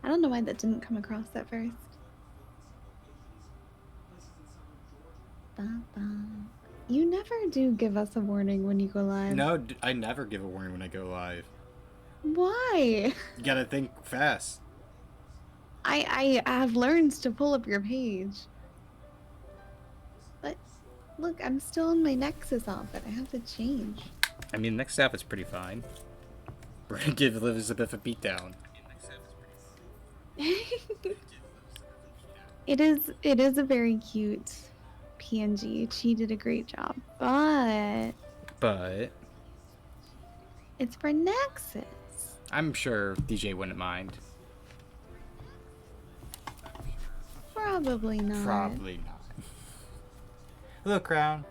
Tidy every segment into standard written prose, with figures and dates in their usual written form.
I don't know why that didn't come across at first. Ba, ba. You never do give us a warning when you go live. No, I never give a warning when I go live. Why? You gotta think fast. I have learned to pull up your page. But look, I'm still in my Nexus outfit. I have to change. I mean, next step is pretty fine. We're gonna give Elizabeth a beatdown. It is a very cute PNG. She did a great job. But It's for Nexus. I'm sure DJ wouldn't mind. Probably not. Probably not. Hello, Crown.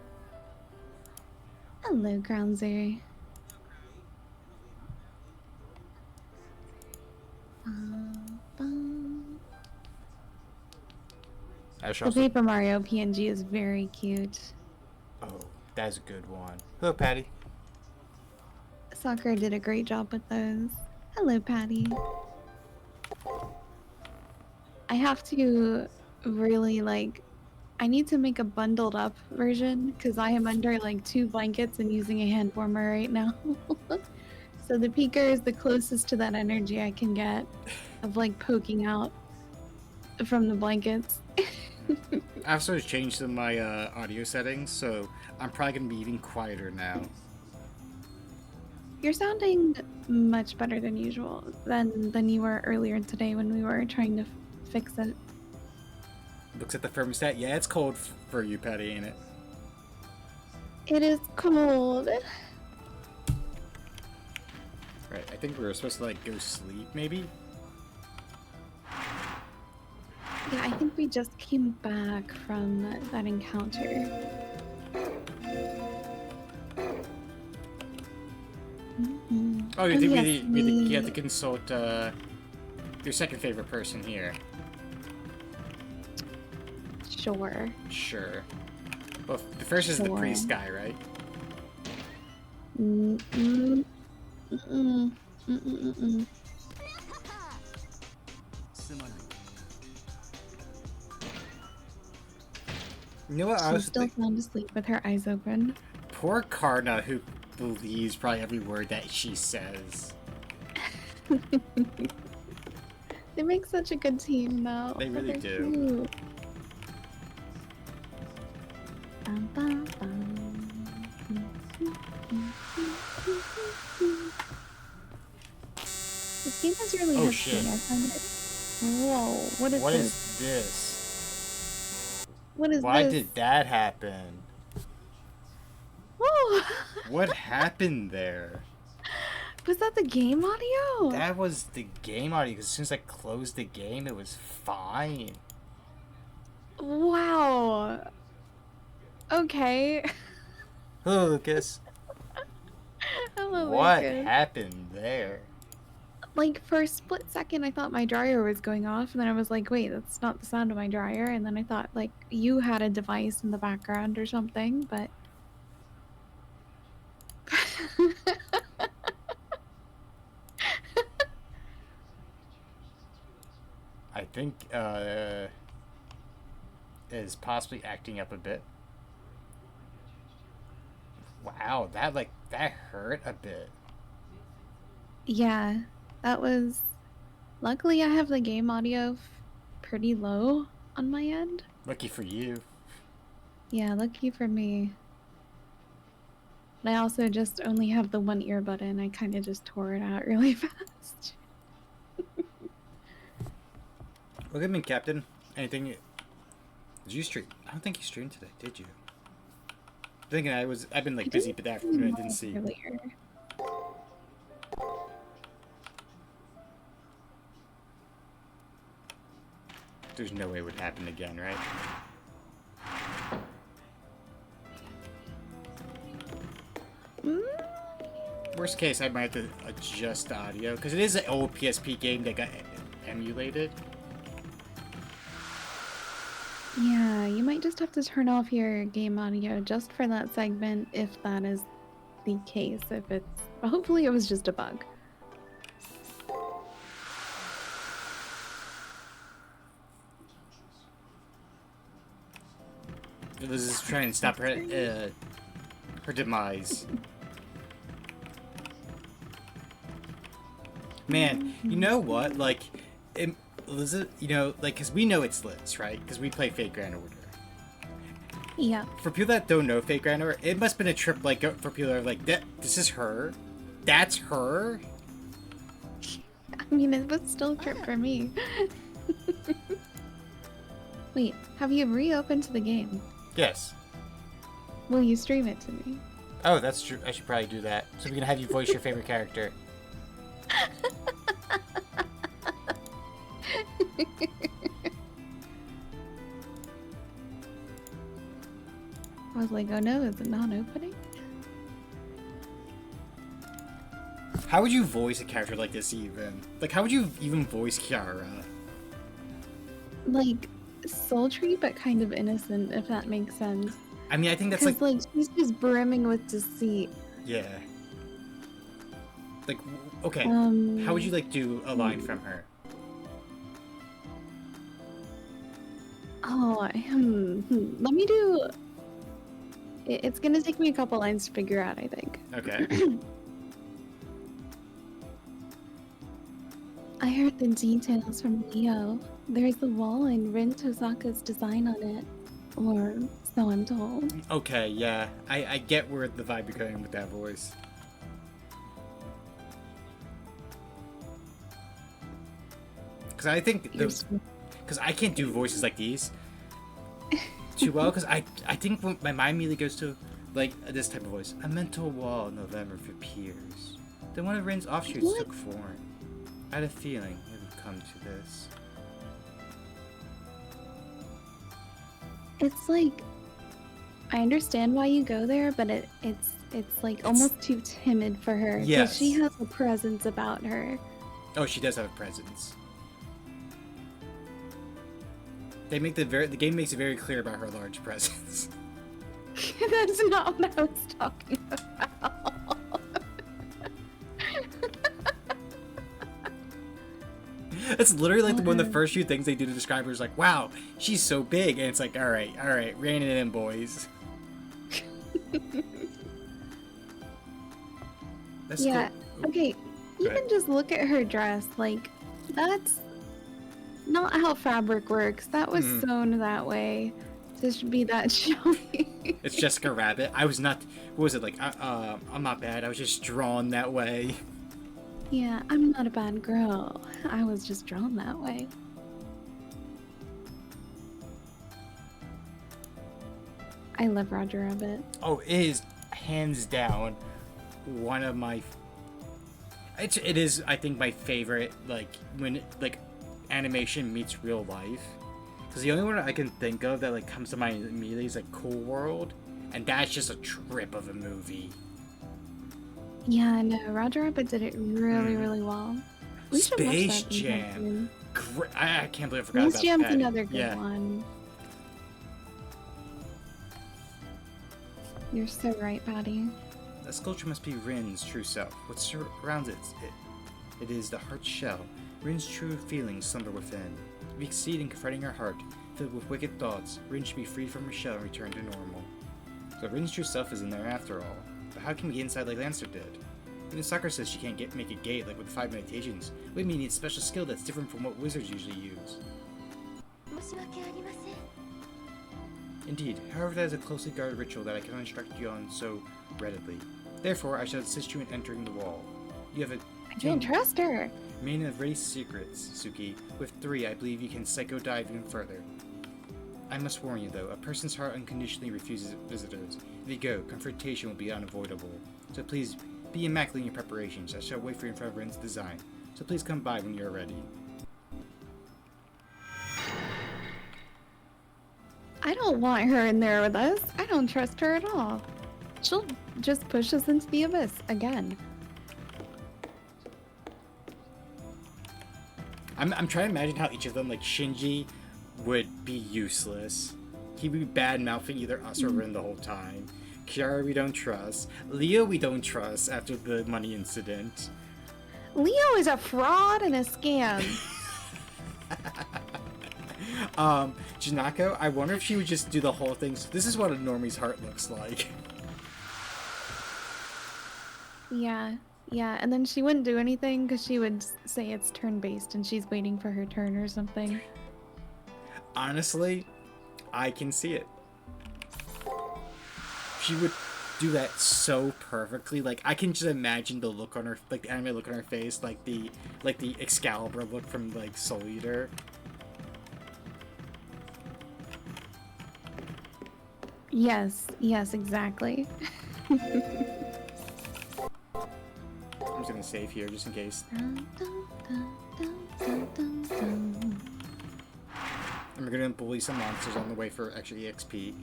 Hello, Groundzer. The Paper Mario PNG is very cute. Oh, that's a good one. Hello, Patty. Sakura did a great job with those. Hello, Patty. I have to really I need to make a bundled up version because I am under like 2 blankets and using a hand warmer right now. So the peaker is the closest to that energy I can get of like poking out from the blankets. I've sort of changed some of my audio settings, so I'm probably gonna be even quieter now. You're sounding much better than usual than you were earlier today when we were trying to fix it. Looks at the thermostat. Yeah, it's cold for you, Patty, ain't it? It is cold. Right, I think we were supposed to like go sleep, maybe? Yeah, I think we just came back from that encounter. Oh, you think you have to consult your second favorite person here? Sure. Sure. Well, the first is the priest guy, right? You know what? She's still sound asleep with her eyes open. Poor Karna, who believes probably every word that she says. They make such a good team, though. They really do. Cute. Bum, bum, bum. This game is really oh hefty. shit! I find it. Whoa! What is this? What is Why this? did that happen? Whoa! What happened there? Was that the game audio? That was the game audio. Because as soon as I closed the game, it was fine. Wow. Okay. Hello, Lucas. Hello, What Lucas. happened there? Like, for a split second, I thought my dryer was going off, and then I was like, wait, that's not the sound of my dryer. And then I thought, like, you had a device in the background or something, but... I think, is possibly acting up a bit. Wow, that hurt a bit. Yeah, that was... Luckily, I have the game audio pretty low on my end. Lucky for you. Yeah, lucky for me. But I also just only have the one earbud in. I kind of just tore it out really fast. Look at me, Captain. Anything? Did you stream? I don't think you streamed today, did you? I'm thinking I've been like busy, but that afternoon I didn't see. Earlier. There's no way it would happen again, right? Worst case, I might have to adjust the audio because it is an old PSP game that got emulated. Yeah, you might just have to turn off your game audio just for that segment if that is the case. If it's... Hopefully it was just a bug. Liz is trying to stop her demise. Man, you know what? Like, Liz, you know, like, because we know it's Liz, right? Because we play Fate Grand Order. Yeah. For people that don't know Fate Grand Order, it must have been a trip, like, for people that are like, this is her? That's her? I mean, it was still a trip for me. Wait, have you reopened the game? Yes. Will you stream it to me? Oh, that's true. I should probably do that. So we can have you voice your favorite character. I was like, oh no, is it not opening? How would you voice a character like this even? Like, how would you even voice Kiara? Like, sultry but kind of innocent, if that makes sense. I mean, I think that's Because, like, she's just brimming with deceit. Yeah. Like, okay. How would you, like, do a line from her? Oh, let me do... It's gonna take me a couple lines to figure out, I think. Okay. I heard the details from Leo. There's a wall in Rin Tosaka's design on it. Or so I'm told. Okay, yeah. I get where the vibe you're going with that voice. Because I think... Because I can't do voices like these too well. Because I think when my mind immediately goes to, like, this type of voice. A mental wall in November for peers. Then one of Rin's offshoots took form. I had a feeling it would come to this. It's like, I understand why you go there, but it's like almost too timid for her. Yes. She has a presence about her. Oh, she does have a presence. They make the game makes it very clear about her large presence. That's not what I was talking about. It's literally like one of the first few things they do to describe her is like, wow, she's so big. And it's like, all right, rein it in, boys. That's yeah, cool. okay, even just look at her dress, like, that's not how fabric works. That was sewn that way to be that showy. It's Jessica Rabbit. I was not, what was it, like, I'm not bad, I was just drawn that way. Yeah, I'm not a bad girl. I was just drawn that way. I love Roger Rabbit. Oh, it is hands down one of my... It is, I think, my favorite, like, when, like, animation meets real life. Because the only one I can think of that, like, comes to mind immediately is, like, Cool World. And that's just a trip of a movie. Yeah, no, Roger Rabbit did it really, really well. We should watch Space that Jam. I can't believe I forgot Space about Jam's that. another good one. You're so right, Patty. The sculpture must be Rin's true self. What surrounds it? It is the heart's shell. Rin's true feelings slumber within. If we succeed in confronting her heart, filled with wicked thoughts, Rin should be freed from her shell and return to normal. So Rin's true self is in there after all. But how can we get inside like Lancer did? Even Sakura says she can't make a gate like with the 5 meditations. We may need special skill that's different from what wizards usually use. Indeed, however, that is a closely guarded ritual that I cannot instruct you on so readily. Therefore, I shall assist you in entering the wall. You have a... I don't trust her! Main of race secrets, Suki. With 3, I believe you can psycho dive even further. I must warn you, though, a person's heart unconditionally refuses visitors. If you go, confrontation will be unavoidable. So please, be immaculate in your preparations. I shall wait for you in front of Rin's design. So please come by when you're ready. I don't want her in there with us. I don't trust her at all. She'll just push us into the abyss again. I'm trying to imagine how each of them, like Shinji, would be useless. He'd be bad-mouthing either us or Rin the whole time. Kiara we don't trust. Leo we don't trust after the money incident. Leo is a fraud and a scam. Janako, I wonder if she would just do the whole thing. So this is what a normie's heart looks like. Yeah, yeah, and then she wouldn't do anything because she would say it's turn-based and she's waiting for her turn or something. Honestly, I can see it. She would do that so perfectly. Like, I can just imagine the look on her, like the anime look on her face, like the Excalibur look from like Soul Eater. Yes, yes, exactly. I'm just gonna save here just in case. And we're gonna bully some monsters on the way for extra EXP.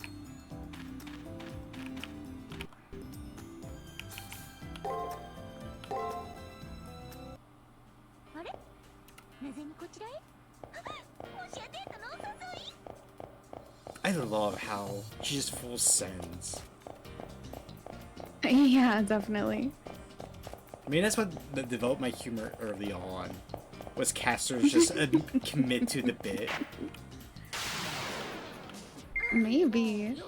I love how she just full sends. Yeah, definitely. I mean, that's what developed my humor early on. Was casters just commit to the bit. Maybe.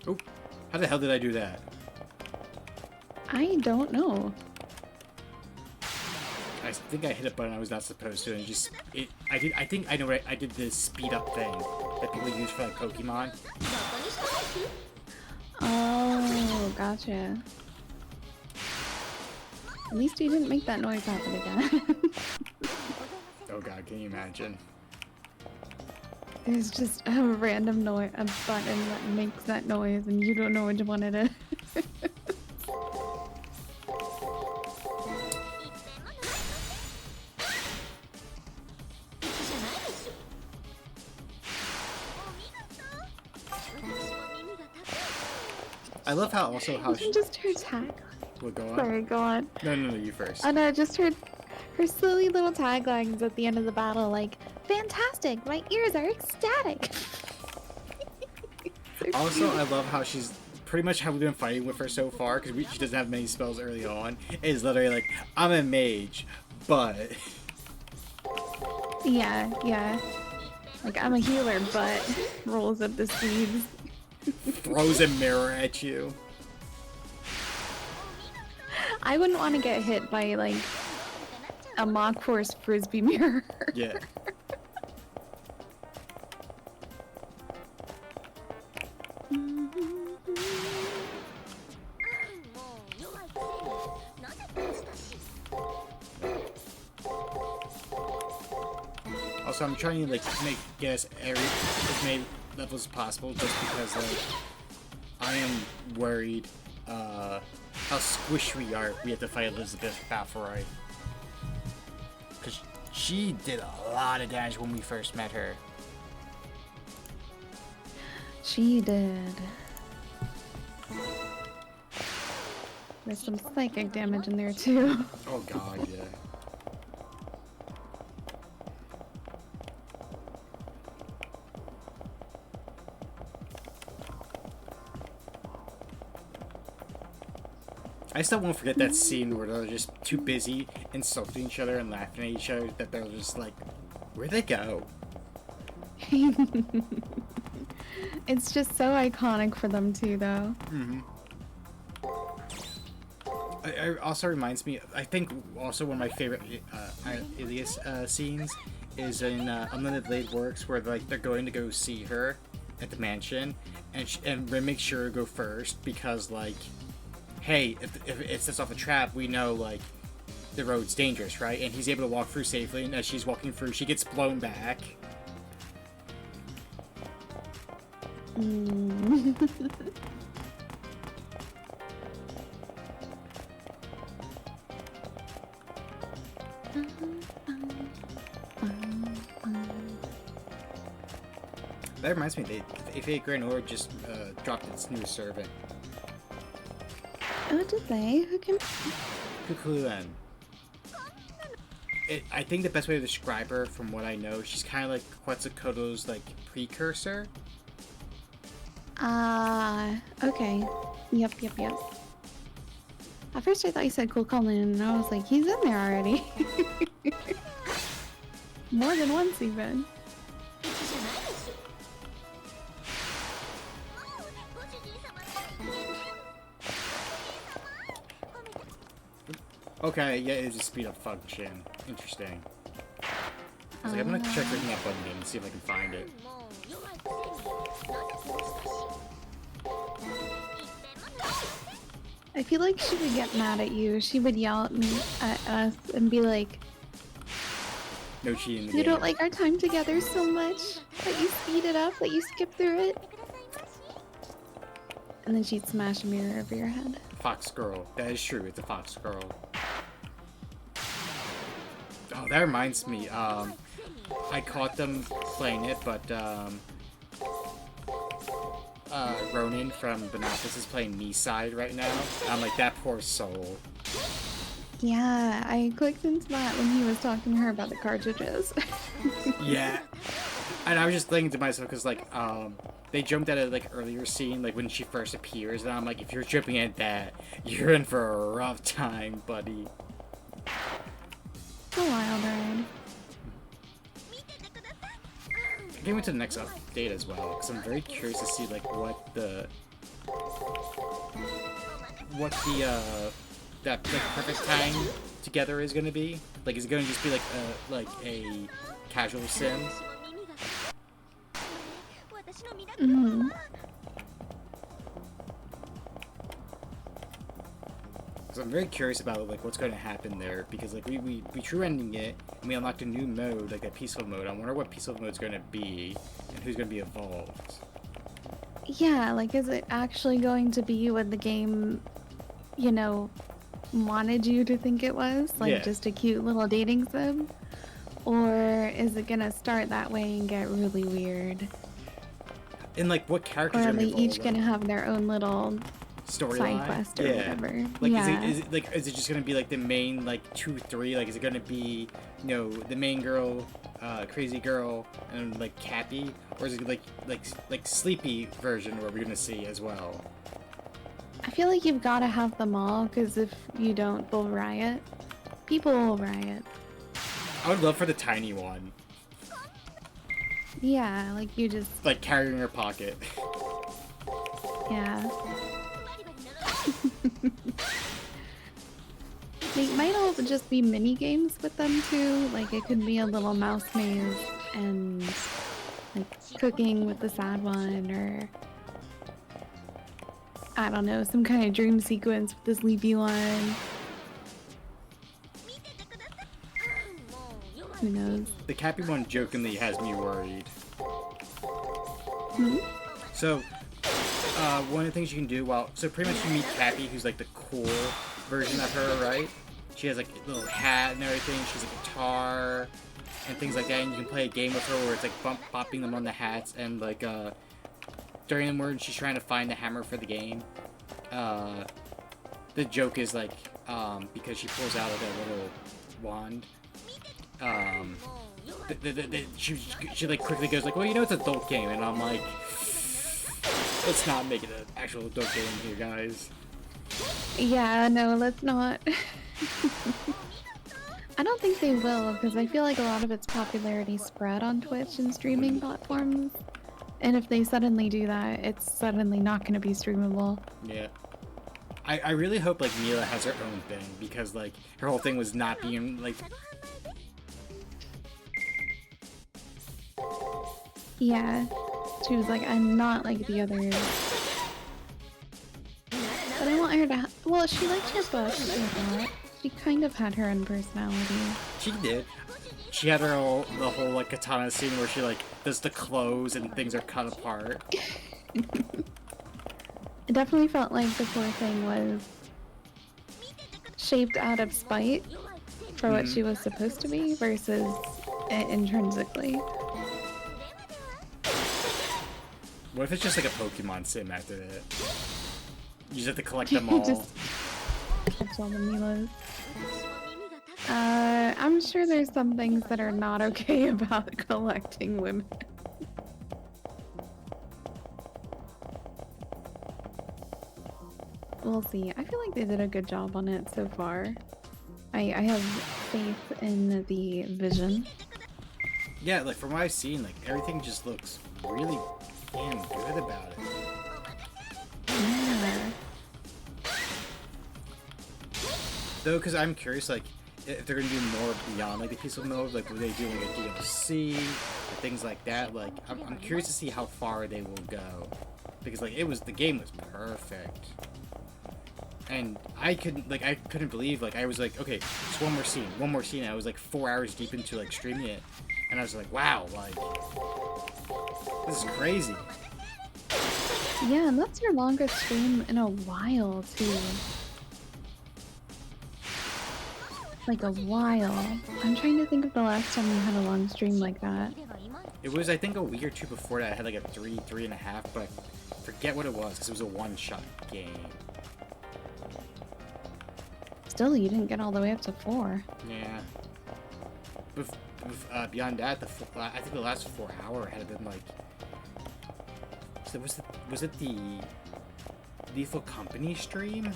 Oh, how the hell did I do that? I don't know. I think I hit a button I was not supposed to, and just I think I know what I did this speed up thing that people use for like Pokemon. Oh, gotcha. At least you didn't make that noise happen again. Oh god, can you imagine? There's just a random noise, a button that makes that noise, and you don't know which one it is. I love how also how she Just her tag. will go on. Sorry, go on. No, you first. Oh no, just her silly little taglines at the end of the battle, like, fantastic, my ears are ecstatic. Also, I love how she's pretty much how we've been fighting with her so far, because she doesn't have many spells early on. Is literally like, I'm a mage, but Yeah, yeah. Like, I'm a healer, but rolls up the sleeves. throws a mirror at you. I wouldn't want to get hit by, like, a Mach Force Frisbee mirror. Yeah. Also, I'm trying to like get us as many levels as possible, just because like I am worried how squishy we are. We have to fight Elizabeth Balfour, because she did a lot of damage when we first met her. She did. There's some psychic damage in there too. Oh god, yeah. I still won't forget that scene where they're just too busy insulting each other and laughing at each other that they're just like, where'd they go? It's just so iconic for them too, though. Mm-hmm. It also reminds me, I think also one of my favorite Ilias scenes is in Unlimited Blade Works, where like they're going to go see her at the mansion, and Rin makes sure to go first because like, hey, if it sets off a trap, we know like the road's dangerous, right? And he's able to walk through safely, and as she's walking through, she gets blown back. That reminds me, the AFA Grand Order just dropped its new servant. Oh, did they? Who can? Kukuluan. I think the best way to describe her, from what I know, she's kind of like Quetzalcoatl's like precursor. Okay. Yep. At first I thought you said Cool Cullen, and I was like, he's in there already. More than once, even. Okay, yeah, it's a speed up function. Interesting. I was like, I'm gonna check reading that button again and see if I can find it. I feel like she would get mad at you. She would yell at me, at us, and be like, No cheating in the "You game. don't like our time together so much that you speed it up, that you skip through it." And then she'd smash a mirror over your head. Fox girl. That is true. It's a fox girl. Oh, that reminds me. I caught them playing it, but Ronan from Benatas is playing me side right now. I'm like, that poor soul. Yeah, I clicked into that when he was talking to her about the cartridges. Yeah. And I was just thinking to myself, because like they jumped at a like earlier scene, like when she first appears, and I'm like, if you're jumping at that, you're in for a rough time, buddy. A wild ride. I can't wait to the next update as well, because I'm very curious to see like what the that like perfect time together is gonna be. Like, is it gonna just be like a casual sim? Mm-hmm. So I'm very curious about like what's going to happen there, because like we true ending it and we unlocked a new mode, like a peaceful mode. I wonder what peaceful mode's going to be and who's going to be evolved. Yeah, like, is it actually going to be what the game, you know, wanted you to think it was? Like, Yeah. just a cute little dating sim? Or is it gonna start that way and get really weird? And like what Or characters are are they going to each gonna have their own little side storyline? quest or whatever? Like, yeah. is it just going to be like the main like 2-3? Like, is it going to be, you know, the main girl, crazy girl, and like Cappy, or is it like sleepy version where we're going to see as well? I feel like you've gotta have them all, because if you don't, they'll riot. People will riot. I would love for the tiny one, Yeah, like you just, like carrying in her pocket. yeah. They might all just be mini games with them too. Like it could be a little mouse maze and like cooking with the sad one, or I don't know, some kind of dream sequence with the sleepy one. Who knows? The Cappy one jokingly has me worried. Hmm? So, one of the things you can do so pretty much you meet Cappy, who's like the cool version of her, right? She has like a little hat and everything, she's a guitar, and things like that, and you can play a game with her where it's like bopping them on the hats, and like, during the word she's trying to find the hammer for the game. The joke is like, because she pulls out like a little wand, she like quickly goes like, well, you know, it's an adult game, and I'm like, let's not make it an actual adult game here, guys. Yeah, no, let's not. I don't think they will, because I feel like a lot of its popularity spread on Twitch and streaming platforms. And if they suddenly do that, it's suddenly not going to be streamable. Yeah. I really hope like Mila has her own thing, because like her whole thing was not being like. Yeah. She was like, I'm not like the others. But I want her to well, she liked her books a lot. She kind of had her own personality. She did. She had the whole like katana scene where she like does the clothes and things are cut apart. It definitely felt like the poor thing was shaped out of spite for what she was supposed to be versus intrinsically. What if it's just like a Pokemon sim after that? You just have to collect them all. Just catch all the Milas. I'm sure there's some things that are not okay about collecting women. We'll see. I feel like they did a good job on it so far. I have faith in the vision. Yeah, like from what I've seen, like everything just looks really damn good about it. Yeah. Though, because I'm curious, like, if they're gonna do more beyond like the peaceful mode, like will they do like a DLC or things like that? Like, I'm curious to see how far they will go, because like the game was perfect, and I couldn't believe, like, I was like, okay, just one more scene, and I was like 4 hours deep into like streaming it, and I was like, wow, like this is crazy. Yeah, and that's your longest stream in a while too. Like a while. I'm trying to think of the last time you had a long stream like that. It was, I think, a week or two before that. I had like a 3.5, but I forget what it was because it was a one-shot game. Still, you didn't get all the way up to 4. Yeah. Beyond that, I think the last 4 hour had been like. So was it the Lethal Company stream?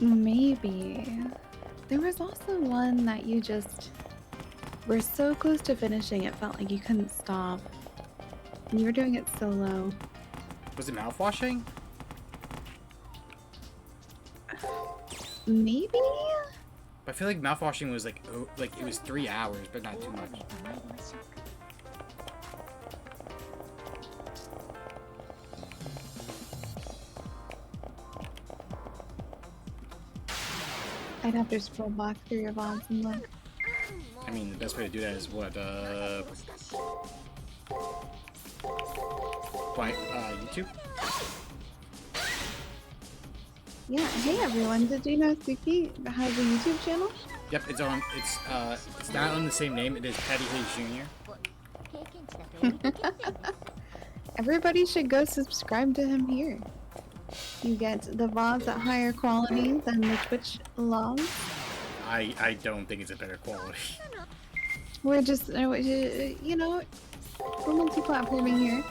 Maybe. There was also one that you just were so close to finishing it felt like you couldn't stop. And you were doing it solo. Was it mouthwashing? Maybe? But I feel like mouthwashing was like it was 3 hours, but not too much. I'd have to scroll back through your VODs and look. I mean, the best way to do that is what, YouTube? Yeah, hey everyone, did you know Suki has a YouTube channel? Yep, it's not on the same name, it is Patty Hayes Jr. Everybody should go subscribe to him here. You get the VODs at higher quality than the Twitch logs. I don't think it's a better quality. We're just, you know, we're multi-platforming here.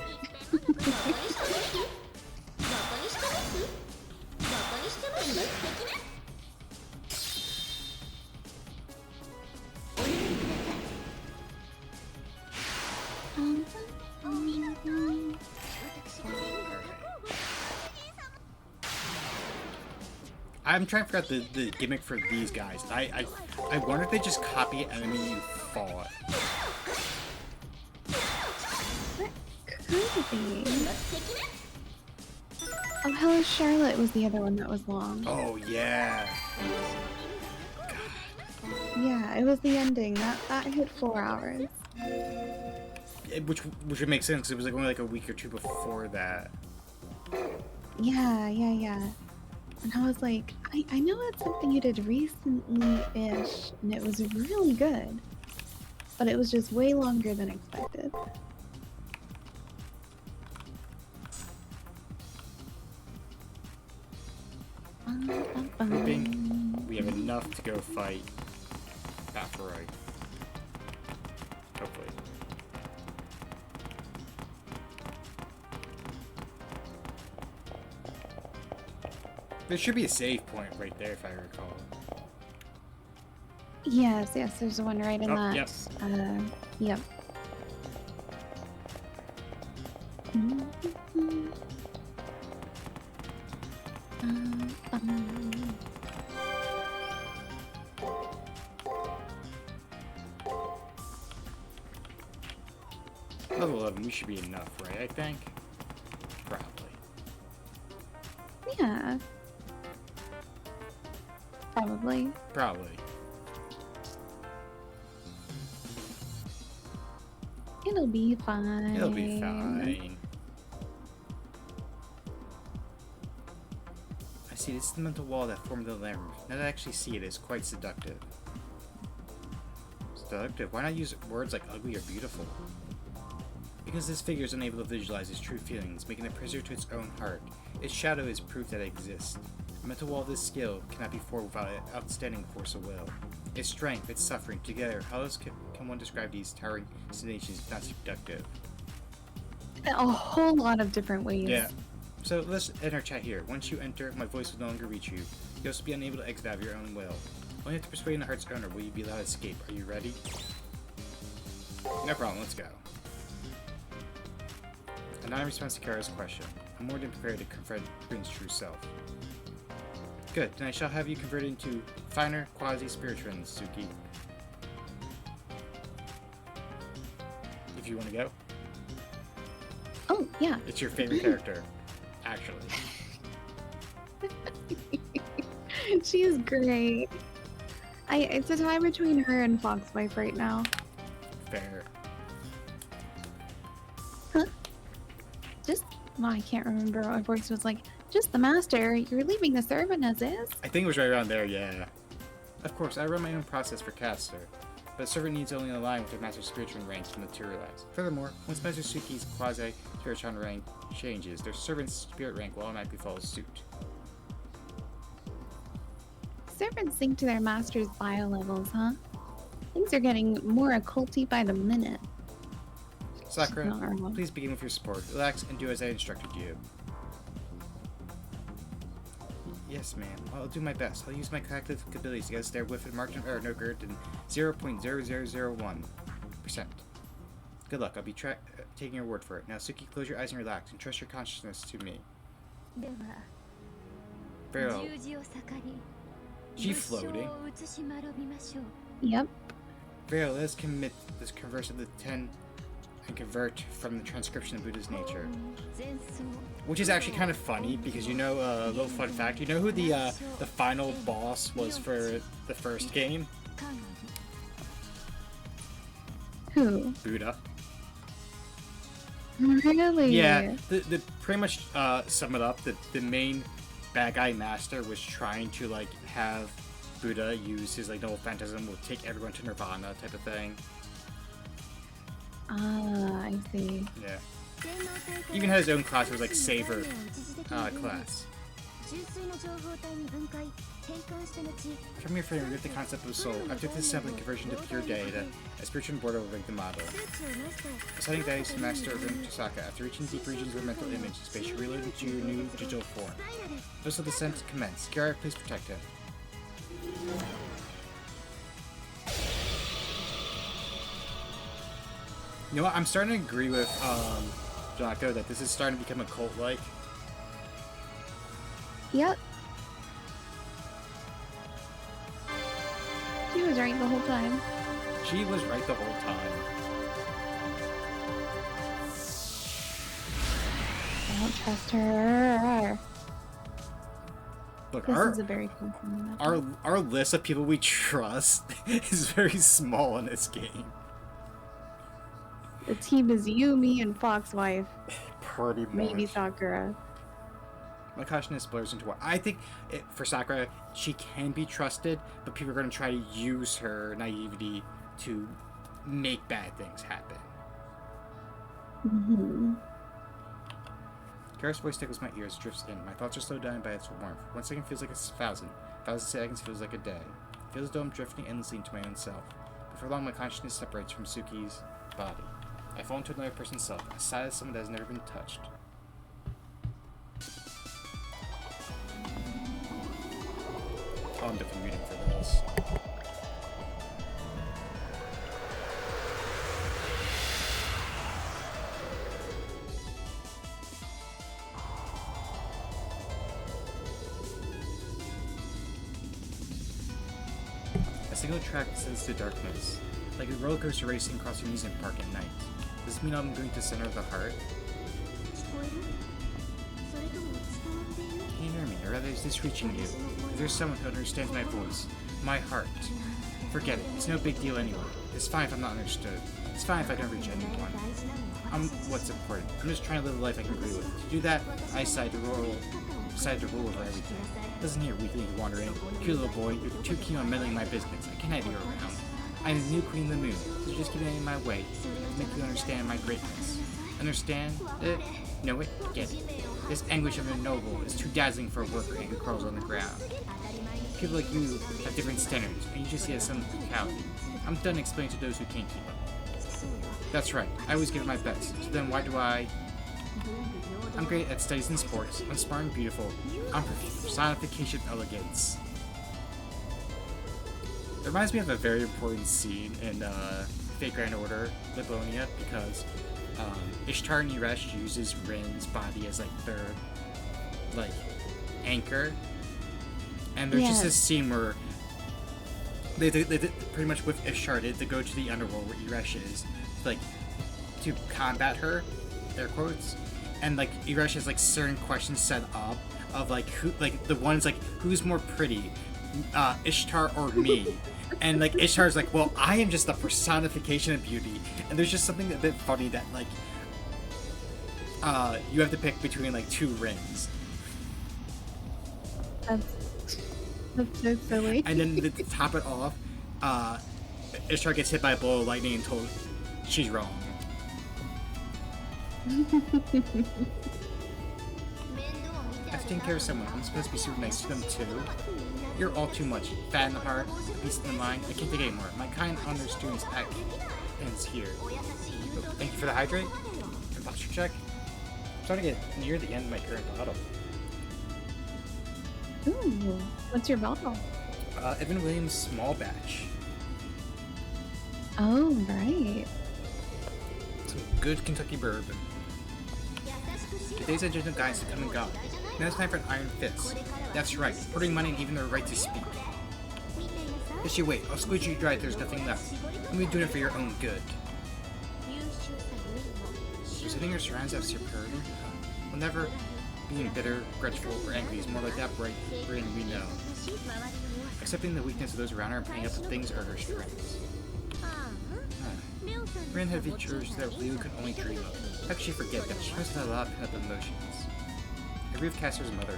I'm trying to figure out the gimmick for these guys. I wonder if they just copy an enemy you fought. Could be. Oh, Hello Charlotte was the other one that was long. Oh yeah. Yeah, it was the ending. That hit 4 hours. Which would make sense. It was like only like a week or two before that. Yeah. And I was like, I know it's something you did recently-ish, and it was really good. But it was just way longer than expected. Hoping we have enough to go fight Bathroy. Hopefully. There should be a save point right there, if I recall. Yes, there's one right in that. Yes. Yep. Level 11, we should be enough, right? I think. Probably. Yeah. Probably. Probably. It'll be fine. It'll be fine. I see, this is the mental wall that formed the labyrinth. Now that I actually see it, it's quite seductive. Seductive? Why not use words like ugly or beautiful? Because this figure is unable to visualize its true feelings, making the prisoner to its own heart. Its shadow is proof that it exists. A mental wall of this skill cannot be formed without an outstanding force of will. Its strength, its suffering, together, how else can one describe these towering destinations if not seductive? A whole lot of different ways. Yeah. So let's end our chat here. Once you enter, my voice will no longer reach you. You'll also be unable to exit out of your own will. Only have to persuade the heart's owner will you be allowed to escape. Are you ready? No problem, let's go. Anaya responds to Kara's question. I'm more than prepared to confront Rin's true self. Good, then I shall have you converted into finer quasi-spirit twins, Suki. If you want to go. Oh, yeah. It's your favorite character, actually. She is great. It's a tie between her and Foxwife right now. Fair. Huh? Well, I can't remember what voice was like. Just the master. You're leaving the servant as is? I think it was right around there, yeah. Of course, I run my own process for caster, but a servant needs only align with their master's spiritual rank to materialize. Furthermore, once Master Suki's quasi-spiritual rank changes, their servant's spirit rank will automatically follow suit. Servants sync to their master's bio levels, huh? Things are getting more occulty by the minute. Sakura, please begin with your support. Relax and do as I instructed you. Yes, ma'am. I'll do my best. I'll use my cognitive abilities to get us there with a margin of error no greater than 0.0001%. Good luck. I'll be taking your word for it. Now, Suki, close your eyes and relax, and trust your consciousness to me. Very well. She floating. Yep. Very well, let's commit this converse of the 10 and convert from the transcription of Buddha's nature. Which is actually kind of funny, because you know, a little fun fact, you know who the final boss was for the first game? Who? Buddha. Really? Yeah, the pretty much sum it up, the main bad guy master was trying to like have Buddha use his like noble phantasm will take everyone to nirvana type of thing. Ah, I see. Yeah. Even had his own class, it was like Saver class. From your frame, remove the concept of soul. After disassembling conversion to pure data, a spiritual board will rig the model. Assigning values to Master Rin Tosaka. After reaching deep regions of mental image space, you reload into your new digital form. Thus, the descent commence. Kiara, please protect him. You know what? I'm starting to agree with Jocko that this is starting to become a cult-like. Yep. She was right the whole time. She was right the whole time. I don't trust her. Look, This is a very confusing our list of people we trust is very small in this game. The team is you, me, and Foxwife. Pretty much. Maybe Sakura. My cautiousness blurs into what I think for Sakura, she can be trusted, but people are going to try to use her naivety to make bad things happen. Mm-hmm. Kara's voice tickles my ears, drifts in. My thoughts are slowed down by its warmth. 1 second feels like a thousand. 1,000 seconds feels like a day. It feels as though I'm drifting endlessly into my own self. Before long, my consciousness separates from Suki's body. I fall into another person's self, as sad as someone that has never been touched. Oh, I'm definitely rooting for this. A single track descends to darkness, like a roller coaster racing across an amusement park at night. Does this mean I'm going to the center of the heart? Can you hear me, or rather is this reaching you? If there's someone who understands my voice, my heart, forget it, it's no big deal anyway. It's fine if I'm not understood. It's fine if I don't reach anyone. What's important? I'm just trying to live a life I can agree with. To do that, I decide to rule over everything. Listen here, weakling wandering. Cute little boy, you're too keen on meddling in my business. I can't have you around. I'm the new queen of the moon, so just get in my way to make you understand my greatness. Understand? Know it? Get it. This anguish of a noble is too dazzling for a worker who crawls on the ground. People like you have different standards, and you just see it as some brutality. I'm done explaining to those who can't keep up. That's right, I always give it my best, so then why do I... I'm great at studies and sports, I'm smart and beautiful, I'm personification of elegance. It reminds me of a very important scene in Fate Grand Order, Livonia, because Ishtar and Eresh uses Rin's body as like their like anchor, and there's just this scene where they pretty much with Ishtar they go to the underworld where Eresh is, like to combat her, air quotes, and like Eresh has like certain questions set up of like who, like the ones like who's more pretty, Ishtar or me. And like Ishtar's like, well, I am just the personification of beauty, and there's just something a bit funny that like you have to pick between like two rings. That's so silly. And then to top it off, Ishtar gets hit by a bolt of lightning and told she's wrong. I have to take care of someone. I'm supposed to be super nice to them too. You're all too much. Fat in the heart, beast in the mind. I can't take anymore. My kind, honored students act ends here. Oh, thank you for the hydrate. And posture check. I'm starting to get near the end of my current bottle. Ooh, what's your bottle? Evan Williams Small Batch. Oh, right. Some good Kentucky bourbon. Today's agenda guys have come and gone. Now it's time for an iron fist. That's right, putting money and even the right to speak. Just you wait, I'll squeeze you dry if there's nothing left. I'm gonna be doing it for your own good. Presenting your surroundings as superiority will never being bitter, grudgeful, or angry is more like that bright grin we know. Accepting the weakness of those around her and playing up with things are her strengths. Rin had features that Liu could only dream of. How could she forget that? She must have had a lot of pent-up emotions. Every Caster's mother.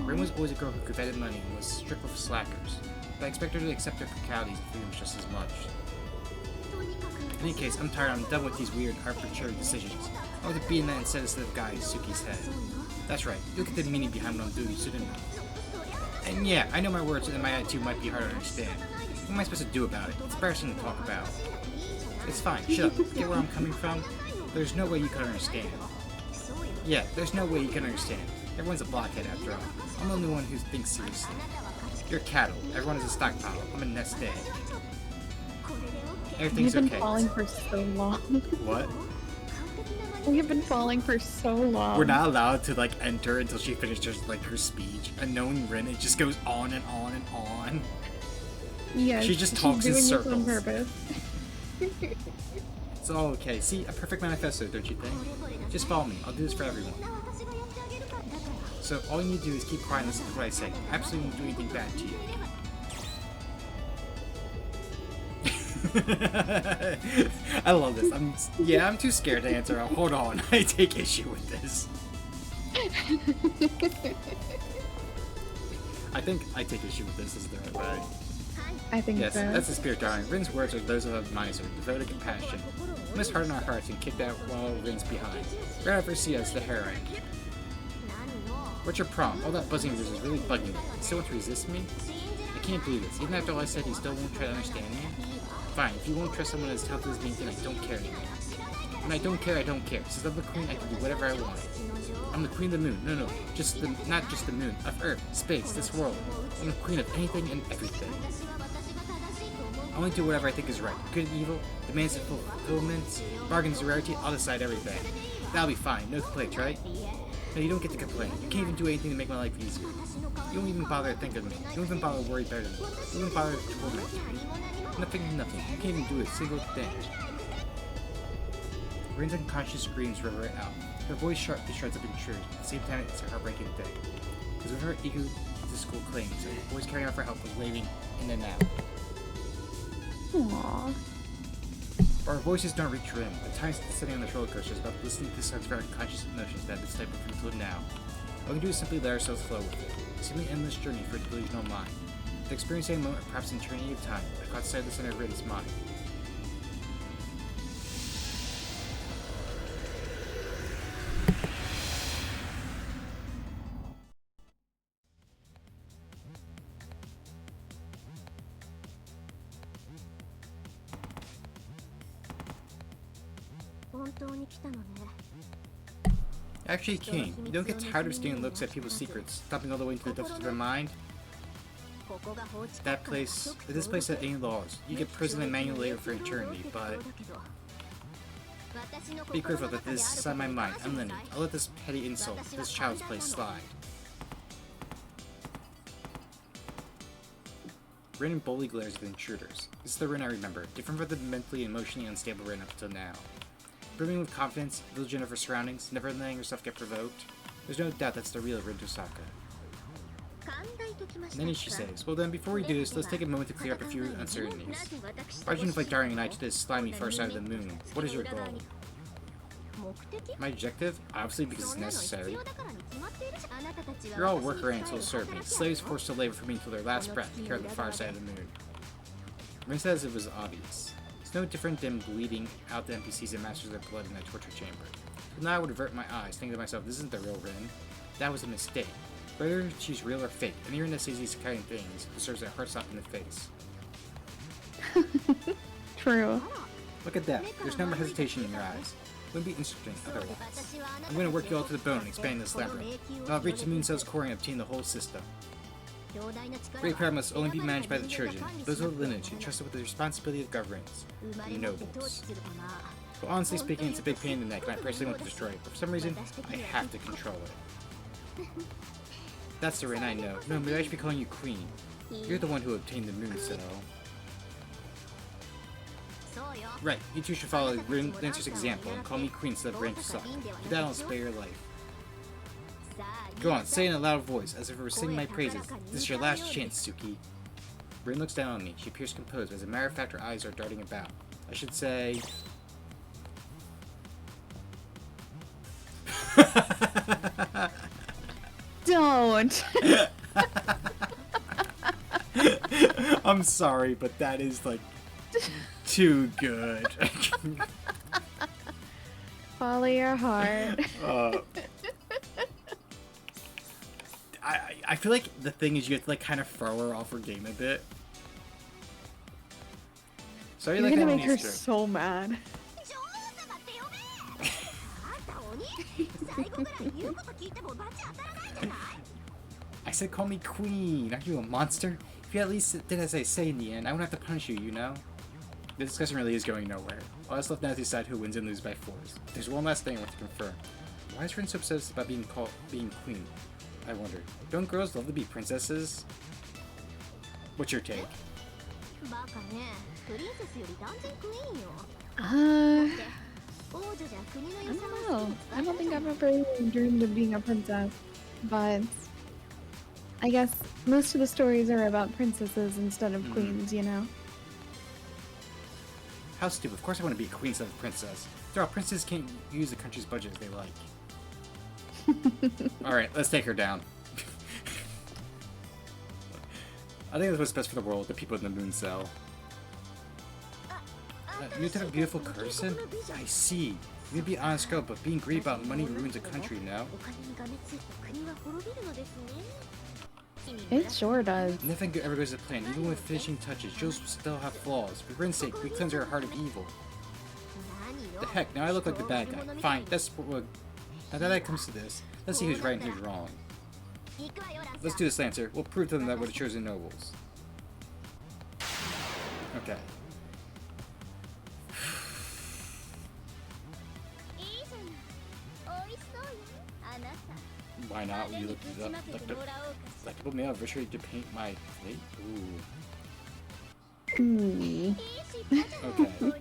Rin was always a girl who coveted money and was strict with slackers, but I expect her to accept her precalities and freedoms just as much. In any case, I'm tired. I'm done with these weird, arbitrary decisions. I want to be in that instead of guy Suki's head. That's right. Look at the meaning behind what I'm doing, shouldn't I? And yeah, I know my words and my attitude might be hard to understand. What am I supposed to do about it? It's embarrassing to talk about. It's fine. Shut up. Get where I'm coming from? There's no way you can understand. Yeah, there's no way you can understand. Everyone's a blockhead after all. I'm the only one who thinks seriously. You're cattle. Everyone is a stockpile. I'm a nest egg. Everything's okay. We've been falling for so long. What? We have been falling for so long. We're not allowed to like enter until she finishes like her speech. And knowing Rin, it just goes on and on and on. Yes, she just talks in doing circles. this on purpose. It's all okay. See, a perfect manifesto, don't you think? Just follow me. I'll do this for everyone. So all you need to do is keep quiet and listen to what I say. I absolutely won't do anything bad to you. I love this. I'm too scared to answer. Hold on. I take issue with this. I think I take issue with this is the right way. I think yes, so. That's the spirit, darling. Rin's words are those of a miser, devoted compassion. We must harden our hearts and kick out while Rin's behind. Rather see us the heroine. What's your problem? All that buzzing of yours is really bugging me. You still want to resist me? I can't believe this. Even after all I said, you still won't try to understand me? Fine, if you won't trust someone as tough as me, then I don't care anymore. When I don't care, I don't care. Since I'm the queen, I can do whatever I want. I'm the queen of the moon. No, not just the moon. Of Earth, space, this world. I'm the queen of anything and everything. I only do whatever I think is right. Good and evil, demands and fulfillments, bargains and rarity, I'll decide everything. That'll be fine. No complaints, right? No, you don't get to complain. You can't even do anything to make my life easier. You don't even bother to think of me. You don't even bother to worry better than me. You don't even bother to torment me. Nothing. You can't even do a single thing. Rin's unconscious screams reverberate out. Her voice sharply shreds up in truth. At the same time, it's a heartbreaking thing. Because with her egotistical claims, her voice carrying out for help was waving in and out. Aww. Our voices don't reach Rin. At times, sitting on the roller coaster is about listening to sounds of our unconscious emotions that have been stifled until now. All we can do is simply let ourselves flow with it. It's simply an endless journey for a delusional mind. To experience a moment, perhaps an eternity of time, I caught sight of the center of Rin's mind. Actually, King, you don't get tired of stealing looks at people's secrets, stopping all the way into the depths of their mind? This place has any laws. You get prison and manual labor for eternity, but... Be grateful that this is inside my mind. I'm Lenny. I'll let this petty insult, this child's play, slide. Rin boldly glares at the intruders. This is the Rin I remember, different from the mentally and emotionally unstable Rin up until now. Brimming with confidence, vigilant of her surroundings, never letting herself get provoked. There's no doubt that's the real Rin Tosaka. Then she says, well then, before we do this, let's take a moment to clear up a few uncertainties. Why did you invite Darling and I to this slimy far side of the moon? What is your goal? My objective? Obviously because it's necessary. You're all worker ants who will serve me, slaves forced to labor for me until their last breath here on the far side of the moon. Rin says it was obvious. It's no different than bleeding out the NPCs and masters of their blood in that torture chamber. But now I would avert my eyes, thinking to myself, this isn't the real Rin. That was a mistake. Whether she's real or fake, any Rin that says these kind of things deserves a hard slap in the face. True. Look at that. There's no more hesitation in your eyes. Wouldn't be interesting otherwise. I'm going to work you all to the bone and expand this labyrinth. I'll reach the moon cell's core and obtain the whole system. Great power must only be managed by the children, those of the lineage who trusted with the responsibility of governance, the nobles. Well, honestly speaking, it's a big pain in the neck, and I personally want to destroy it, but for some reason, I have to control it. That's the Rin I know. No, maybe I should be calling you Queen. You're the one who obtained the moon cell. Right, you two should follow Lancer's example and call me Queen instead of Rin Tosaka. Do that, I'll spare your life. Go on, say in a loud voice, as if it were singing my praises. This is your last chance, Suki. Rin looks down on me. She appears composed, but as a matter of fact, her eyes are darting about. I should say... Don't! I'm sorry, but that is, like, too good. Follow your heart. I feel like the thing is you have to, like, kind of throw her off her game a bit. Sorry, You're like, gonna make her so mad. I said call me Queen. Are you a monster? If you at least did as I say in the end, I won't have to punish you, you know? The discussion really is going nowhere. All that's left now is to decide who wins and loses by force. There's one last thing I want to confirm. Why is Rin so obsessed about being Queen? I wonder. Don't girls love to be princesses? What's your take? I don't know. I don't think I've ever dreamed of being a princess, but I guess most of the stories are about princesses instead of queens, you know? How stupid. Of course I want to be a queen instead of a princess. After all, princesses can't use the country's budget as they like. Alright, let's take her down. I think that's what's best for the world, the people in the moon cell. New type of beautiful person? I see. You may be an honest girl, but being greedy about money ruins a country, no? It sure does. Nothing good ever goes to plan. Even with finishing touches, Jules will still have flaws. For Rin's sake, we cleanse her heart of evil. The heck, now I look like the bad guy. Fine, that's what... Now that it comes to this, let's see who's right and who's wrong. Let's do this, Lancer. We'll prove to them that we're the chosen nobles. Okay. Why not? Will you look it up? Delectable meal, virtually to paint my plate? Ooh. Okay.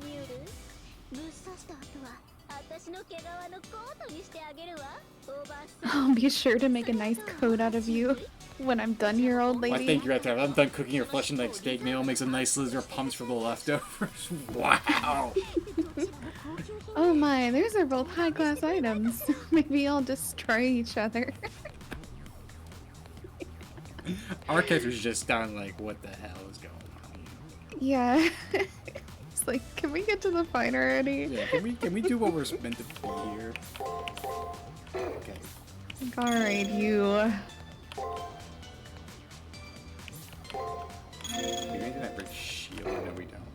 I'll be sure to make a nice coat out of you when I'm done here, old lady. Why, thank you right there. I'm done cooking your flesh and like steak meal. Make some nice lizard pumps for the leftovers. Wow. Oh my, those are both high-class items. Maybe I'll destroy each other. Our character's just down like, what the hell is going on? Yeah. It's like, can we get to the fight already? Yeah, can we do what we're meant to do here? Okay. Alright, you. Do anything that breaks shield? No, we don't.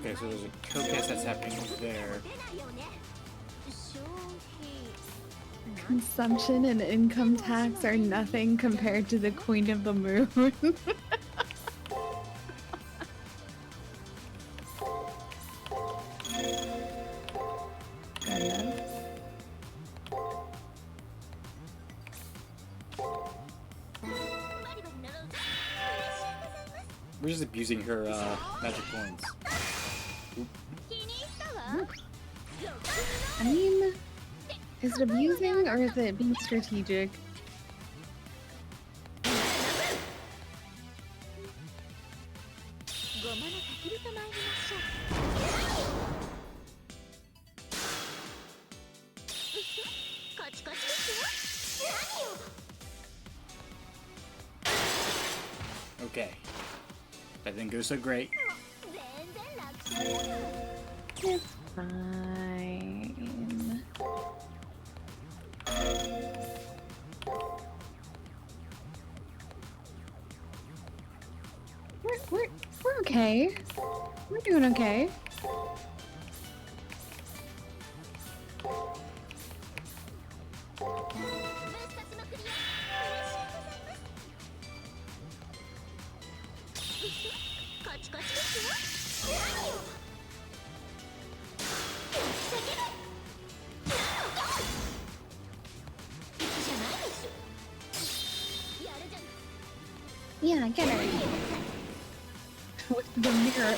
Okay, so there's a co-cast that's happening there. Consumption and income tax are nothing compared to the Queen of the Moon. We're just abusing her magic points. Oop. I mean, is it abusing or is it being strategic? Okay. That didn't go so great. It's fine. We're okay. We're doing okay. Yeah, get her. With the mirror.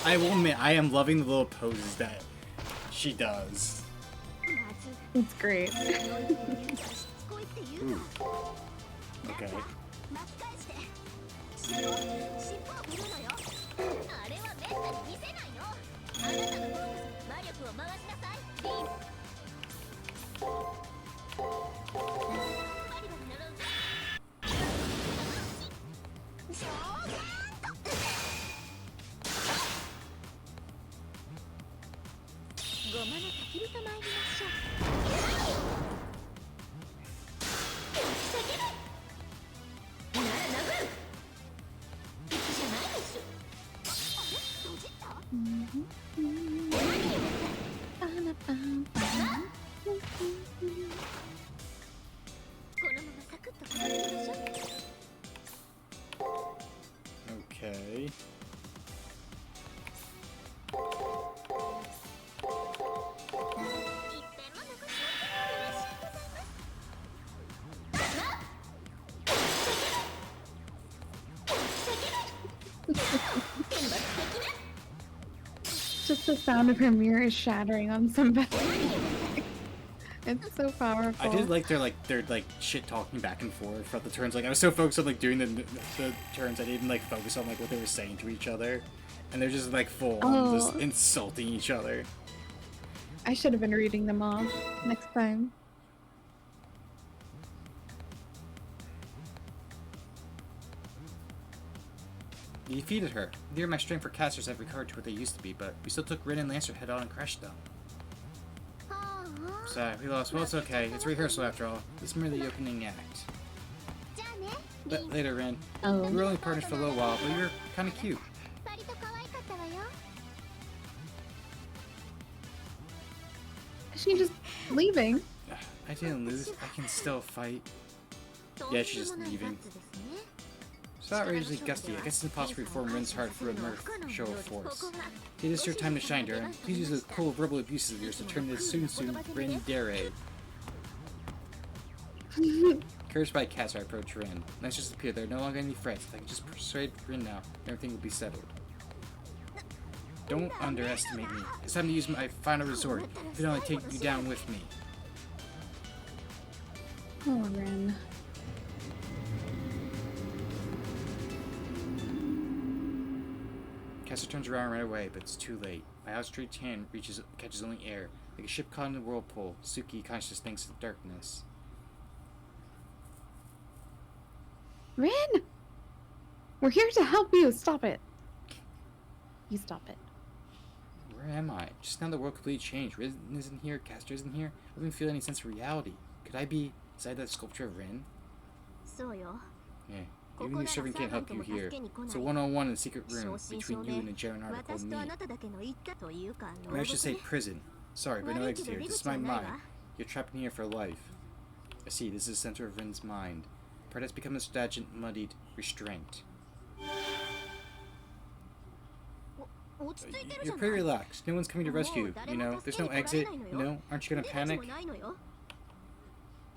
I will admit, I am loving the little poses that she does. It's great. Ooh. Okay. Okay. Just the sound of her mirror shattering on somebody. It's so powerful. I did like their shit talking back and forth throughout the turns. Like I was so focused on like doing the turns, I didn't even like focus on like what they were saying to each other, and they're just like full on just insulting each other. I should have been reading them off next time. You defeated her. Neither my strength for casters have recovered to what they used to be, but we still took Rin and Lancer head on and crushed them. Sorry, we lost. Well, it's okay. It's rehearsal after all. It's merely the opening act. But later, Rin. Oh. We were only partners for a little while, but you were kind of cute. Is she just leaving? I didn't lose. I can still fight. Yeah, she's just leaving. It's outrageously gusty. I guess it's impossible to reform Rin's heart for a show of force. It is your time to shine, Darren. Please use those cool verbal abuses of yours to turn this soon Rin Dere. Encouraged by cats, I approach Rin. Nice just appear. There are no longer any threats. If I can just persuade Rin now, everything will be settled. Don't underestimate me. It's time to use my final resort. If it only take you down with me. Oh, Ren. Caster turns around right away, but it's too late. My outstretched hand catches only air. Like a ship caught in a whirlpool, Suki conscious thinks of darkness. Ren! We're here to help you! Stop it! You stop it. Where am I? Just now the world completely changed. Rin isn't here, Caster isn't here. I don't even feel any sense of reality. Could I be inside that sculpture of Rin? Yeah. Even your servant can't help you here. It's a one-on-one in a secret room between you and the Jaren article and me. Or I should say prison. Sorry, but no exit here. This is my mind. You're trapped in here for life. I see, this is the center of Rin's mind. Part has become a stagnant, muddied restraint. You're pretty relaxed. No one's coming to rescue you, you know? There's no exit, you know? Aren't you gonna panic?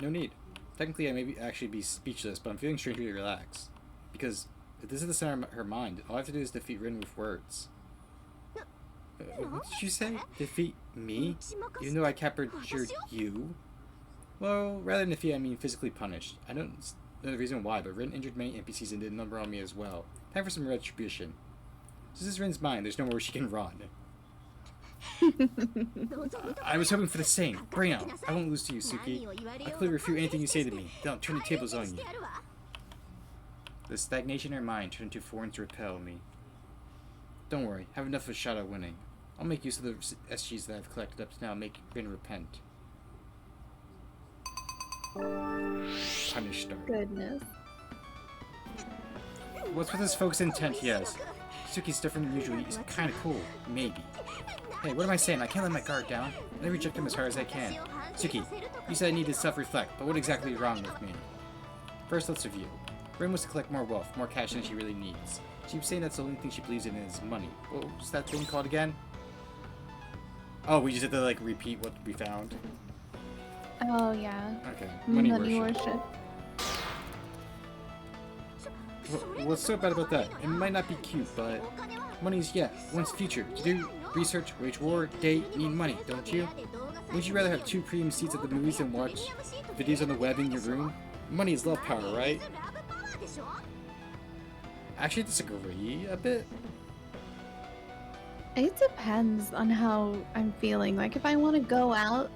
No need. Technically, I may actually be speechless, but I'm feeling strangely relaxed. Because if this is the center of her mind, all I have to do is defeat Rin with words. What did you say? Defeat me? Even though I captured you? Well, rather than defeat, I mean physically punished. I don't know the reason why, but Rin injured many NPCs and did a number on me as well. Time for some retribution. This is Rin's mind. There's nowhere she can run. I was hoping for the same. Bring out. I won't lose to you, Suki. I clearly refute anything you say to me. Don't turn the tables on you. The stagnation in her mind turned into forms to repel me. Don't worry. I have enough of a shot at winning. I'll make use of the SGs that I've collected up to now and make Rin repent. Punish star. Goodness. What's with this focused intent he has? Suki's different than usual. He's kind of cool. Maybe. Hey, what am I saying? I can't let my guard down. I reject him as hard as I can. Suki, you said I need to self-reflect, but what exactly is wrong with me? First, let's review. Rin wants to collect more wealth, more cash than she really needs. She was saying that's the only thing she believes in is money. What was that thing called again? Oh, we just had to, like, repeat what we found. Oh, yeah. Okay. Money worship. worship. What's so bad about that? It might not be cute, but money's, yeah, one's future. To do research, wage war, date, need money, don't you? Would you rather have 2 premium seats at the movies than watch videos on the web in your room? Money is love power, right? Actually, disagree a bit. It depends on how I'm feeling. Like, if I want to go out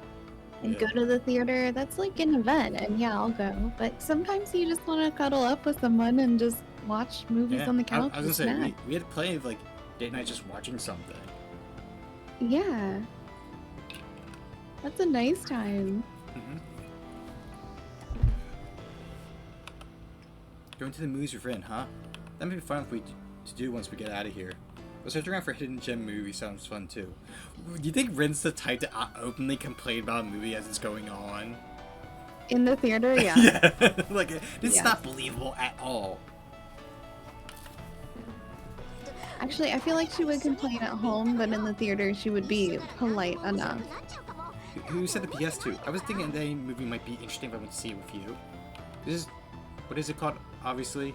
and go to the theater, that's like an event, and yeah, I'll go. But sometimes you just want to cuddle up with someone and just watch movies on the couch. I was gonna say, we had plenty of, like, date night just watching something. Yeah. That's a nice time. Mm-hmm. Going to the movies with Rin, huh? That might be fun if we to do once we get out of here. But searching around for hidden gem movies sounds fun too. Do you think Rin's the type to openly complain about a movie as it's going on? In the theater, yeah. Yeah, like it's not believable at all. Actually, I feel like she would complain at home, but in the theater she would be polite enough. Who said the PS2? I was thinking that a movie might be interesting if I went to see it with you. This is, what is it called? Obviously.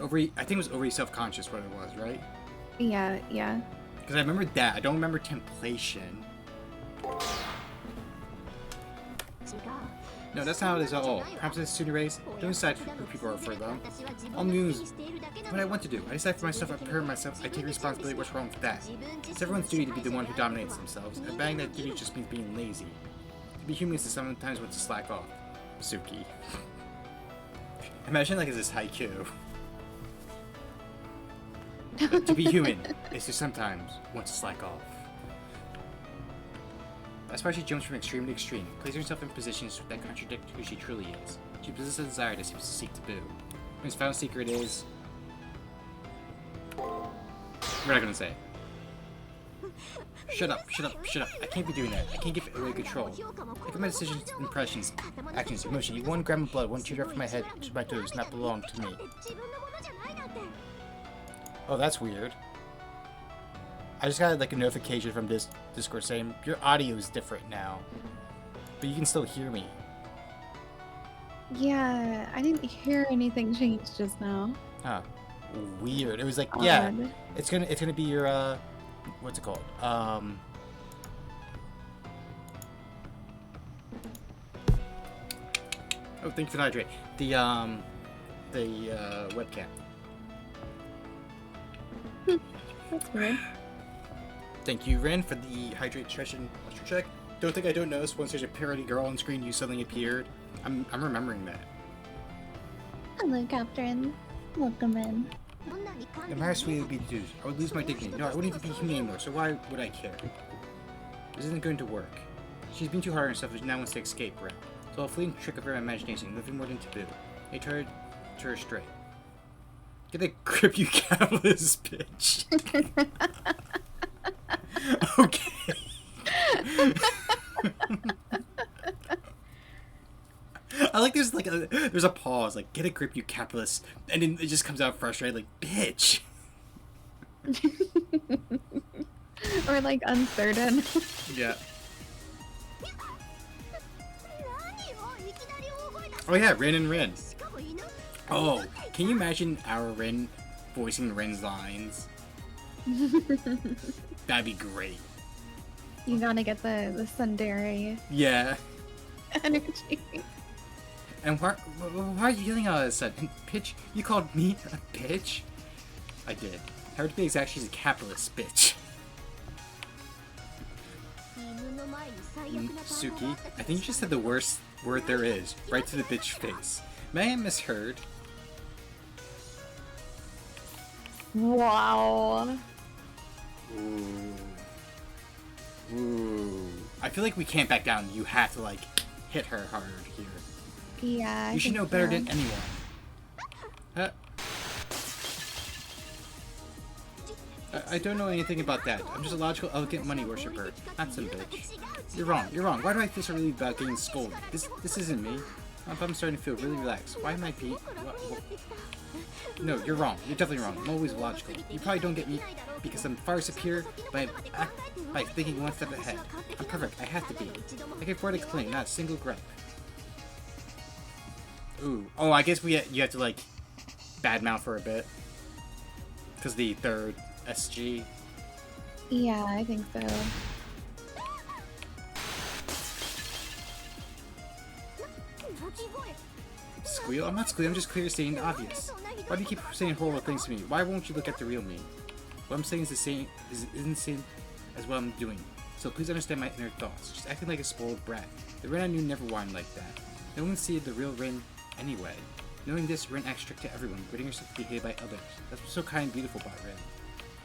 I think it was Overly Self-Conscious what it was, right? Yeah, yeah. Because I remember that. I don't remember Templation. No, that's not how it is at all. Perhaps it's a student race. Don't decide who people are for them. All news. What I want to do. I decide for myself, I prepare myself, I take responsibility. What's wrong with that? It's everyone's duty to be the one who dominates themselves. And banning that duty just means being lazy. To be human is to sometimes want to slack off. Suki. Imagine like it's this haiku. To be human is to sometimes want to slack off. That's why she jumps from extreme to extreme, placing herself in positions that contradict who she truly is. She possesses a desire that seems to seek taboo. His final secret is... We're not gonna say. Shut up, shut up, shut up. I can't be doing that. I can't give away control. Look at my decisions, impressions, actions, emotion. One gram of blood, one teardrop from my head to my toes, not belong to me. Oh, that's weird. I just got like a notification from this Discord saying your audio is different now, but you can still hear me. Yeah, I didn't hear anything change just now. Huh. Weird. It was like, Odd. yeah, it's gonna be your what's it called? Oh, thank you for the hydrate. The webcam. That's weird. Thank you, Rin, for the hydrate session monster check. Don't think I don't notice once there's a parody girl on screen, you suddenly appeared. I'm remembering that. Hello, Captain. Welcome in. No matter how sweet it would be to do, I would lose my dignity. No, I wouldn't even be human anymore, so why would I care? This isn't going to work. She's been too hard on herself and now wants to escape, right? So a fleeting trick of her imagination, nothing more than taboo. They tried to her straight. Get a grip, you capitalist bitch. Okay. I like there's a pause, like, get a grip, you capitalist, and then it just comes out frustrated, like, bitch. Or like uncertain. Yeah. Oh yeah, Rin and Rin. Oh, can you imagine our Rin voicing Rin's lines? That'd be great. You gotta get the tsundere Yeah. energy. And why are you yelling all of a sudden? Bitch, you called me a bitch? I did. How to be exact, she's a capitalist bitch. Suki, I think you just said the worst word there is, right to the bitch face. May I misheard? Wow. Ooh. Ooh. I feel like we can't back down. You have to, like, hit her hard here. Yeah. You should know better than anyone. I don't know anything about that. I'm just a logical, elegant money worshipper, not some bitch. You're wrong. You're wrong. Why do I feel so really about getting scolded? This isn't me. I'm starting to feel really relaxed. Why am I being... No, you're wrong. You're definitely wrong. I'm always logical. You probably don't get me because I'm far superior by thinking one step ahead. I'm perfect. I have to be. I can afford a claim, not a single gripe. Ooh. Oh, I guess you have to, like, badmouth for a bit. Because the third SG. Yeah, I think so. Squeal? I'm not squealing, I'm just clearly stating the obvious. Why do you keep saying horrible things to me? Why won't you look at the real me? What I'm saying isn't the same as what I'm doing. So please understand my inner thoughts. Just acting like a spoiled brat. The Rin I knew never whined like that. No one see the real Rin anyway. Knowing this, Rin acts strict to everyone, ridding herself to be hated by others. That's what's so kind and beautiful about Rin.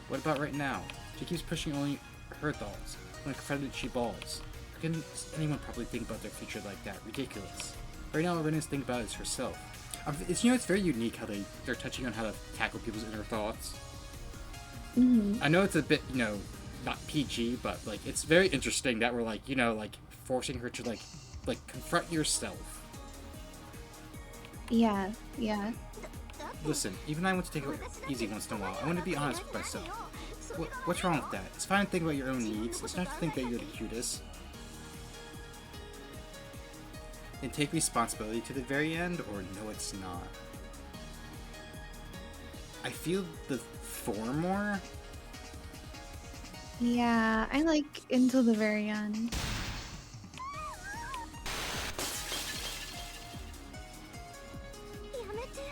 What about right now? She keeps pushing only her thoughts. When confronted, she balls. How can anyone probably think about their future like that? Ridiculous. Right now, all Rin is thinking about is herself. It's very unique how they're touching on how to tackle people's inner thoughts. Mm-hmm. I know it's a bit, not PG, but, like, it's very interesting that we're, like, like, forcing her to, like confront yourself. Yeah, yeah. Listen, even I want to take it easy once in a while. I want to be honest with myself. What's wrong with that? It's fine to think about your own needs. It's not to think that you're the cutest. And take responsibility to the very end, or no, it's not. I feel the 4 more. Yeah, I like until the very end.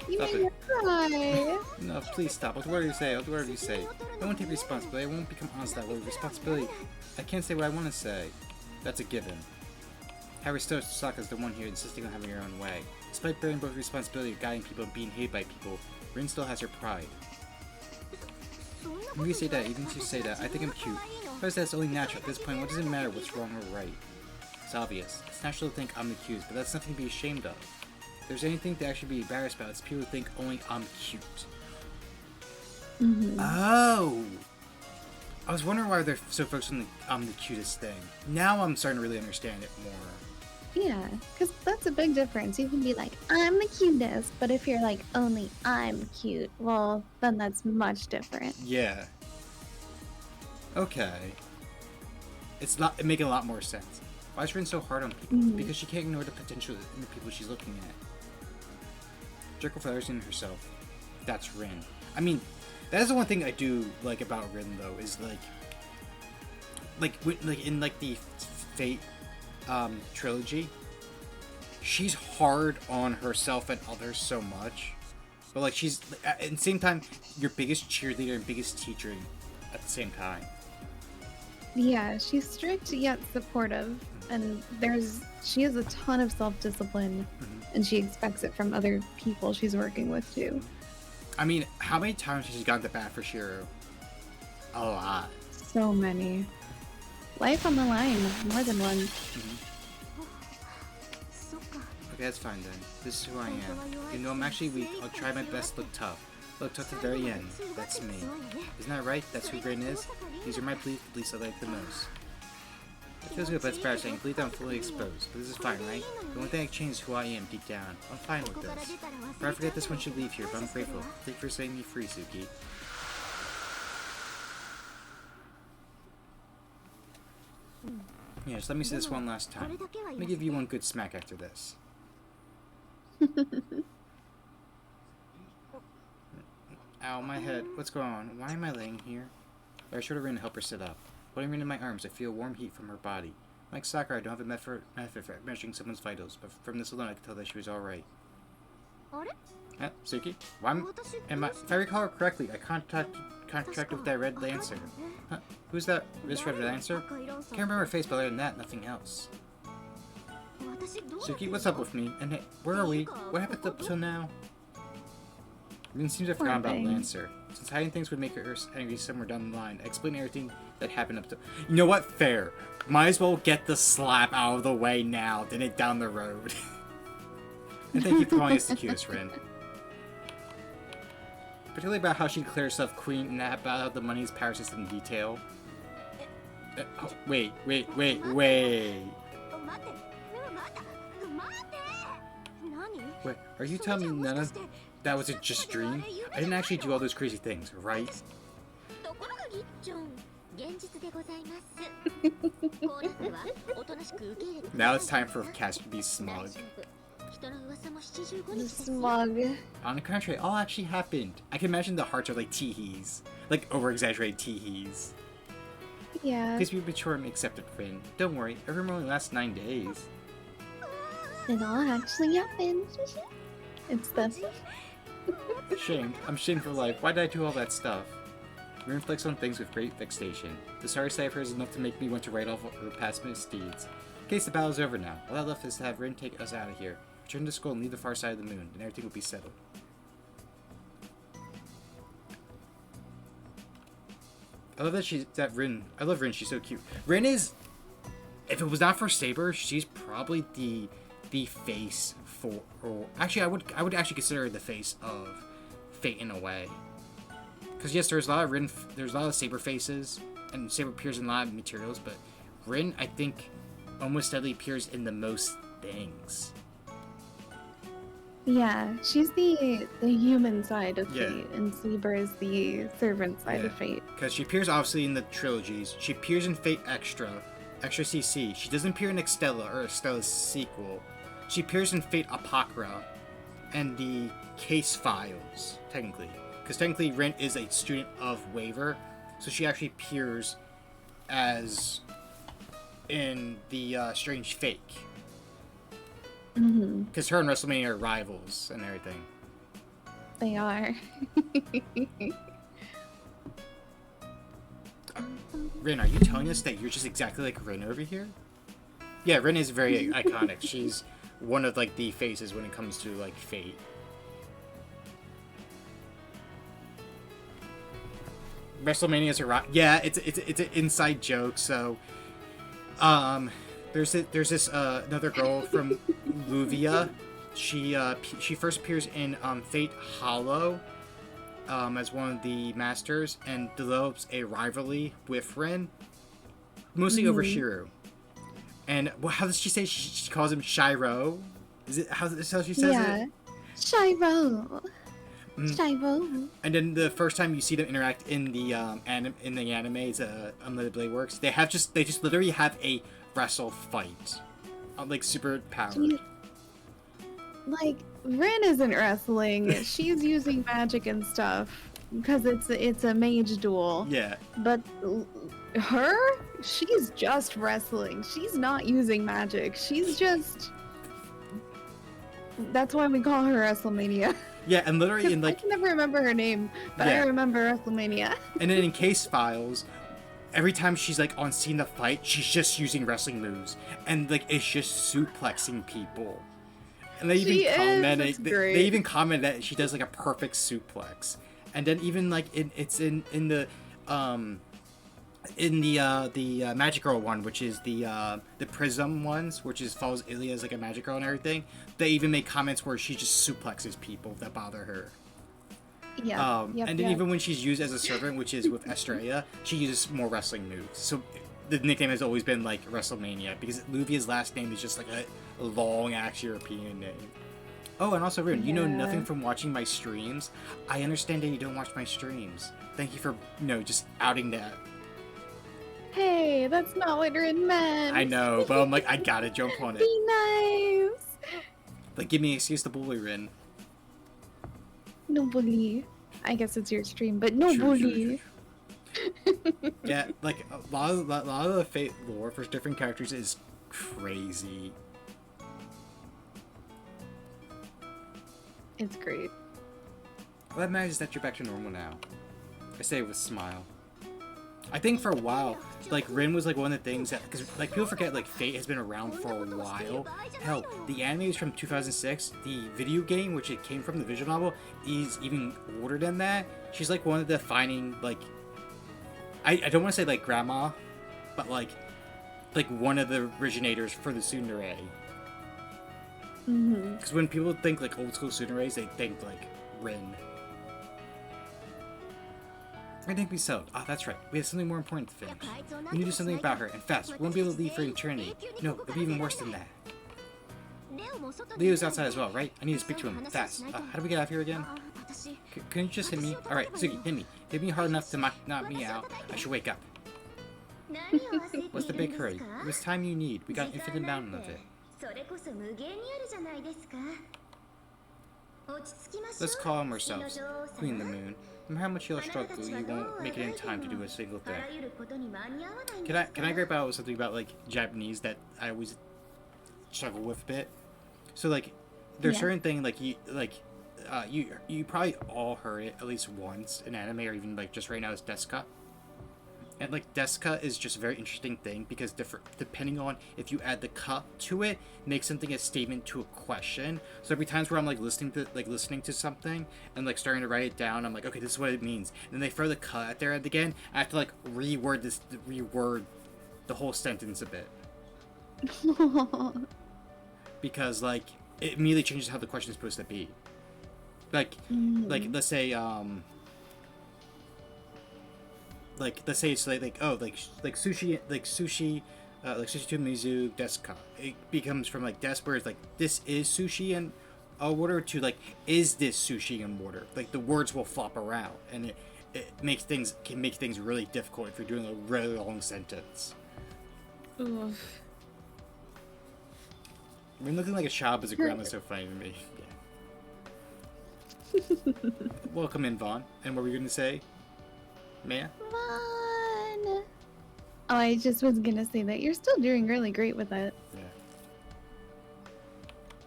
You Stop made me it. cry. No, please stop. Whatever you say, whatever you say. I won't take responsibility. I won't become honest that way. Responsibility. I can't say what I want to say. That's a given. Harry still stuck as the one here insisting on having her own way. Despite bearing both responsibility of guiding people and being hated by people, Rin still has her pride. When you say that, even if you say that, I think I'm cute. But that's only natural. At this point, what does it matter what's wrong or right? It's obvious. It's natural to think I'm the cutest, but that's nothing to be ashamed of. If there's anything to actually be embarrassed about, it's people who think only I'm cute. Mm-hmm. Oh! I was wondering why they're so focused on the I'm the cutest thing. Now I'm starting to really understand it more. Yeah, because that's a big difference. You can be like, I'm the cutest, but if you're like, only I'm cute, well, then that's much different. Yeah. Okay. It making a lot more sense. Why is Rin so hard on people? Mm-hmm. Because she can't ignore the potential in the people she's looking at. Jerk flowers in herself. That's Rin. I mean, that is the one thing I do like about Rin, though, is like in like the Fate trilogy, she's hard on herself and others so much, but like she's at the same time your biggest cheerleader and biggest teacher at the same time. Yeah, she's strict yet supportive, and she has a ton of self-discipline, and she expects it from other people she's working with too. I mean, how many times has she gone to bat for Shiro? A lot. So many. Life on the line, more than once. Okay, that's fine then. This is who I am. Even though I'm actually weak, I'll try my best to look tough. Look tough to the very end. That's me. Isn't that right? That's who Rin is? These are my beliefs I like the most. It feels good, but it's embarrassing. I believe that I'm fully exposed. But this is fine, right? The only thing that changes is who I am deep down. I'm fine with this. If I forget this one should leave here, but I'm grateful. Thank you for setting me free, Suki. Yes, let me say this one last time. Let me give you one good smack after this. Ow, my head. What's going on? Why am I laying here? I should have Rin to help her sit up. Putting Rin in my arms, I feel warm heat from her body. Like Sakura, I don't have a method for measuring someone's vitals, but from this alone I can tell that she was alright. Suki? If I recall her correctly, I contracted with that Red Lancer. Huh? Who's that? This Red Lancer? Can't remember her face, but other than that, nothing else. Suki, what's up with me? And hey, where are we? What happened up till now? Rin seems to have forgotten about Lancer. Since hiding things would make her angry somewhere down the line, I explained everything that happened up to— You know what? Fair. Might as well get the slap out of the way now than it down the road. And thank you for calling us the cutest, Rin. Particularly about how she declared herself queen and about how the money's power system in detail. Oh, wait. Wait, are you telling me none of that was just a dream? I didn't actually do all those crazy things, right? Now it's time for Cass to be smug. Smug. On the contrary, all actually happened. I can imagine the hearts are like teehees. Like over-exaggerated teehees. Yeah. Please be mature and accept it, Rin. Don't worry, every rumor only lasts 9 days. It all actually happened. It's the... Shamed. I'm shamed for life. Why did I do all that stuff? Rin reflects on things with great vexation. The sorry side of her is enough to make me want to write off her past misdeeds. In case the battle's over now, all that left is to have Rin take us out of here. Return to school and leave the far side of the moon, and everything will be settled. I love Rin, she's so cute. Rin is, if it was not for Saber, she's probably the face for, or actually I would actually consider her the face of Fate in a way. Because yes, there's a lot of Saber faces, and Saber appears in a lot of materials, but Rin, I think, almost steadily appears in the most things. Yeah, she's the human side of Fate, and Saber is the servant side of Fate. Because she appears obviously in the trilogies. She appears in Fate Extra CC. She doesn't appear in Extella or Extella's sequel. She appears in Fate Apocrypha and the Case Files, technically. Because technically Rin is a student of Waver, so she actually appears as in the Strange Fake. Because her and WrestleMania are rivals and everything. They are. Rin, are you telling us that you're just exactly like Rin over here? Yeah, Rin is very iconic. She's one of like the faces when it comes to like Fate. WrestleMania's a yeah, it's an inside joke. So, there's this another girl from Luvia. She first appears in Fate Hollow as one of the masters and develops a rivalry with Rin, mostly over Shiro. And how does she say she calls him Shiro? Is it how she says it? Shiro. Shiro. And then the first time you see them interact in the anime, it's Unlimited Blade Works. They just literally have a wrestle fight, like super powered. Like Rin isn't wrestling; she's using magic and stuff because it's a mage duel. Yeah. But she's just wrestling. She's not using magic. She's just. That's why we call her WrestleMania. Yeah, and literally in like I can never remember her name, but I remember WrestleMania. And then in Case Files, every time she's like on scene to fight, she's just using wrestling moves, and like it's just suplexing people. And they even comment that she does like a perfect suplex. And then even like in the in the Magic Girl one, which is the Prism ones, which is follows Ilya as like a Magic Girl and everything. They even make comments where she just suplexes people that bother her. Yep, yep, And then yep. even when she's used as a servant, which is with Estrella, she uses more wrestling moves. So the nickname has always been like WrestleMania because Luvia's last name is just like a long ass European name. Oh, and also, Rin, you know nothing from watching my streams. I understand that you don't watch my streams. Thank you for, just outing that. Hey, that's not what Rin meant. I know, but I'm like, I gotta jump on it. Be nice. Like, give me an excuse to bully Rin. No bully. I guess it's your stream, but no True, bully. True. Yeah, like, a lot of the Fate lore for different characters is crazy. It's great. What matters is that you're back to normal now. I say it with a smile. I think for a while, like, Rin was like one of the things that, because like people forget like Fate has been around for a while. Hell, the anime is from 2006. The video game, which it came from the visual novel, is even older than that. She's like one of the defining like, I don't want to say like grandma, but like one of the originators for the tsundere. Because when people think like old school tsunderes, they think like Rin. I think we settled. Ah, that's right. We have something more important to finish. We need to do something about her, and fast. We won't be able to leave for eternity. No, it'll be even worse than that. Leo's outside as well, right? I need to speak to him. Fast. How do we get out of here again? Can you just hit me? Alright, Sugi, hit me. Hit me hard enough to knock me out. I should wake up. What's the big hurry? It was time you need. We got an infinite mountain of it. Let's calm ourselves. Queen the Moon. No matter how much you'll struggle, you won't make it in time to do a single thing. Can I gripe out something about like Japanese that I always struggle with a bit? So like, there's certain thing like you probably all heard it at least once in anime or even like just right now is desuka. And like desuka is just a very interesting thing because depending on if you add the ka to it, makes something a statement to a question. So every times where I'm like listening to something and like starting to write it down, I'm like, okay, this is what it means. And then they throw the ka at there at the end. I have to like reword the whole sentence a bit because like it immediately changes how the question is supposed to be. Like let's say let's say it's like sushi like sushi to mizu desuka. It becomes from like des where it's like this is sushi and water to like is this sushi and water. Like the words will flop around and it can make things really difficult if you're doing a really long sentence. Oof. I mean, looking like a child as a grandma is so funny to me. Yeah. Welcome in, Vaughn. And what were you gonna say? Maya? Fun. Oh, I just was gonna say that you're still doing really great with it. Yeah.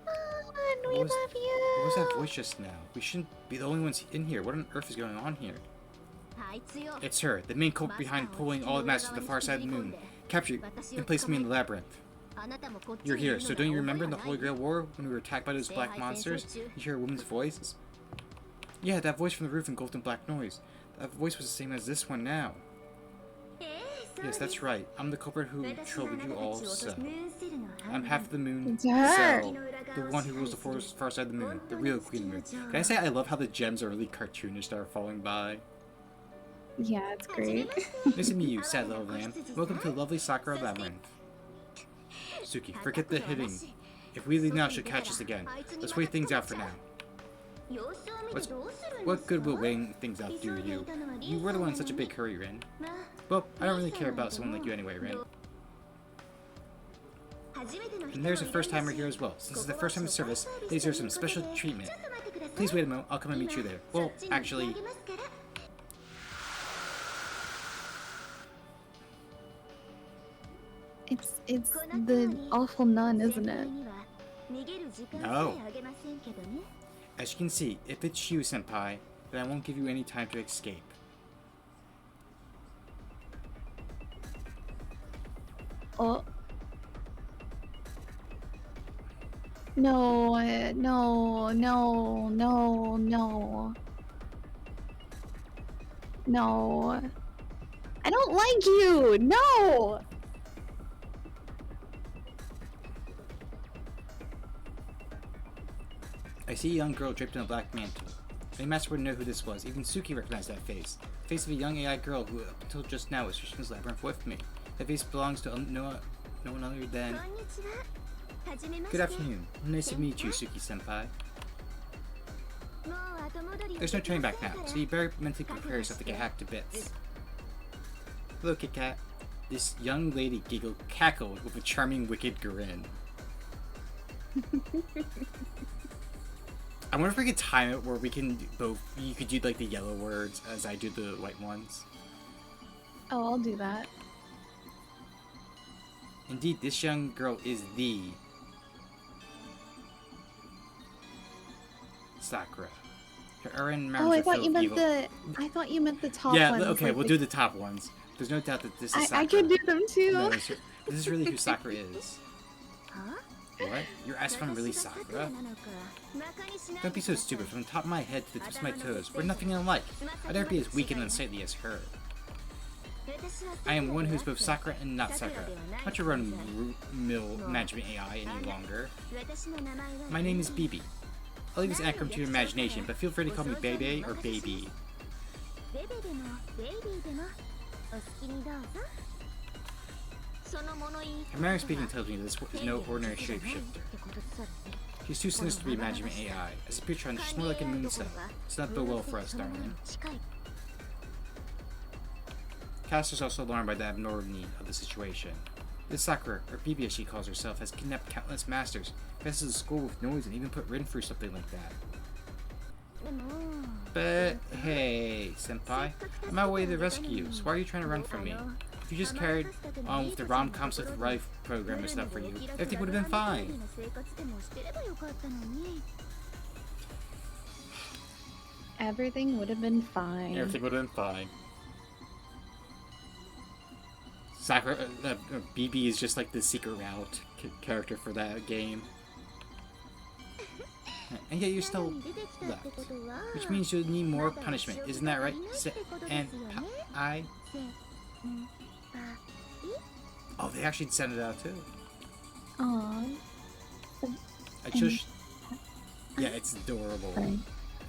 Fun, we love you. What was that voice just now? We shouldn't be the only ones in here. What on earth is going on here? It's her, the main culprit behind pulling all the masters to the far side of the moon. Capture you and place me in the labyrinth. You're here, so don't you remember in the Holy Grail War when we were attacked by those black monsters? You hear a woman's voice? Yeah, that voice from the roof engulfed in black noise. That voice was the same as this one now. Yes, that's right. I'm the culprit who troubled you all, so. I'm half the moon, Cell, the one who rules the far side of the moon, the real Queen of the Moon. Can I say I love how the gems are really cartoonish that are falling by? Yeah, it's great. Nice to meet you, sad little lamb. Welcome to the lovely Sakura Labyrinth. Suki, forget the hitting. If we leave now, she'll catch us again. Let's wait things out for now. What good will waiting things out do you? You were the one in such a big hurry, Rin. Well, I don't really care about someone like you anyway, Rin. And there's a first timer here as well. Since it's the first time in service, they deserve some special treatment. Please wait a moment, I'll come and meet you there. Well, actually... It's the awful nun, isn't it? No. As you can see, if it's you, Senpai, then I won't give you any time to escape. Oh. No, no, no, no, no. No. I don't like you! No! I see a young girl draped in a black mantle. Any master would know who this was. Even Suki recognized that face. The face of a young AI girl who, up until just now, was searching this labyrinth with me. That face belongs to no one other than... Good afternoon. Nice to meet you, Suki-senpai. There's no turning back now, so you better mentally prepare yourself to get hacked to bits. Hello, Kit Kat. This young lady cackled with a charming, wicked grin. I wonder if we could time it where we can you could do like the yellow words as I do the white ones. Oh, I'll do that. Indeed, this young girl is the Sakura. Oh, I thought you meant I thought you meant the top ones. Yeah, okay, like we'll do the top ones. There's no doubt that this is Sakura. I could do them too. No, this is really who Sakura is. What? Your ass from really Sakura? Don't be so stupid. From the top of my head to the tips of my toes, we're nothing alike. I'd never be as weak and unsightly as her. I am one who's both Sakura and not Sakura. Not your run-mill management AI any longer. My name is Bebe. I'll leave this acronym to your imagination, but feel free to call me Bebe or Baby. Her manner of speaking tells me this is no ordinary shapeshifter. She's too sinister to be a management AI. As a picture, she's more like a moon cell. It's not bode well for us, darling. Caster's also alarmed by the abnormality of the situation. This Sakura, or Bebe as she calls herself, has kidnapped countless masters, infested the school with noise, and even put Rin through something like that. But hey, senpai, I'm on my way to rescue you, so why are you trying to run from me? If you just carried on with the rom-com with life program and stuff for you, everything would have been fine. Everything would have been fine. Everything would have been fine. Sakura, Bebe is just like the secret route character for that game. And yet you're still left. Which means you'll need more punishment, isn't that right? I... Oh, they actually sent it out too. Aww. I just... Yeah, it's adorable. I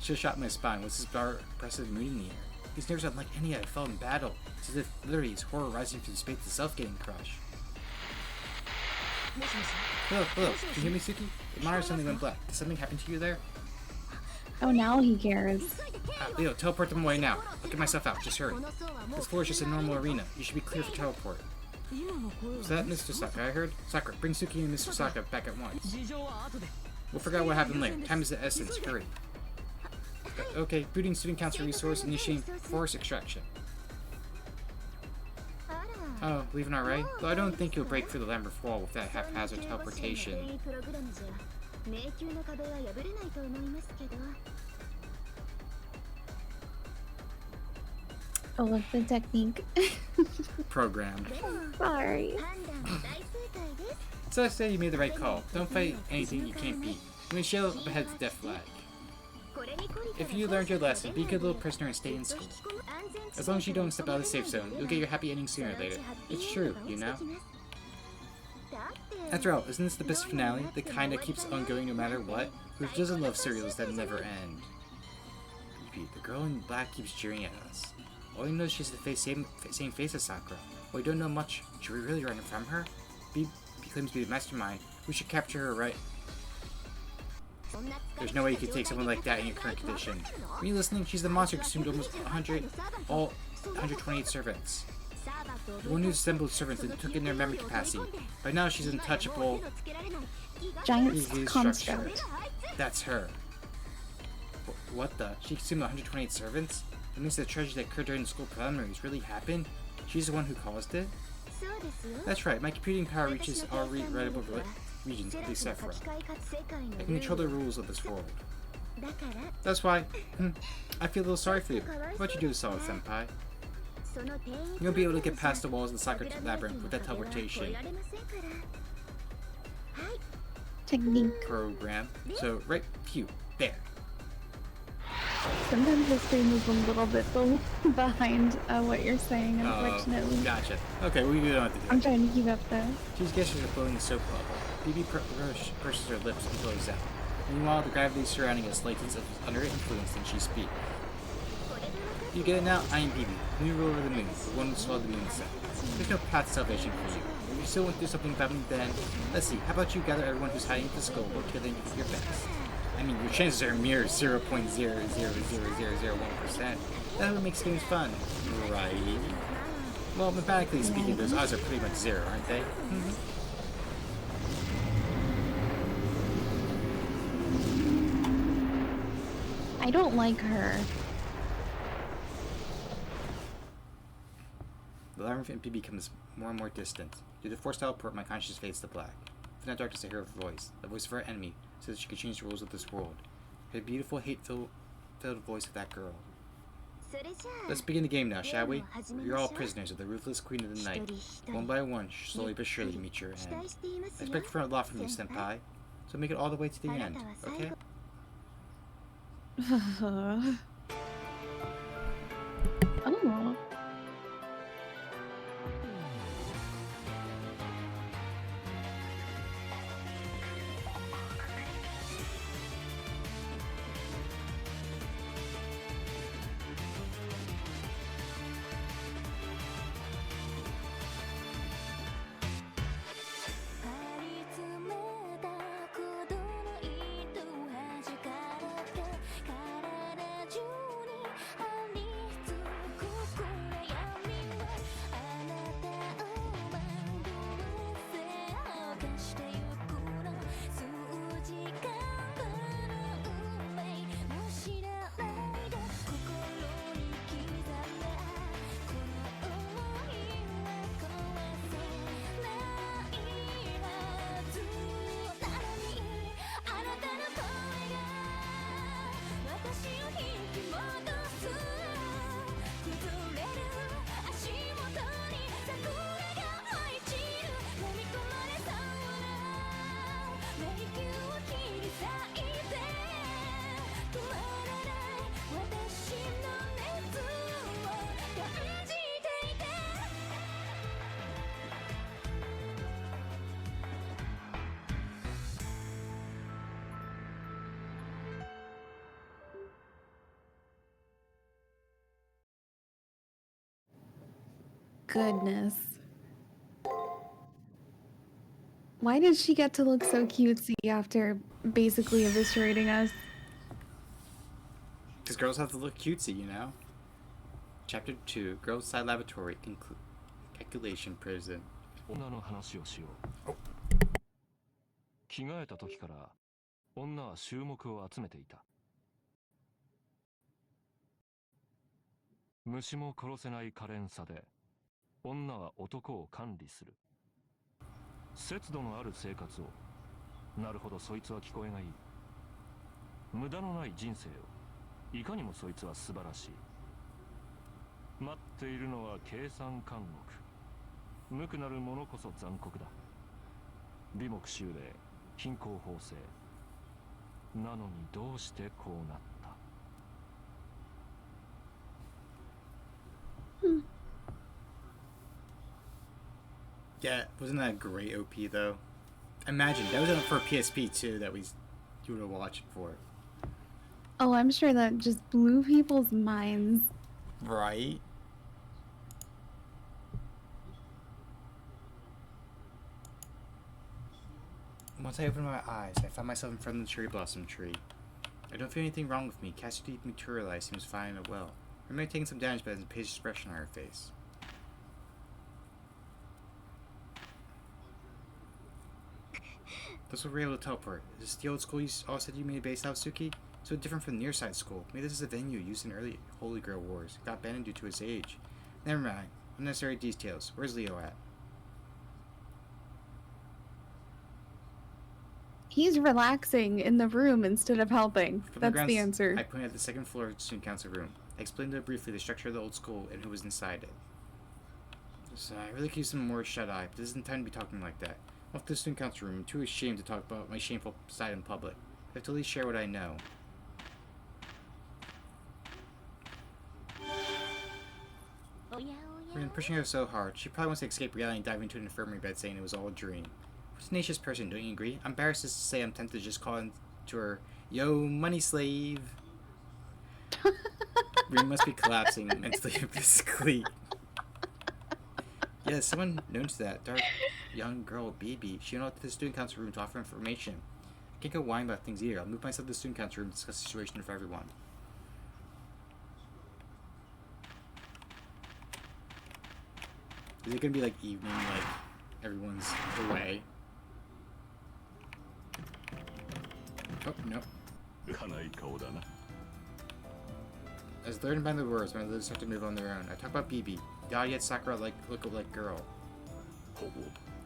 just shot my spine. What's this oppressive mood in the air? These nerves aren't like any I felt in battle. It's as if literally it's horror rising from space itself getting crushed. Hello. Can you hear me, Suki? The monitor suddenly went black. Did something happen to you there? Oh, now he cares. Leo, teleport them away now. I'll get myself out. Just hurry. This floor is just a normal arena. You should be clear for teleport. Was that Mr. Saka I heard? Sakura, bring Suki and Mr. Saka back at once. We'll figure out what happened later. Time is the essence. Hurry. Okay, booting student council resource, initiating force extraction. Oh, leaving alright? Though I don't think you'll break through the labyrinth wall with that haphazard teleportation. Oh, what's the technique? Programmed. Sorry. So I say you made the right call. Don't fight anything you can't beat. I'm gonna show up ahead to death flag. If you learned your lesson, be a good little prisoner and stay in school. As long as you don't step out of the safe zone, you'll get your happy ending sooner or later. It's true, you know? After all, isn't this the best finale? The kind that keeps on going no matter what? Who doesn't love serials that never end? Bebe, the girl in black keeps jeering at us. All we know is she has the same face as Sakura. Well, we don't know much. Should we really run from her? Bebe claims to be the mastermind. We should capture her, right? There's no way you could take someone like that in your current condition. Are you listening? She's the monster who consumed almost 128 servants. The one who assembled servants and took in their memory capacity. By now she's untouchable. Giant construct. That's her. What the? She consumed 128 servants? That means the tragedy that occurred during the school primaries really happened? She's the one who caused it? That's right, my computing power reaches all readable regions of the Sephora. I can control the rules of this world. That's why, I feel a little sorry for you. Why'd you do this all, senpai? You won't be able to get past the walls of the Sakura labyrinth with that teleportation Technique. program. So, right, there. Sometimes the stream is a little bit behind what you're saying, unfortunately. Gotcha. Okay, we don't have to do I'm it. trying to keep up though. She's gestures are blowing a soap bubble. Bebe purses her lips and blows out. Meanwhile, the gravity surrounding us lightens up under her influence and she speaks. You get it now? I am Bebe, the new ruler of the moon, the one who swallowed the moon set. There's no path to salvation for you. If you still want to do something about me, then let's see. How about you gather everyone who's hiding at the skull or killing your best? I mean, your chances are a mere 0.0000001%. That would make games fun, right? Well, mathematically speaking, those odds are pretty much zero, aren't they? I don't like her. The labyrinth in Bebe becomes more and more distant. Through the forced teleport, my conscience fades to black. Within that darkness, I hear her voice, the voice of her enemy, so that she could change the rules of this world. Her beautiful, hate-filled voice of that girl. Let's begin the game now, shall we? You're all prisoners of the ruthless queen of the night. One by one, slowly but surely, meet your end. I expect a lot from you, senpai. So make it all the way to the end, okay? Oh. Goodness. Why did she get to look so cutesy after basically eviscerating us? Because girls have to look cutesy, you know? Chapter 2, Girls Side Laboratory, Calculation Prison. 女の話をしよう。着替えた時から女は注目を集めていた。虫も殺せない可憐さで女は男を管理する。節度のある生活を。なるほど、そいつは聞こえがいい。無駄のない人生を。いかにもそいつは素晴らしい。待っているのは計算監獄。無垢なる者こそ残酷だ。美目秀麗、貧困法制。なのにどうしてこうなった。Yeah, wasn't that a great OP though? Imagine, that was for PSP too that you would have watched it for. Oh, I'm sure that just blew people's minds. Right? Once I opened my eyes, I found myself in front of the cherry blossom tree. I don't feel anything wrong with me. Cassidy materialized seems fine and well. I may have taken some damage, but there's a patient expression on her face. That's what we're able to teleport. Is this the old school you all said you made based out, Suki? So different from the near-side school. Maybe this is a venue used in early Holy Grail Wars. It got abandoned due to its age. Never mind. Unnecessary details. Where's Leo at? He's relaxing in the room instead of helping. That's the answer. I pointed at the second floor of the student council room. I explained to her briefly the structure of the old school and who was inside it. So I really could use some more shut-eye, but this isn't time to be talking like that. I'm off to the student council room. I'm too ashamed to talk about my shameful side in public. I have to at least share what I know. Rin pushing her so hard. She probably wants to escape reality and dive into an infirmary bed saying it was all a dream. What a tenacious person, don't you agree? I'm embarrassed to say I'm tempted to just call to her, "Yo, money slave." Rin must be collapsing mentally and physically. Yeah, someone known to that dark young girl, Bebe. She went out to the student council room to offer information. I can't go whine about things either. I'll move myself to the student council room and discuss the situation with everyone. Is it gonna be like evening, like everyone's away? Oh, no. As learned by the words, my lips start to move on their own. I talk about Bebe. The yet Sakura look-alike girl.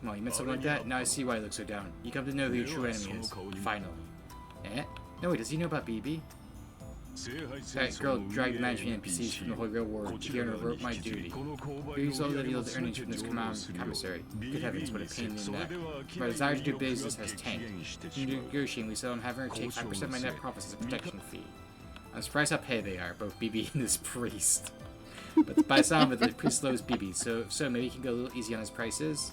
Well, you met someone like that? Now I see why he looks so down. You come to know who your true enemy is. Finally. Eh? No, wait, does he know about Bebe? That girl dragged management NPCs from the whole real world here and revert my duty. Here's all that yields earnings from this commissary. Good heavens, what a pain in the neck. My desire to do business has tanked. In negotiating, we settled on having her take 5% of my net profits as a protection fee. I'm surprised how paid they are, both Bebe and this priest. But by the sound of it, the priest loves Bebe, so maybe he can go a little easy on his prices?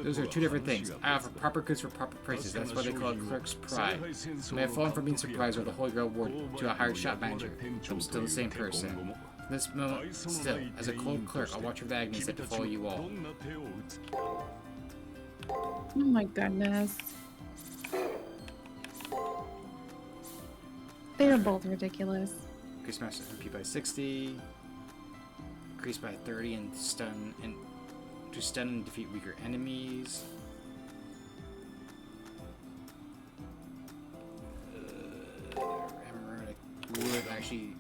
Those are two different things. I offer proper goods for proper prices. That's why they call it clerk's pride. I may have fallen from being supervisor of the Holy Grail Ward to a hired shop manager. I'm still the same person. This moment, still, as a cold clerk, I'll watch your agony set to follow you all. Oh my goodness. They're both ridiculous. Increase master MP by 60. Increase by 30 and stun and defeat weaker enemies. Hammer would actually.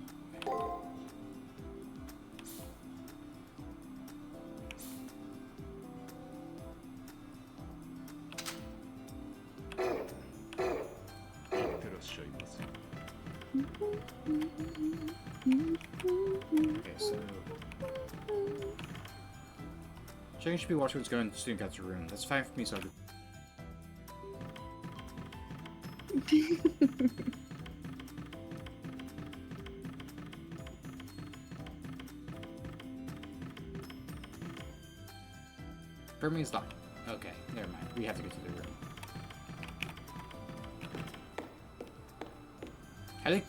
Okay, so Jane should be watching what's going on in the student council room. That's fine for me, so Burmese locked. Okay, never mind. We have to get to the room. How did...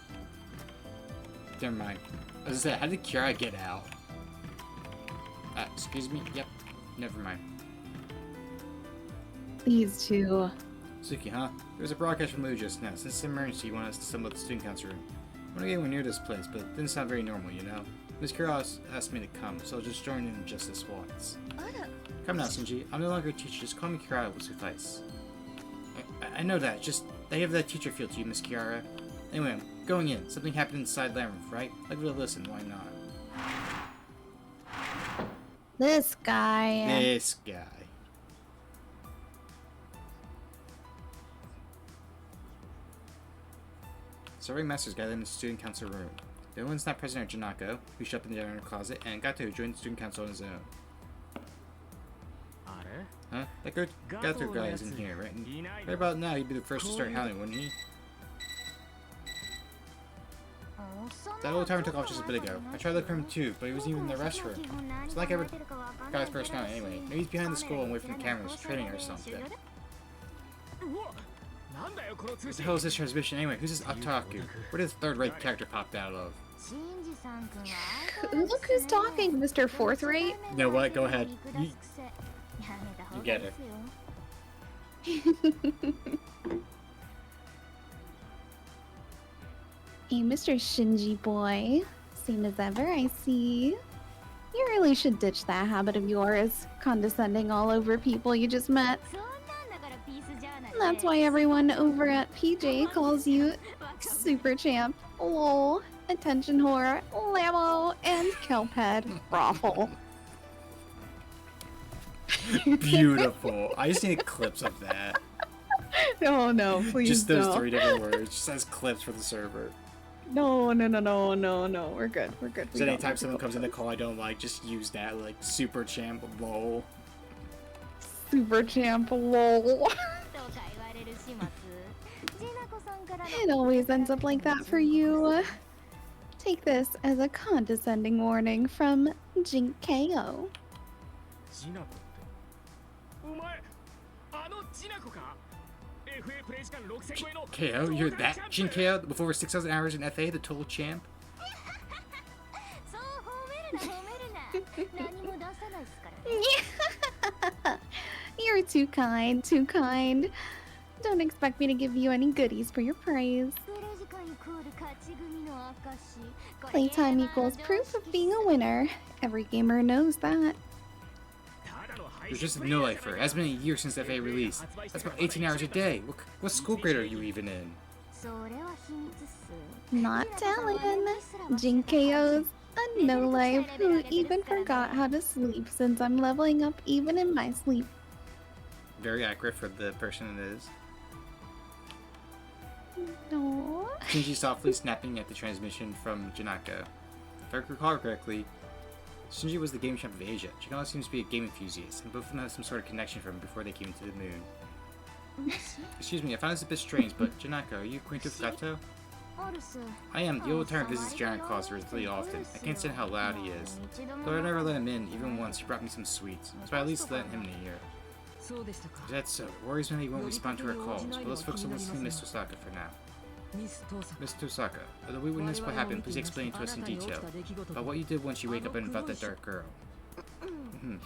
Never mind. As I said, how did Kiara get out? Excuse me? Yep. Never mind. These two. Suki, huh? There was a broadcast from Lou just now. Since it's an emergency, you want us to assemble at the student council room. I want to get anywhere near this place, but it didn't sound very normal, you know? Miss Kiara asked me to come, so I'll just join in just this once. Come now, Shinji. I'm no longer a teacher. Just call me Kiara will suffice. I know that. Just, they have that teacher feel to you, Miss Kiara. Anyway, I'm going in. Something happened inside Labyrinth, right? I'll give it a listen. Why not? This guy. This guy. Serving masters gathered in the student council room. The only one's not present are Janako, who shut up in the other closet, and Gato, who joined the student council on his own. Huh? That good Gato guy is in here, right? Right about now, he'd be the first to start howling, wouldn't he? That old timer took off just a bit ago. I tried looking for him too, but he wasn't even in the restroom. It's like every guy's personality anyway. Maybe he's behind the school and away from the cameras, training or something. What the hell is this transmission anyway? Who's this Otaku? Where did the third-rate character popped out of? Look who's talking, Mr. Fourth Rate. You know what? Go ahead. You get it. Hey, Mr. Shinji boy. Same as ever, I see. You really should ditch that habit of yours, condescending all over people you just met. That's why everyone over at PJ calls you Super Champ, lol, Attention Whore, Lamo, and Kelphead, Raffle. Beautiful. I just need clips of that. No, no, please just those don't. 3 different words. Just as clips for the server. No. We're good. So anytime someone comes in the call I don't like, just use that, like, Super Champ, lol. Super Champ, lol. It always ends up like that for you. Take this as a condescending warning from Jink KO. ジナコってお前あのジナコか FA プレイ時間6000超えの KO, you're that Jin KO with over 6,000 hours in FA, the total champ? そう褒めるな褒めるな何も出さないっすからね You're too kind, too kind. Don't expect me to give you any goodies for your praise. プレイ時間イコール勝ち組の証これ Playtime equals proof of being a winner. Every gamer knows that. ただの配 You're 信 just プ a レイヤー no だ lifer. から It hasn't been a year since the FA release. That's about 18 hours a day. What school grade are you even in? それは秘密っす Not telling. Jin KO's a no life who even forgot how to sleep since I'm leveling up even in my sleep. Very accurate for the person it is. No. Shinji softly snapping at the transmission from Janako. If I recall correctly, Shinji was the game champ of Asia. Janako seems to be a game enthusiast, and both of them had some sort of connection from before they came to the moon. Excuse me, I found this a bit strange, but Janako, are you acquainted with Gato? あるっす I am. The old tyrant visits Giant Claws really often. I can't stand how loud he is. Though I never let him in, even once, he brought me some sweets. So I at least let him in here. そうでしたか That's so. It worries me that he won't respond to our calls, but let's focus on listening to Miss Tosaka for now. ミス父さん Miss Tosaka, although we witnessed what happened, please explain to us in detail about what you did once you wake up and about that dark girl.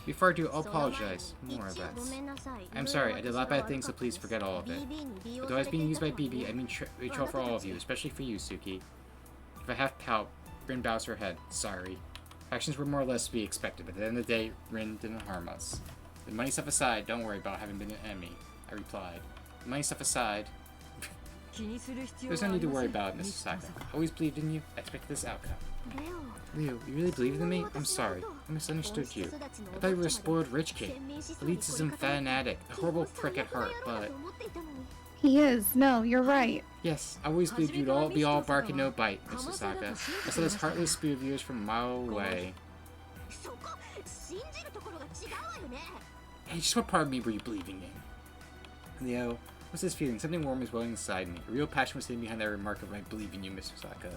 Before I do, I'll apologize. More or ご less. めんなさい I'm sorry, I did a lot of bad things, so please forget all of it. BB に利用 But さ though I れ was て being る used by BB, I mean trouble for all of you, especially for you, Suki. If I have pout, Rin bows her head. Sorry. Actions were more or less to be expected, but at the end of the day, Rin didn't harm us. The money stuff aside, don't worry about having been an enemy, I replied. The money stuff aside, 気にする必要 there's は no あ need り to ま worry せん about it, ミ Mrs. ス Saka. 父さん I always believed in you, I expected this outcome. レオ Leo, you really believed in me? I'm sorry. I misunderstood you. I thought you were a spoiled rich kid, elitism fanatic, a horrible prick at heart, but... He is. No, you're right. Yes, I always believed you'd all be all bark and no bite, Mrs. Saka. I saw this heartless spear of yours from a mile away. そこ信じるところが違うわよね Hey, just what part of me were you believing in? Leo, what's this feeling? Something warm is welling inside me. A real passion was hidden behind that remark of my believe in you, Mr. Saka.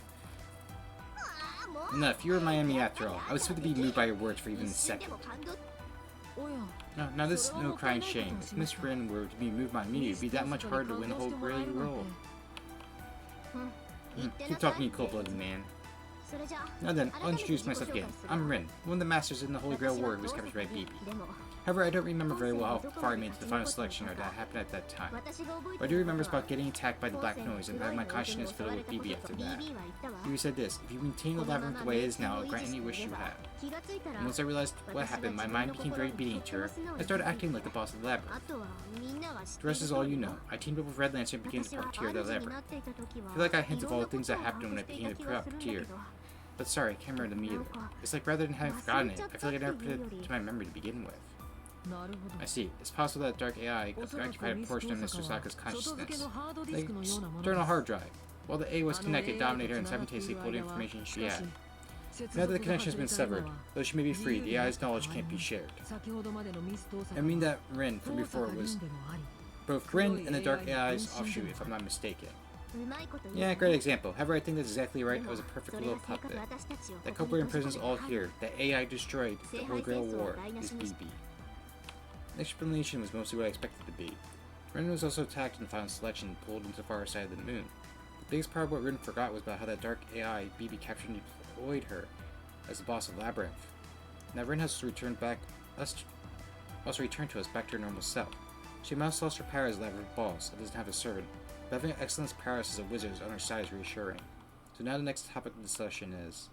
ああもう Enough, you were my enemy after all. I was supposed to be moved by your words for even a 一瞬で second. も感動 おや No, now this is no crying shame. If Miss Rin were to be moved by me, it'd be that much harder to win the whole Gray role. 言ってな Keep さい talking, you cold-blooded man. それじゃあ Now then, I'll introduce myself again. I'm Rin, one of the masters in the Holy Grail War who was captured by Bebe. でも However, I don't remember very well how far I made to the final selection or that happened at that time. 私が覚え What て I do る remember の is は about getting attacked by the black noise and having my consciousness filled with BB after that. BB は言ったわ You said this, if you maintain the labyrinth the way it is now, I'll grant any wish you have. 気がついたら And once I realized what happened, my mind became very beating to her. I started acting like the boss of the あ labyrinth. とはみんなが知って The rest is all you know. I teamed up with Red Lancer and became the 私は puppeteer of the 主にな labyrinth. っていた時は I feel like I hinted of all the things that いろんな happened when I ことを became the 把握していた気がするんだけ puppeteer. ど But sorry, I can't remember them either. It's like rather than having forgotten it, I feel like I never put it to my memory to begin with. なるほど I see. It's possible that dark AI おそらく occupied a ミス portion of 父 Mr. さんは Saka's 外付け consciousness. のハードディス Like クのようなもの external です hard drive. While the A was あの connected, AI dominated her と and 繋がってい simultaneously る pulled 間は information し she か had. し接 Now that 続 the が connection has 外れ been た今 severed, は though she may be free, the AI's knowledge can't be shared. 先ほどまでのミス父さん I mean that Rin from 父さ before ん was でもあり both Rin and the dark AI's offshoot, if I'm not mistaken. うまいこと言う Yeah, great example. However, I think that's exactly right. I was a perfect それ little がせっかく puppet. 私たちを That ここ culprit に in 閉じ prison's 込 all めた here. That AI destroyed the Holy Grail War is BB. The explanation was mostly what I expected it to be. Rin was also attacked in the final selection and pulled into the far side of the moon. The biggest part of what Rin forgot was about how that dark AI BB captured and deployed her as the boss of Labyrinth. Now Rin has returned to us back to her normal self. She must lost her power as Labyrinth boss and doesn't have a servant, but having excellence prowess as a wizard on her side is reassuring. So now the next topic of discussion is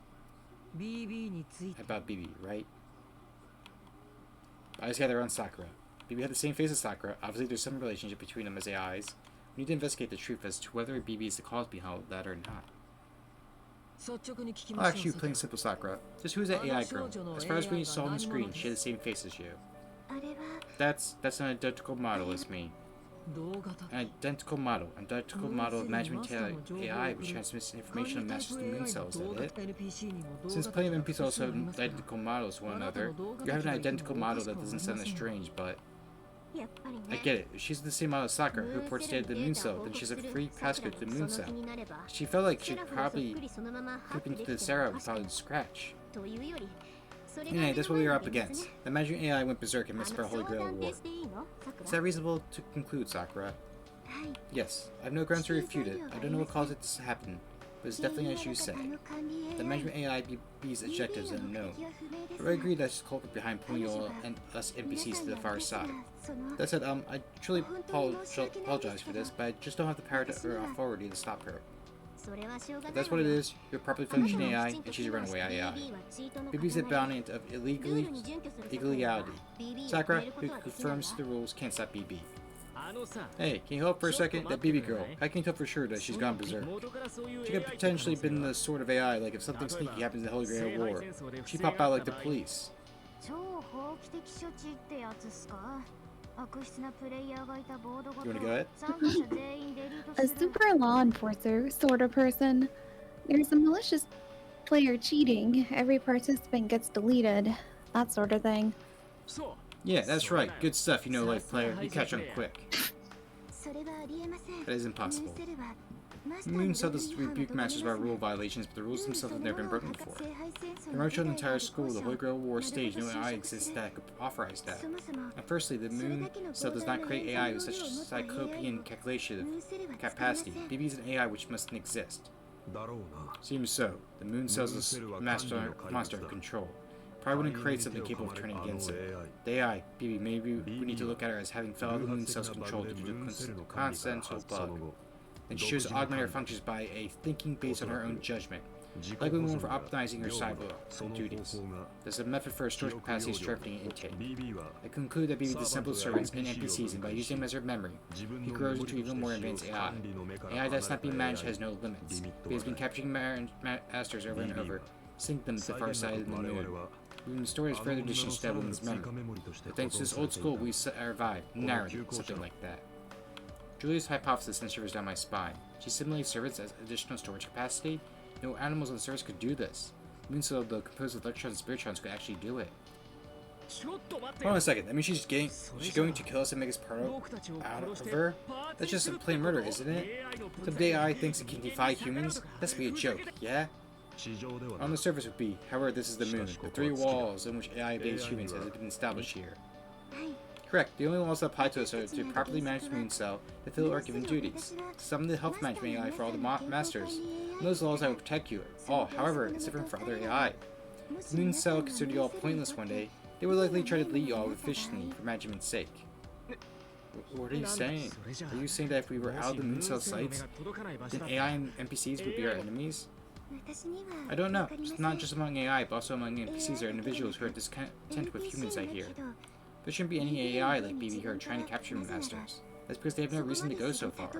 BB について about BB, right? Eyes gather on Sakura. BB had the same face as Sakura. Obviously, there's some relationship between them as AIs. We need to investigate the truth as to whether BB is the cause behind that or not. 率直に聞き I'll ま ask しょ you う plain simple, Sakura. Just who's that AI girl? As far as we saw on the screen, she had the same face as you. あれは That's an identical model as me. 動画だ An identical model of management AI which transmits information on masters to moon cells, is that it? NPC にも動画 Since plenty of NPCs also have identical models to one another, you have an identical model that doesn't sound that strange, but I get it. If she's the same model as Sakura, who reports data to the moon cell, then she's a free passcode to the moon cell. She felt like she'd probably poop into the Sarah without a scratch. Anyway, that's what we were up against. The Management AI went berserk and messed up our Holy Grail war. Is that reasonable to conclude, Sakura? Yes. I have no grounds to refute it. I don't know what caused it to happen, but it's definitely as you say. The Management AI BB's objectives are unknown. But I agree that's the culprit behind pulling all and us NPCs to the far side. That said, I truly apologize for this, but I just don't have the power or authority to stop her. If that's what it is, you're a properly functioning AI, and she's a runaway AI. BB's a bounty of illegality. Sakura, who confirms the rules, can't stop BB. Hey, can you help for a second? That BB girl, I can tell for sure that she's gone berserk. She could potentially been the sort of AI, like if something sneaky happens in the Holy Grail War, she'd pop out like the police. You wanna go ahead? A super law enforcer sort of person. There's a malicious player cheating. Every participant gets deleted. That sort of thing. Yeah, that's right. Good stuff, you know, life player. You catch on quick. That is impossible. Moon Cell does rebuke masters about rule violations, but the rules themselves have never been broken before. The Roach showed the entire school, the Holy Grail War stage, no AI exists that could authorize that. And firstly, the Moon Cell does not create AI with such cyclopean calculation capacity. BB is an AI which mustn't exist. Seems so. The Moon Cell's a monster of control. Probably wouldn't create something capable of turning against it. The AI, BB, maybe we need to look at her as having felt the Moon Cell's control due to a consensual bug. And she shows augment her functions by a thinking based on her own judgment, likely one for optimizing her cyber duties. There's a method for her storage capacity strengthening intake. I conclude that BB disassembles servants and NPCs, and by using them as her memory, he grows into even more advanced AI. AI that's not being managed has no limits. He has been capturing masters over and over, sink them to the far side of the moon. The story has further additions to that woman's memory. But thanks to this old school, we survived. Narrative, something like that. Julia's hypothesis then shivers down my spine. She simulates servants as additional storage capacity? No animals on the surface could do this. Moon Cell, though composed of electrons and spiritrons, could actually do it. Hold on a second, that means she's going to kill us and make us part out of her? That's just a plain murder, isn't it? Some AI thinks it can defy humans? That's be a joke, yeah? On the surface would be, however, this is the moon. The three walls in which AI-based humans has been established here. Correct. The only laws that apply to us are to properly manage the Moon Cell, to fill our given duties. Some of the health management AI for all the masters. And those laws that will protect you. All, however, it's different for other AI. If the Moon Cell considered you all pointless one day, they would likely try to delete you all efficiently for management's sake. What are you saying? Are you saying that if we were out of the Moon Cell sites, then AI and NPCs would be our enemies? I don't know. It's not just among AI, but also among NPCs or individuals who are discontent with humans, I hear. There shouldn't be any AI like BB here trying to capture masters. That's because they have no reason to go so far.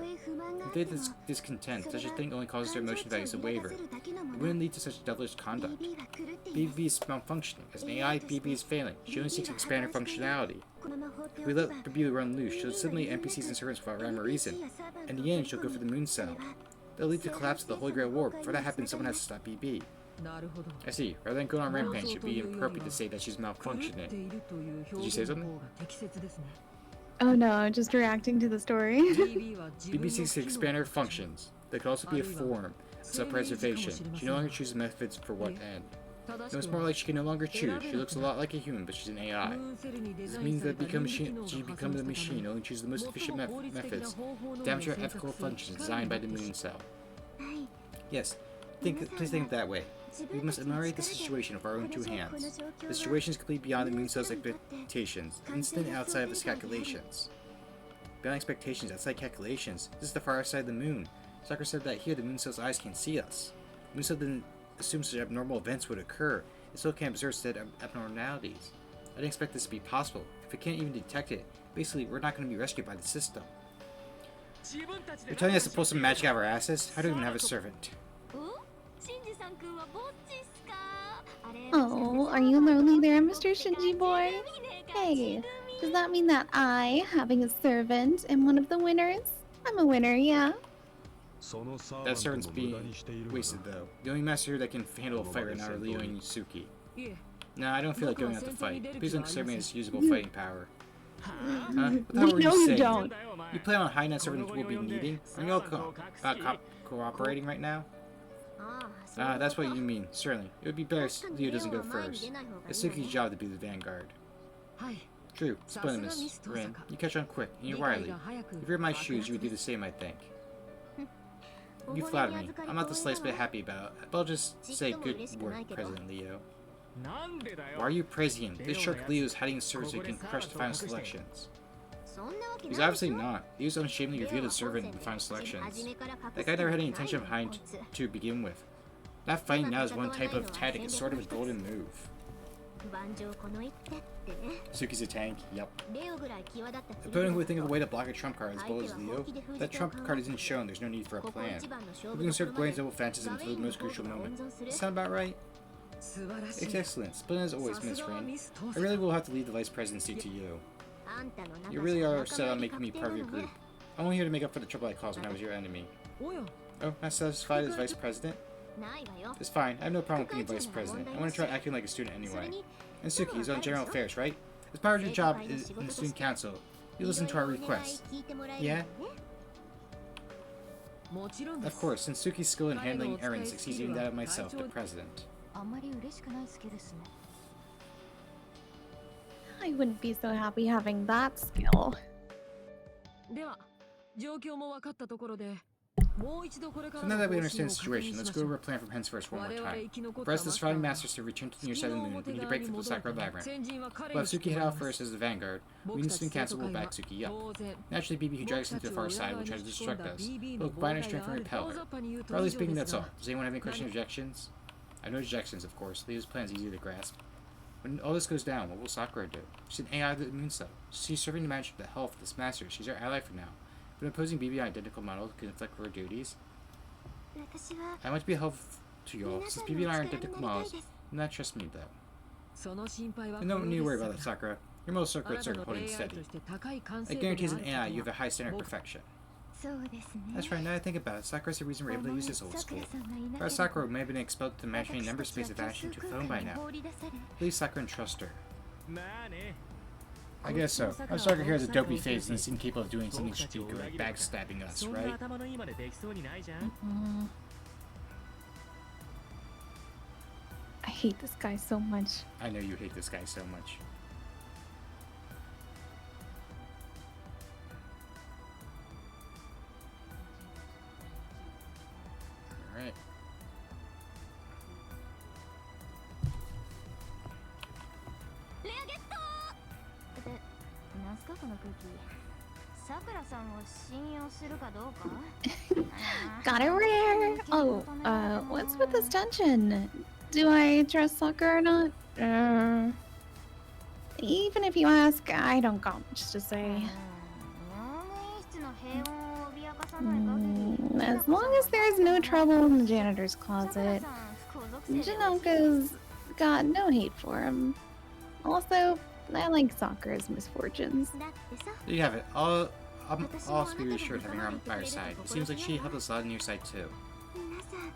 If they have discontent, such a thing only causes their emotion values to waver. It wouldn't lead to such devilish conduct. BB is malfunctioning. As an AI, BB is failing. She only seeks to expand her functionality. If we let BB run loose, she'll suddenly NPCs and servants without rhyme or reason. In the end, she'll go for the Moon Cell. That'll lead to the collapse of the Holy Grail War. Before that happens, someone has to stop BB. I see. Rather than going on rampage, it would be appropriate to say that she's malfunctioning. Did you say something? Oh no, I'm just reacting to the story. BB seeks to expand her functions. They could also be a form of self-preservation. She no longer chooses methods for what end. No, it's more like she can no longer choose. She looks a lot like a human, but she's an AI. This means that she becomes a machine, only chooses the most efficient methods to damage her ethical functions designed by the Moon Cell. Yes, please think that way. We must ameliorate the situation with our own two hands. The situation is completely beyond the Moon Cell's expectations, instant outside of its calculations. Beyond expectations, outside calculations, this is the far side of the moon. Sakura said that here the Moon Cell's eyes can't see us. The Moon Cell didn't assume such abnormal events would occur. It still can't observe said abnormalities. I didn't expect this to be possible. If it can't even detect it, basically we're not going to be rescued by the system. You're telling us to pull some magic out of our asses? I don't even have a servant. Oh, are you lonely there, Mr. Shinji boy? Hey, does that mean that I, having a servant, am one of the winners? I'm a winner, yeah. That servant's being wasted, though. The only master that can handle a fight right now are Leo and Yusuke. Nah, I don't feel like going out to fight. Please don't consider me as usable fighting power. What the hell were you No, you saying? don't. You plan on hiding that servants will be needing? Are you all cooperating right now? That's what you mean. Certainly. It would be better if Leo doesn't go first. It's Suki's job to be the vanguard. True. Splendid, Miss Rin. You catch on quick, and you're wily. If you're in my shoes, you would do the same, I think. You flatter me. I'm not the slightest bit happy about it, but I'll just say good work, President Leo. Why are you praising him? This shark Leo is hiding in servants so he can crush the final selections. He's obviously not. He was unshamefully revealed as servant in the final selections. That guy never had any intention of hiding to begin with. Not fighting now is one type of tactic. It's sort of a golden move. Suki's a tank. Yep. Opponent who would think of a way to block a trump card as bold as Leo. If that trump card isn't shown, there's no need for a plan. We can serve Gwen's double fences until the most crucial moment. Sound about right? It's excellent. Splendid as always, Miss Rain. I really will have to leave the vice presidency to you. You really are set on making me part of your group. I'm only here to make up for the trouble I caused when I was your enemy. Oh, not satisfied as vice president? It's fine. I have no problem with being vice president. I want to try acting like a student anyway. And Suki is on general affairs, right? As part of your job in the student council, you listen to our requests. Yeah? Of course, since Suki's skill in handling errands exceeds even that of myself, the president. I wouldn't be so happy having that skill. So now that we understand the situation, let's go over a plan from henceforth one more time. For us, the surviving masters to return to the near side of the moon, we need to break through the Sakura labyrinth. We'll have Suki head out first as the vanguard. We in the student council will back Suki up. Naturally, Bebe, who drags us into the far side, will try to distract us. We'll combine our strength and repel her. Broadly speaking, that's all. Does anyone have any questions or objections? I have no objections, of course. Leo's plan is easy to grasp. When all this goes down, what will Sakura do? She's an AI of the moon cell. She's serving to manage the health of this master. She's our ally for now. But opposing Bebe on identical model can inflict her duties. I want to be helpful to you all. Since Bebe and I are identical models, do not trust me though. And don't need to worry about that, Sakura. Your moral circuits are holding steady. I guarantee as an AI, you have a high standard of perfection. That's right, now that I think about it, Sakura's the reason we're able to use this old school. Without Sakura, we may have been expelled to the imaginary number space of Ashen to phone by now. Please, Sakura, and trust her. I guess so. Our Sakura here has a dopey face and seems capable of doing something stupid like backstabbing us, right? I hate this guy so much. I know you hate this guy so much. Alright. Got it rare! Oh, what's with this tension? Do I trust Sakura or not? Even if you ask, I don't got much to say. As long as there's no trouble in the janitor's closet, Jinoka's got no hate for him. Also, I like Sakura's misfortunes. There you have it. I'll also be reassured having her on by our side. It seems like she helped us a lot on your side too.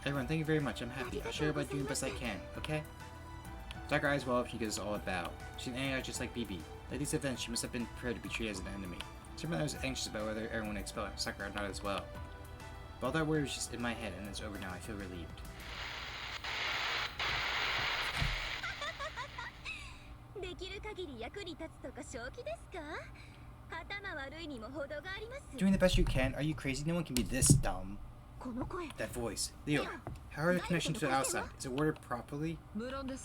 Everyone, thank you very much. I'm happy. I'll share about doing the best I can, okay? Sakura eyes well up, she gives us all a bow. She's an AI just like Bebe. At these events, she must have been prepared to be treated as an enemy. Certainly I was anxious about whether everyone would expel Sakura or not as well. But all that worry was just in my head, and it's over now. I feel relieved. Doing the best you can? Are you crazy? No one can be this dumb. That voice. Leo, how are the connections to the outside? Is it worded properly?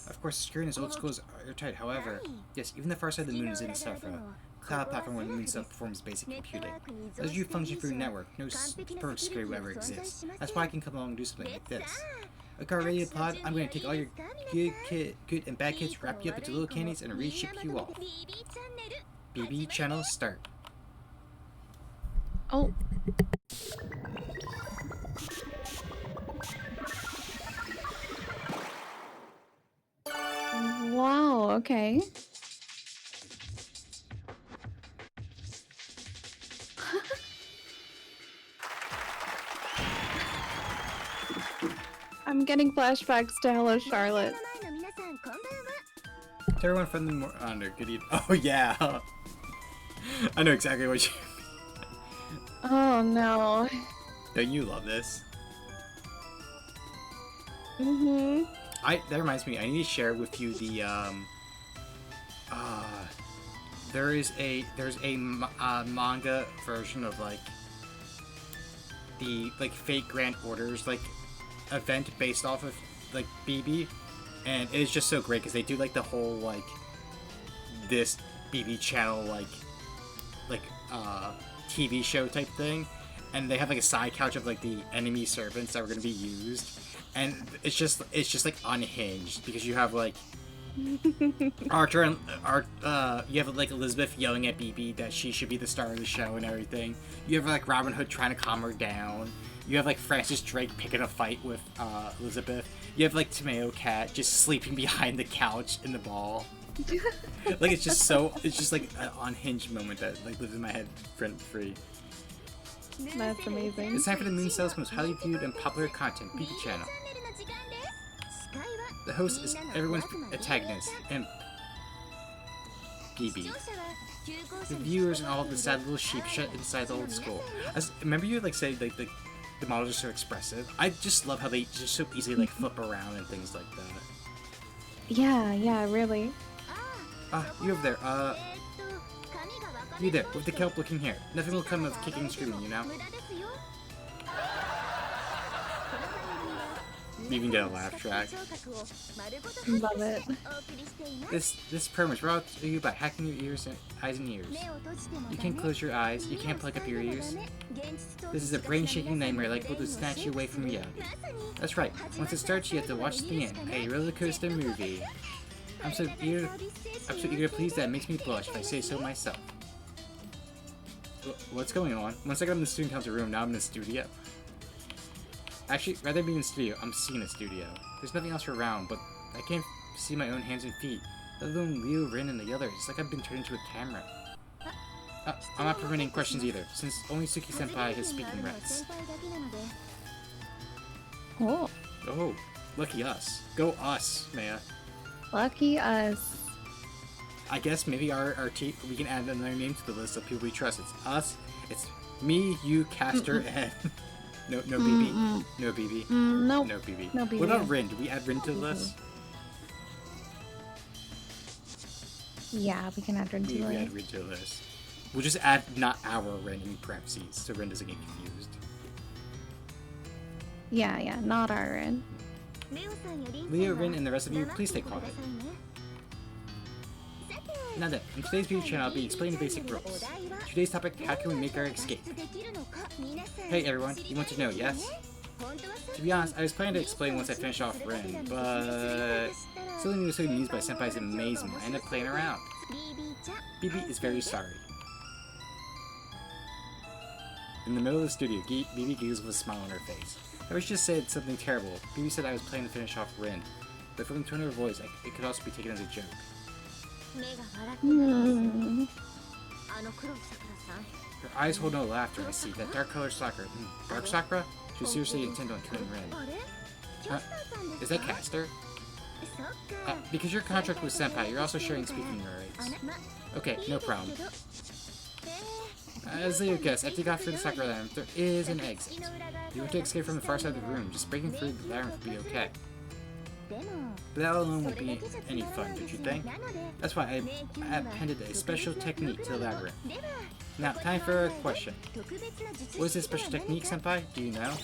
Of course, the security in this old school is airtight. However, yes, even the far side of the moon is in itself a cloud platform where the moon itself performs basic computing. As you function through a network, no perfect security will ever exist. That's why I can come along and do something like this. Okay, ready to pod? I'm going to take all your good and bad kids, wrap you up into little candies, and reship you off. BB channel start. Oh. Wow, okay. I'm getting flashbacks to Hello Charlotte. To everyone from the under, good evening. Oh yeah! I know exactly what you. Oh no. Don't you love this? Mhm. That reminds me. I need to share with you the there's a manga version of like the like fake Grand Orders like event based off of like BB, and it's just so great because they do like the whole like this BB channel like TV show type thing, and they have like a side couch of like the enemy servants that were going to be used, and it's just like unhinged because you have like Archer and you have like Elizabeth yelling at BB that she should be the star of the show and everything. You have like Robin Hood trying to calm her down. You have like Francis Drake picking a fight with Elizabeth. You have like Tomato Cat just sleeping behind the couch in the ball. Like it's just like an unhinged moment that like lives in my head rent free. That's amazing. It's time for the Moon Cell's most highly viewed and popular content BB channel. The host is everyone's antagonist, Imp. BB. The viewers and all of the sad little sheep shut inside the old school. Remember you like say like the models are so expressive? I just love how they just so easily like flip around and things like that. Yeah, really. You over there, you there, with the kelp looking hair. Nothing will come of kicking and screaming, you know? You even get a laugh track. Love it. This program is brought to you by hacking your eyes and ears. You can't close your eyes, you can't plug up your ears. This is a brain-shaking nightmare likely to snatch you away from reality. That's right, once it starts you have to watch the end, a roller coaster movie. I'm so eager to please that it makes me blush if I say so myself. What's going on? Once I got in the student council room, now I'm in the studio. Actually, rather than being in the studio, I'm seeing a studio. There's nothing else around, but I can't see my own hands and feet, let alone Leo, Rin, and the others. It's like I've been turned into a camera. I'm not permitting questions either, since only Suki-senpai has speaking rights. Oh, Oh, lucky us. Go us, Maya. lucky us. I guess maybe our team, we can add another name to the list of people we trust. It's us, it's me, you, Caster, and... No BB? No BB? Nope. No BB. No BB. What about Rin? Do we add Rin to the list? Yeah, we can add Rin to We the add list. Rin to the list. We'll just add not our Rin in parentheses, so Rin doesn't get confused. Yeah, not our Rin. Leo, Rin, and the rest of you, please stay quiet. Now then, in today's video channel, I'll be explaining the basic rules. Today's topic, how can we make our escape? Hey everyone, you want to know, yes? To be honest, I was planning to explain once I finish off Rin, but... Something was so amused by Senpai's amazement, I ended up playing around. BB is very sorry. In the middle of the studio, BB giggles with a smile on her face. I wish just said something terrible. BB said I was planning to finish off Rin, but from the tone of her voice, it could also be taken as a joke. Her eyes hold no laughter, I see. That dark colored Sakura. Dark Sakura? She was seriously intent on killing Rin. Is that Caster? Because your contract with Senpai, you're also sharing speaking rights. Okay, no problem. As you guess, after you got through the Sakura Labyrinth, there is an exit. You want to escape from the far side of the room, just breaking through the labyrinth would be okay. But that alone won't be any fun, don't you think? That's why I appended a special technique to the labyrinth. Now, time for a question. What is this special technique, Senpai? Do you know?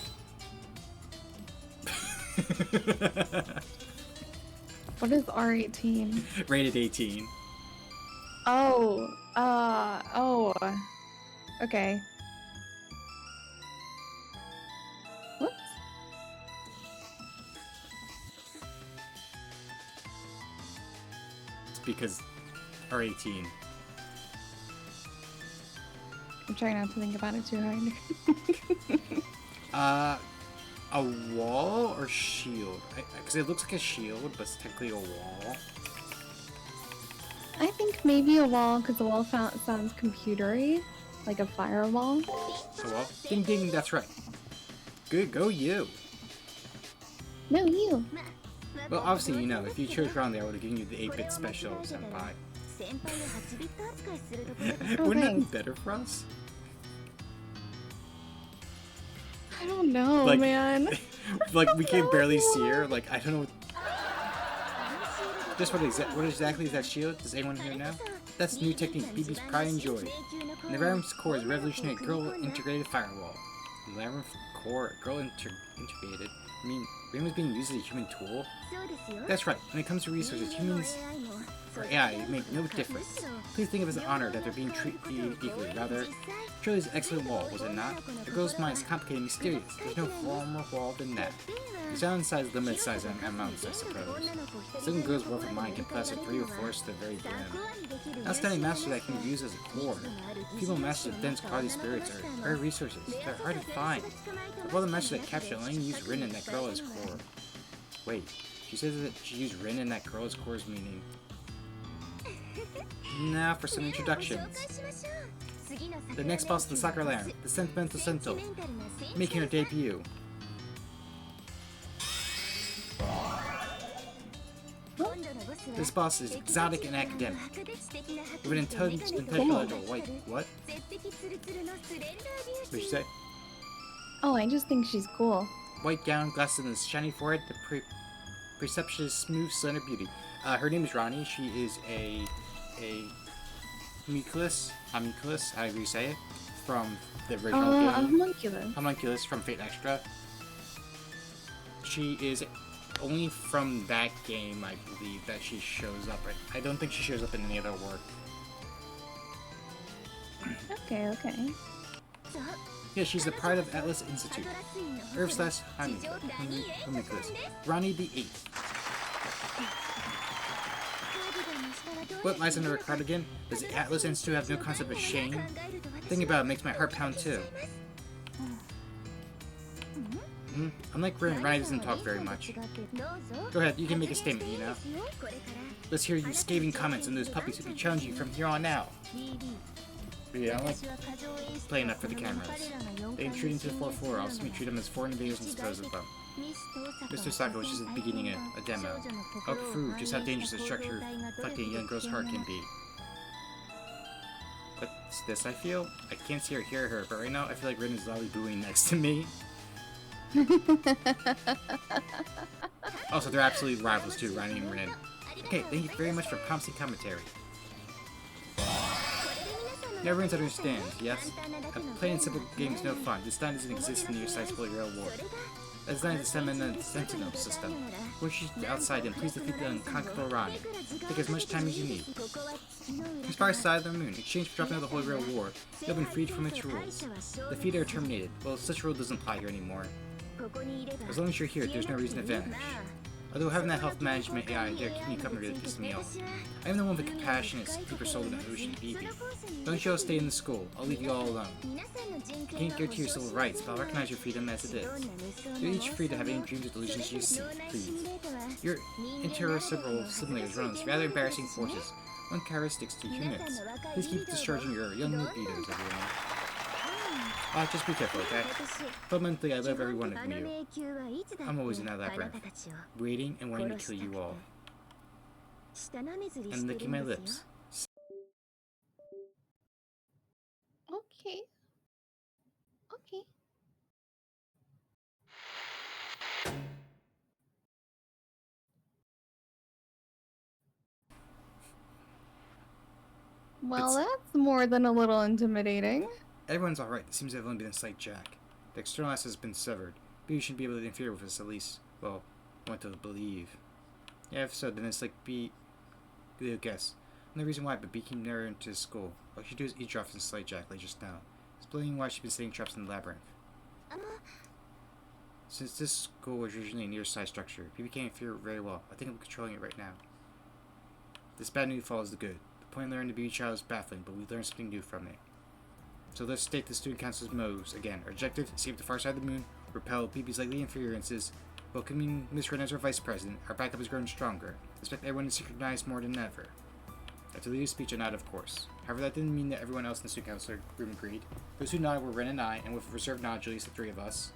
What is R18? Rated 18. Oh, okay. Whoops. It's because R18. I'm trying not to think about it too hard. A wall or shield? Because it looks like a shield, but it's technically a wall. I think maybe a wall, because the wall sounds computery, like a firewall. A wall? Ding ding, that's right. Good, go you. No, you. Well, obviously, you know, if you chose wrongly, I would have given you the 8-bit special, Senpai. Oh, Wouldn't that be thanks. better for us? I don't know, Like, man. like we can No barely see idea. her. Like I don't know. Just what exactly is that shield? Does anyone here know? That's new technique, Bebe's pride and joy. And the Labyrinth's core is a revolutionary girl integrated firewall. The Labyrinth core, girl integrated. I mean, Rin was being used as a human tool? That's right. When it comes to resources, humans or AI make no difference. Please think of it as an honor that they're being treated equally. Rather, Shirley's excellent wall, was it not? The girl's mind is complicated and mysterious. There's no former wall than that. The sound size limited size amounts, I suppose. Some girl's worth of mind can possess 3 or 4 to the very brim. Outstanding master that can be used as a core. People masters of dense quality spirits are rare resources. They're hard to find. Of all the masters that capture only use Rin and that girl as core. Wait, she says that she used Rin and that girl as core's meaning. Now for some introductions. The next boss of the Soccer Land, the Sentimental Sentinel, making her debut. This boss is exotic and academic. With an intellectual white. What? What'd you say? Oh, I just think she's cool. White gown, glasses, and a shiny forehead, the perception is smooth, slender beauty. Her name is Ronnie. She is a homunculus, however you say it, from the original A game. homunculus. Homunculus from Fate Extra. She is only from that game, I believe, that she shows up. I don't think she shows up in any other work. Okay, okay. Yeah, she's the pride of Atlas Institute. Earth / homunculus. Ronnie the 8th. What lies under her cardigan? Does the Atlas Institute have no concept of shame? Thinking about it makes my heart pound too. Unlike Rin, Ronnie doesn't talk very much. Go ahead, you can make a statement, you know? Let's hear you scathing comments on those puppies who be challenging you from here on out. But yeah, I don't like playing that for the cameras. They intrude into the 4th floor, also we treat them as foreign invaders and dispose of them. Mr. Saka was just beginning a demo. I'll prove just how dangerous a structure reflecting a young girl's heart can be. What's this I feel? I can't see or hear her, but right now I feel like Rin is loudly booing next to me. Also, they're absolutely rivals too, Ronnie and Rin. Okay, thank you very much for prompting commentary. Now everyone understands, yes? A plain and simple game is no fun. This design doesn't exist in your site's Holy Grail War. That design is the Sentinel system. Once you're outside and please defeat the unconquerable Ronnie. Take as much time as you need. As far as side of the moon, in exchange for dropping out of the Holy Grail War, you have been freed from its rules. The feet are terminated. Well, such rule doesn't apply here anymore. As long as you're here, there's no reason to vanish. Although having that health management AI there keeping me company really pisses me off. I am the one with the compassionate, deeper soul in the ocean, Bebe. Don't you all stay in the school. I'll leave you all alone. You can't guarantee your civil rights, but I'll recognize your freedom as it is. You're each free to have any dreams or delusions you see, please. Your intercerebral simulators run rather embarrassing forces, uncharacteristics to humans. Please keep discharging your young libidos, everyone. Just be careful, okay? Fundamentally, I love every one of you. I'm always in that labyrinth, waiting and wanting to kill you all. And licking my lips. Okay. Okay. Well, that's more than a little intimidating. Everyone's alright. It seems to have only been a slight jack. The external access has been severed. But you shouldn't be able to interfere with us, at least. Well, I want to believe. Yeah, if so, then it's like B. Good guess. No reason why, but B came nearer into the school. All she do is eavesdrop and slight jack like just now. Explaining why she's been setting traps in the labyrinth. Since this school was originally a near-side structure, people can't interfere very well. I think I'm controlling it right now. This bad news follows the good. The point of learning to be a child is baffling, but we learned something new from it. So let's state the student council's moves again. Our objective: escape the far side of the moon, repel BB's likely inferiorities, welcoming Miss Ren as our vice president. Our backup is growing stronger. Expect everyone to synchronize more than ever. After the speech, I nodded, of course. However, that didn't mean that everyone else in the student council room agreed. Those who nodded were Ren and I, and with reserved knowledge, at least the 3 of us.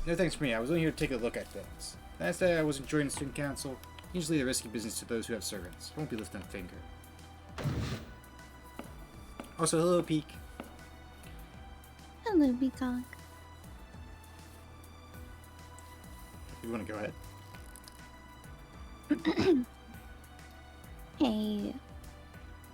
No thanks for me. I was only here to take a look at things. Last day I was enjoying the student council. Usually the risky business to those who have servants. Won't be lifting a finger. Also, hello, Peak. Hello, Peacock. You want to go ahead? Hey.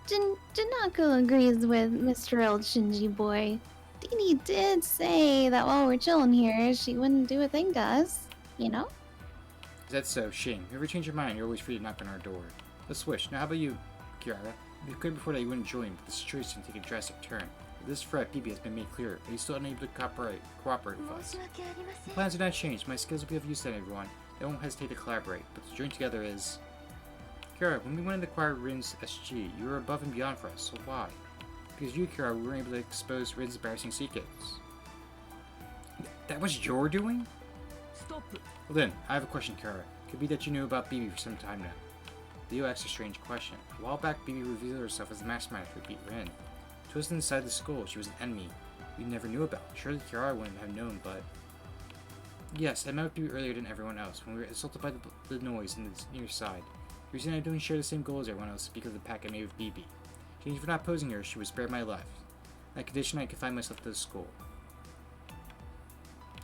Janako agrees with Mr. El Shinji boy. Dini did say that while we're chilling here, she wouldn't do a thing to us. You know? Is that so? Shame. If you ever change your mind, you're always free to knock on our door. Let's switch. Now, how about you, Kiara? It'd be clear before that you wouldn't join, but the situation take a drastic turn. This threat, BB has been made clear, but he's still unable to cooperate with us. The plans are not changed. My skills will be of use to everyone. They won't hesitate to collaborate, but to join together is... Kiara, when we wanted to acquire Rin's SG, you were above and beyond for us, so why? Because you, Kiara, we weren't able to expose Rin's embarrassing secrets. That was your doing? Stop. Well then, I have a question, Kiara. Could be that you knew about BB for some time now. Leo asked a strange question. A while back, BB revealed herself as the mastermind for Beat Rin. To us inside the school, she was an enemy we never knew about. Surely Kiara wouldn't have known, but... Yes, I met with BB earlier than everyone else, when we were assaulted by the noise on the near side. The reason I don't share the same goal as everyone else is because of the pact I made with BB. For not opposing her, she would spare my life. On condition I could find myself to the school.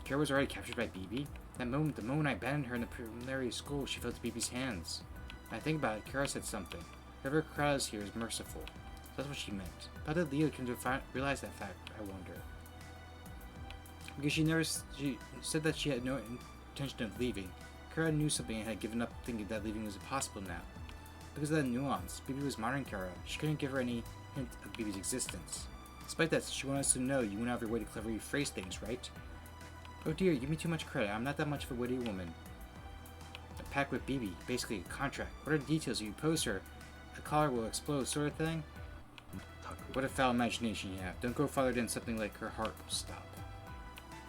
Kiara was already captured by BB? The moment I abandoned her in the preliminary school, she fell to BB's hands. When I think about it, Kiara said something. Whoever crowds here is merciful. That's what she meant. How did Leo come to realize that fact, I wonder? Because she said that she had no intention of leaving. Kiara knew something and had given up thinking that leaving was impossible now. Because of that nuance, BB was monitoring Kiara. She couldn't give her any hint of BB's existence. Despite that, she wanted us to know you went out of your way to cleverly phrase things, right? Oh dear, you give me too much credit. I'm not that much of a witty woman. A pact with BB, basically a contract. What are the details? If you oppose her, a collar will explode, sort of thing? What a foul imagination you have. Don't go farther than something like her heart will stop.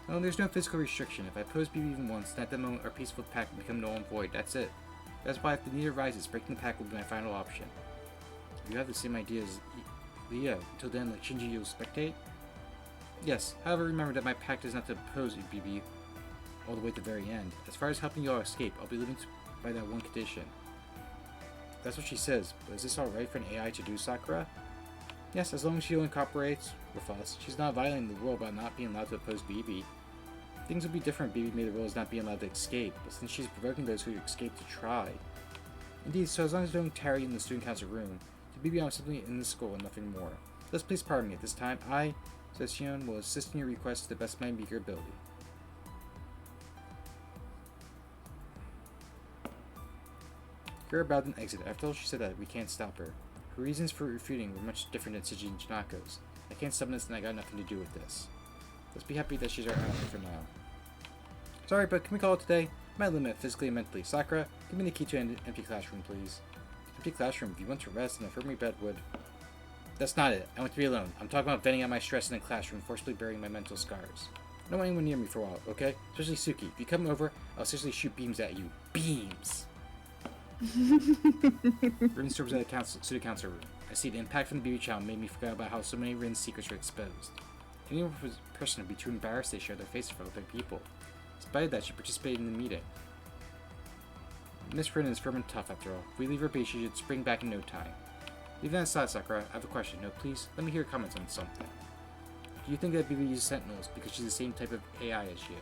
No, there's no physical restriction. If I oppose BB even once, then at that moment our peaceful pact will become null and void. That's it. That's why if the need arises, breaking the pact will be my final option. If you have the same idea as Leo, until then, like Shinji, you'll spectate? Yes, however, remember that my pact is not to oppose you, BB, all the way to the very end. As far as helping you all escape, I'll be living by that one condition. That's what she says, but is this alright for an AI to do, Sakura? Yes, as long as she only cooperates with us. She's not violating the rule about not being allowed to oppose BB. Things would be different if BB made the rules not being allowed to escape, but since she's provoking those who escape to try. Indeed, so as long as you don't tarry in the student council room, to BB on something in the school and nothing more. Thus, please pardon me at this time. I, Session, will assist in your request to the best of my meager ability. Kira bowed and exited. After all she said that, we can't stop her. Her reasons for refuting were much different than Siji and Janako's. I can't stop this and I got nothing to do with this. Let's be happy that she's our ally for now. Sorry, but can we call it today? My limit physically and mentally. Sakura, give me the key to an empty classroom, please. Empty classroom. If you want to rest, an infirmary bed would... That's not it. I want to be alone. I'm talking about venting out my stress in the classroom, forcibly burying my mental scars. I don't want anyone near me for a while, okay? Especially Suki. If you come over, I'll seriously shoot beams at you. Beams! Rin storms out of the student council room. I see the impact from the BB child made me forget about how so many Rin's secrets were exposed. Any person would be too embarrassed to share their faces for other people. Despite that, she participated in the meeting. Miss Rin is firm and tough, after all. If we leave her be, she should spring back in no time. Leaving that aside, Sakura, I have a question. No, please, let me hear your comments on something. Do you think that BB uses sentinels because she's the same type of AI as you?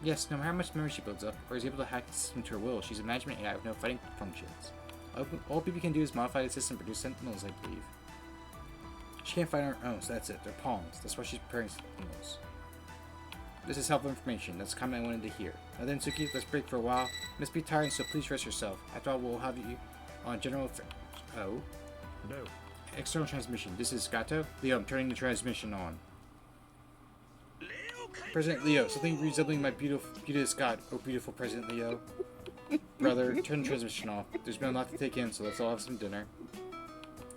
Yes, no matter how much memory she builds up, or is able to hack the system to her will, she's a management AI with no fighting functions. All BB can do is modify the system and produce sentinels, I believe. She can't fight on her own, so that's it. They're pawns. That's why she's preparing sentinels. This is helpful information. That's the comment I wanted to hear. Now then, Suki, let's break for a while. You must be tired, so please rest yourself. After all, we'll have you on general... Oh? No. External transmission. This is Gato. Leo, I'm turning the transmission on. President Leo, something resembling my beauteous god. Oh, beautiful President Leo. Brother, turn the transmission off. There's been a lot to take in, so let's all have some dinner.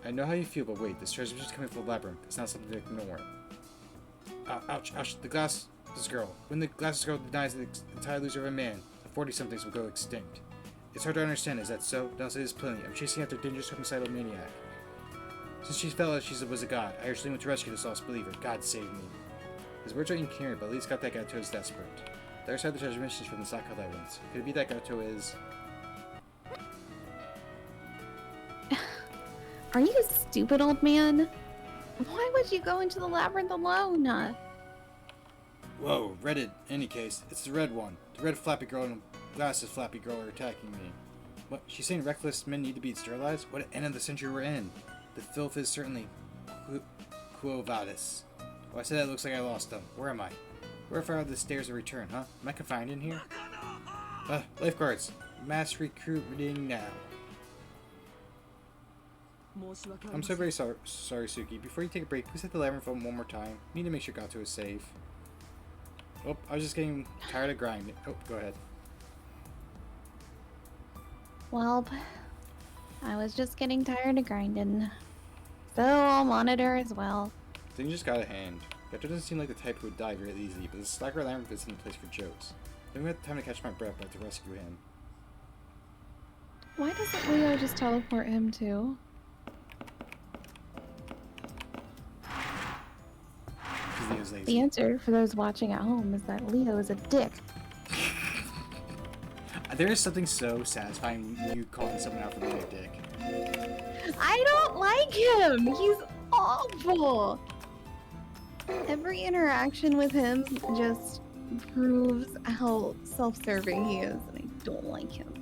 I know how you feel, but wait, this transmission's coming from the labyrinth. It's not something to ignore. Ouch, ouch, the glasses girl. When the glasses girl denies the entire loser of a man, the 40-somethings will go extinct. It's hard to understand, is that so? Don't say this plainly. I'm chasing after a dangerous homicidal maniac. Since she felt like she was a god, I urgently went to rescue this lost believer. God save me. His words are incoherent, but at least got that Gato is desperate. The other side of the transmission is from the Saka Islands. Could it be that Gato is... Are you a stupid old man? Why would you go into the labyrinth alone? Whoa, red in any case. It's the red one. The red flappy girl and the glasses flappy girl are attacking me. What? She's saying reckless men need to be sterilized? What end of the century we're in? The filth is certainly Quo Vadis. Oh, I said that looks like I lost them. Where am I? Where if I have the stairs to return, huh? Am I confined in here? Lifeguards. Mass recruiting now. I'm so very sorry, Suki. Before you take a break, please hit the labyrinth phone one more time. Need to make sure Gato is safe. Oh, I was just getting tired of grinding. Oh, go ahead. Well, I was just getting tired of grinding. So I'll monitor as well. Thing just got a hand. Gato doesn't seem like the type who would die very easily, but the slacker labyrinth isn't a place for jokes. I don't have time to catch my breath, but I have to rescue him. Why doesn't Leo just teleport him too? Leo's lazy. The answer for those watching at home is that Leo is a dick. There is something so satisfying when you calling someone out for being a dick. I don't like him! He's awful! Every interaction with him just proves how self-serving he is, and I don't like him.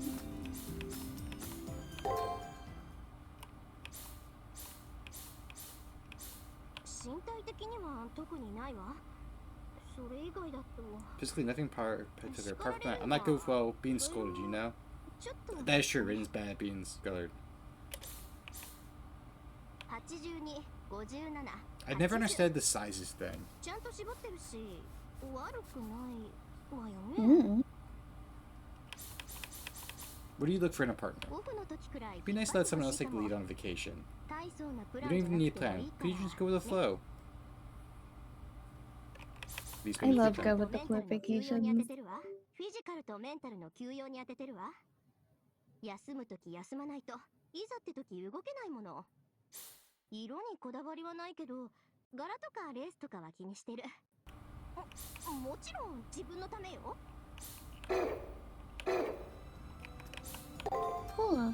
Physically, nothing particular. Apart from that, I'm not good with, well, being scolded, you know? That is true, Raiden's bad at being scolded. I never understood the sizes thing. What do you look for in a partner? It'd be nice to let someone else take the lead on vacation. You don't even need a plan. Could you just go with the flow? I love go with the flow vacations. 休むとき休まないといざってとき動けないもの。色にこだわりはないけど、柄とかレースとかは気にしてる。もちろん自分のためよ。Cool.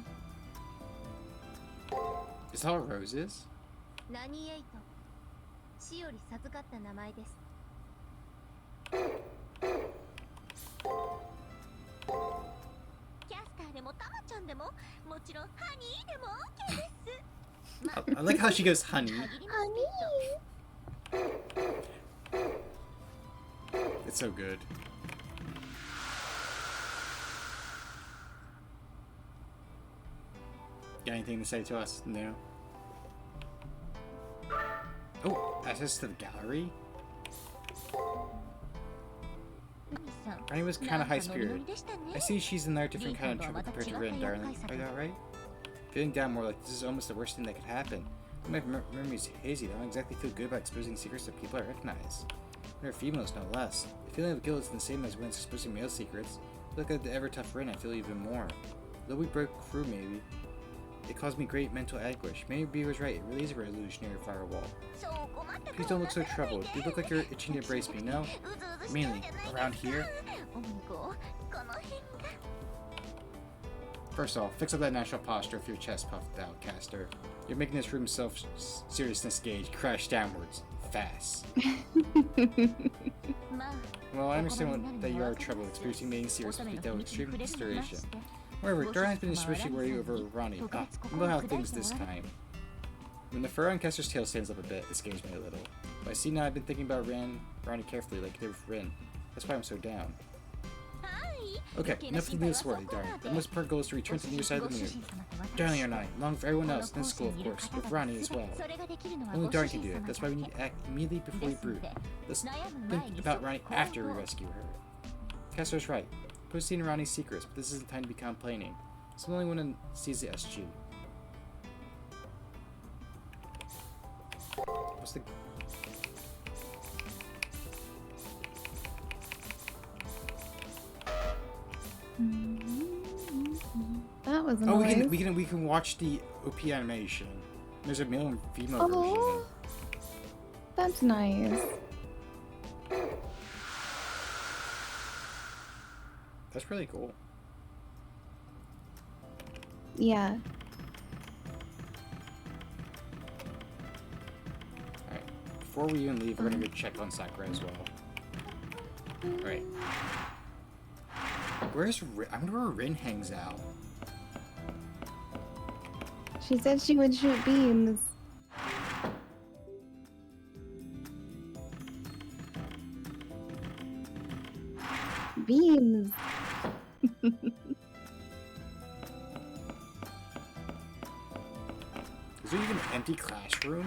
Is that what Rose is? ラニーエイト。死より授かった名前です。I like how she goes, honey. Honey! It's so good. Got anything to say to us? No. Oh, access to the gallery? Rani was kind of high-spirited. I see she's in there different kind of trouble compared to Rin, darling. Are you alright? Feeling down more like this is almost the worst thing that could happen. My memory's hazy. I don't exactly feel good about exposing secrets to people I recognize. They're females, no less. The feeling of guilt is the same as when it's exposing male secrets. Look at the ever-tough Rin, I feel even more. Though we broke through, maybe. It caused me great mental anguish. Maybe Bebe was right. It really is a revolutionary firewall. Please don't look so troubled. You look like you're itching to embrace me, no? Mainly, around here? First off, fix up that natural posture with your chest puffed out, Caster. You're making this room's self-seriousness gauge crash downwards. Fast. Well, I understand that you are in trouble. Experiencing mating serious must be dealt with extreme consideration. However, Dora has been especially worried over Ronnie. Remember how things this time. When the fur on Kester's tail stands up a bit, it scares me a little. But I see now I've been thinking about Ronnie carefully, like I did with Rin. That's why I'm so down. Okay, enough of this worry, darling. The most important goal is to return to the near side of the moon. Darling or not, along with everyone else in the school, of course, with Ronnie as well. Only Darling can do it. That's why we need to act immediately before we brood. Let's think about Ronnie after we rescue her. Kester's right. Posting Ronnie's secrets, but this isn't time to be complaining. It's the only one who sees the SG. What's the... That was nice. Oh, we can watch the OP animation. There's a male and female version. That's nice. That's really cool. Yeah. before we even leave, we're gonna go check on Sakura as well. Alright. Where's Rin? I wonder where Rin hangs out. She said she would shoot beams. Beams. Is there even an empty classroom?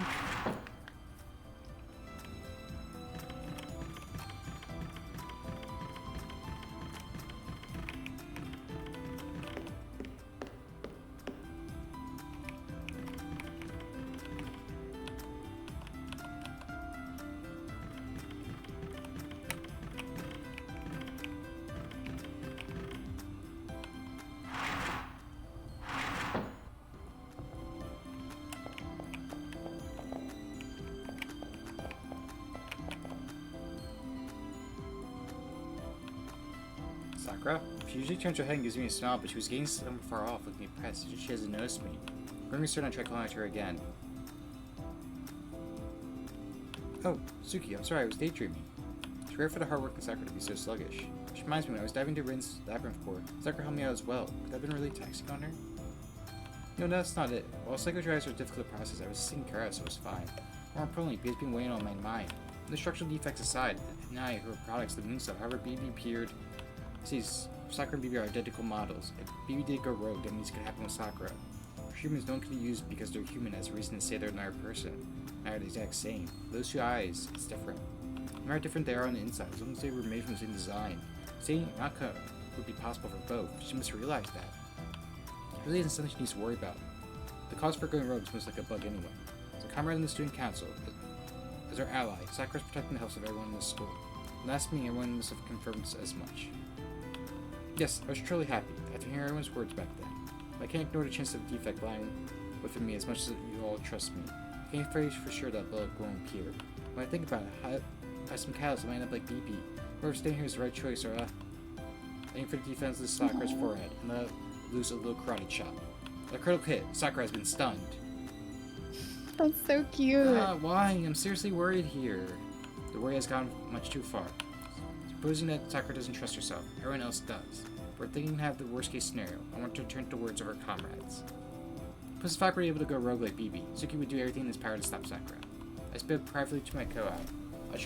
Sakura? She usually turns her head and gives me a smile, but she was getting somewhere far off, looking impressed. She hasn't noticed me. Going to start and try calling out to her again. Oh, Suki, I'm sorry, I was daydreaming. It's rare for the hard-working Sakura to be so sluggish. Which reminds me, when I was diving to Rin's labyrinth core, Sakura helped me out as well. Could that have been really taxing on her? No, that's not it. While psycho drives are a difficult process, I was seeing Kara, so it was fine. More importantly, Bebe's been weighing on my mind. And the structural defects aside, at night, her products, the moon stuff, however, Bebe appeared. See, Sakura and Bebe are identical models. If Bebe did go rogue, then this could happen with Sakura. For humans, no one can use because they're human as a reason to say they're another person. They're the exact same. Those two eyes, it's different. No matter how different they are on the inside, as long as they were made from the same design. Saying outcome would be possible for both. She must realize that. It really isn't something she needs to worry about. The cause for going rogue is most like a bug anyway. As a comrade in the student council, as our ally, Sakura's protecting the health of everyone in the school. Last meeting, everyone must have confirmed as much. Yes, I was truly happy, after hearing everyone's words back then. But I can't ignore the chance of the defect lying within me as much as you all trust me. I can't phrase for sure that blood won't appear. When I think about it, I have some catalyst that might end up like BP. Whoever staying here is the right choice, or aim for the defense of Sakura's forehead, and let loose a little karate chop. A critical hit, Sakura has been stunned. That's so cute. Why? I'm seriously worried here. The worry has gone much too far. Supposing that Sakura doesn't trust herself, everyone else does. We're thinking to have the worst case scenario. I want to turn to words of her comrades. Plus, if Sakura were able to go rogue like Bebe, Suki would do everything in his power to stop Sakura. I spoke privately to my co-op. I'll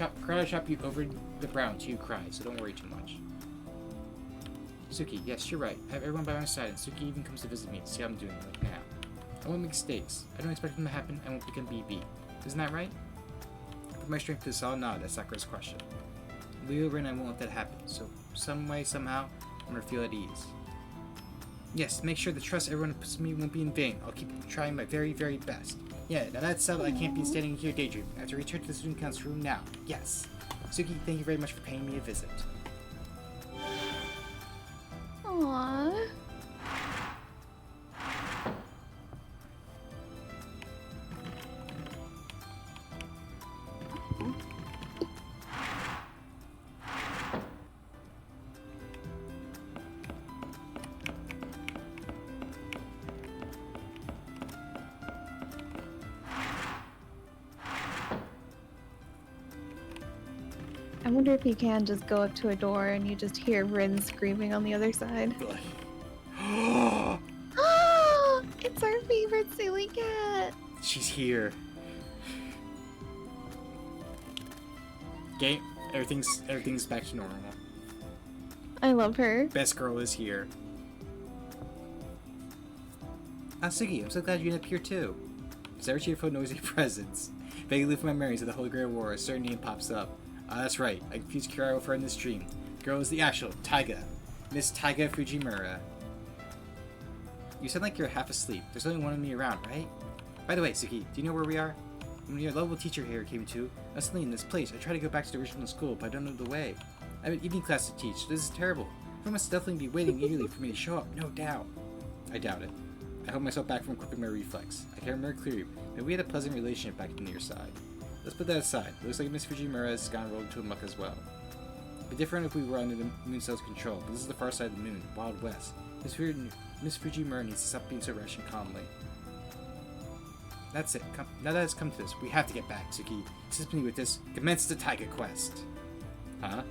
chop you over the brow until you cry, so don't worry too much. Suki, yes, you're right. I have everyone by my side, and Suki even comes to visit me to see how I'm doing like now. I won't make mistakes. I don't expect them to happen. I won't become BB. Isn't that right? I put my strength to a solid nod at Sakura's question. Leo and I won't let that happen, so some way, somehow, I'm gonna feel at ease. Yes, make sure the trust everyone puts in me won't be in vain. I'll keep trying my very, very best. Yeah, now that's settled. I can't be standing here daydreaming. I have to return to the student council room now. Yes. Suki, thank you very much for paying me a visit. Aww. I wonder if you can just go up to a door and you just hear Rin screaming on the other side. It's our favorite silly cat! She's here. Game. Everything's back to normal. I love her. Best girl is here. Suki, I'm so glad you end up here too. Is ever cheerful, noisy presence? Vaguely from my memories of the Holy Grail War, a certain name pops up. That's right. I confused Kira with her in this dream. The girl is the actual Taiga. Miss Taiga Fujimura. You sound like you're half asleep. There's only one of me around, right? By the way, Suki, do you know where we are? When your lovable teacher here came to, I was suddenly in this place. I tried to go back to the original school, but I don't know the way. I have an evening class to teach. This is terrible. Everyone must definitely be waiting eagerly for me to show up, no doubt. I doubt it. I held myself back from equipping my reflex. I can't remember clearly, but we had a pleasant relationship back on your side. Let's put that aside. It looks like Miss Fujimura has gone rolled into a muck as well. It'd be different if we were under the moon cell's control, but this is the far side of the moon, Wild West. Miss Fujimura needs to stop being so rash and calmly. That's it. Now that it's come to this, we have to get back, Suki. Assist me with this. Commence the Tiger Quest. Huh?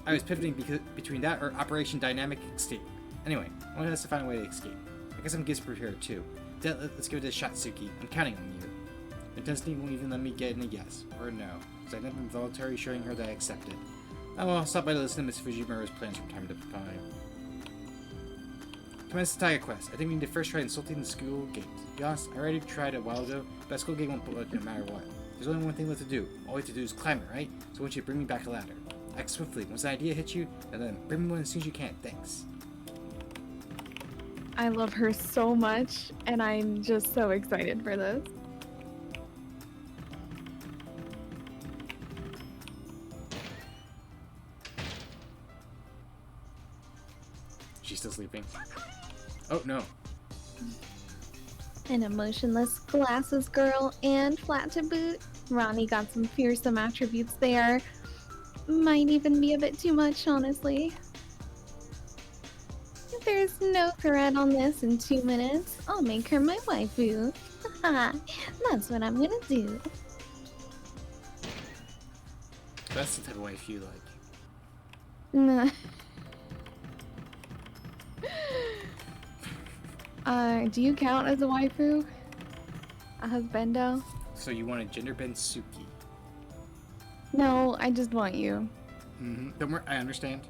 I was pivoting between that or Operation Dynamic Escape. Anyway, one has to find a way to escape. I guess I'm gifts prepared too. Let's give it a shot, Suki. I'm counting on you. Intensity won't even let me get in a yes or a no, because I've never been voluntarily showing her that I accepted. Oh well, I'll stop by to listen to Miss Fujimura's plans from time to time. Commence the Tiger Quest. I think we need to first try insulting the school gate. To be honest, I already tried it a while ago, but the school gate won't budge no matter what. There's only one thing left to do. All we have to do is climb it, right? So I want you to bring me back a ladder. Act swiftly. Once the idea hits you, and then bring me one as soon as you can. Thanks. I love her so much, and I'm just so excited for this. She's still sleeping. Oh no. An emotionless glasses girl and flat to boot. Ronnie got some fearsome attributes there. Might even be a bit too much, honestly. If there's no thread on this in 2 minutes, I'll make her my waifu. Haha, that's what I'm gonna do. That's the type of wife you like. Nah. Do you count as a waifu? A husbando? So you want a gender bend Suki? No, I just want you. Don't worry, I understand.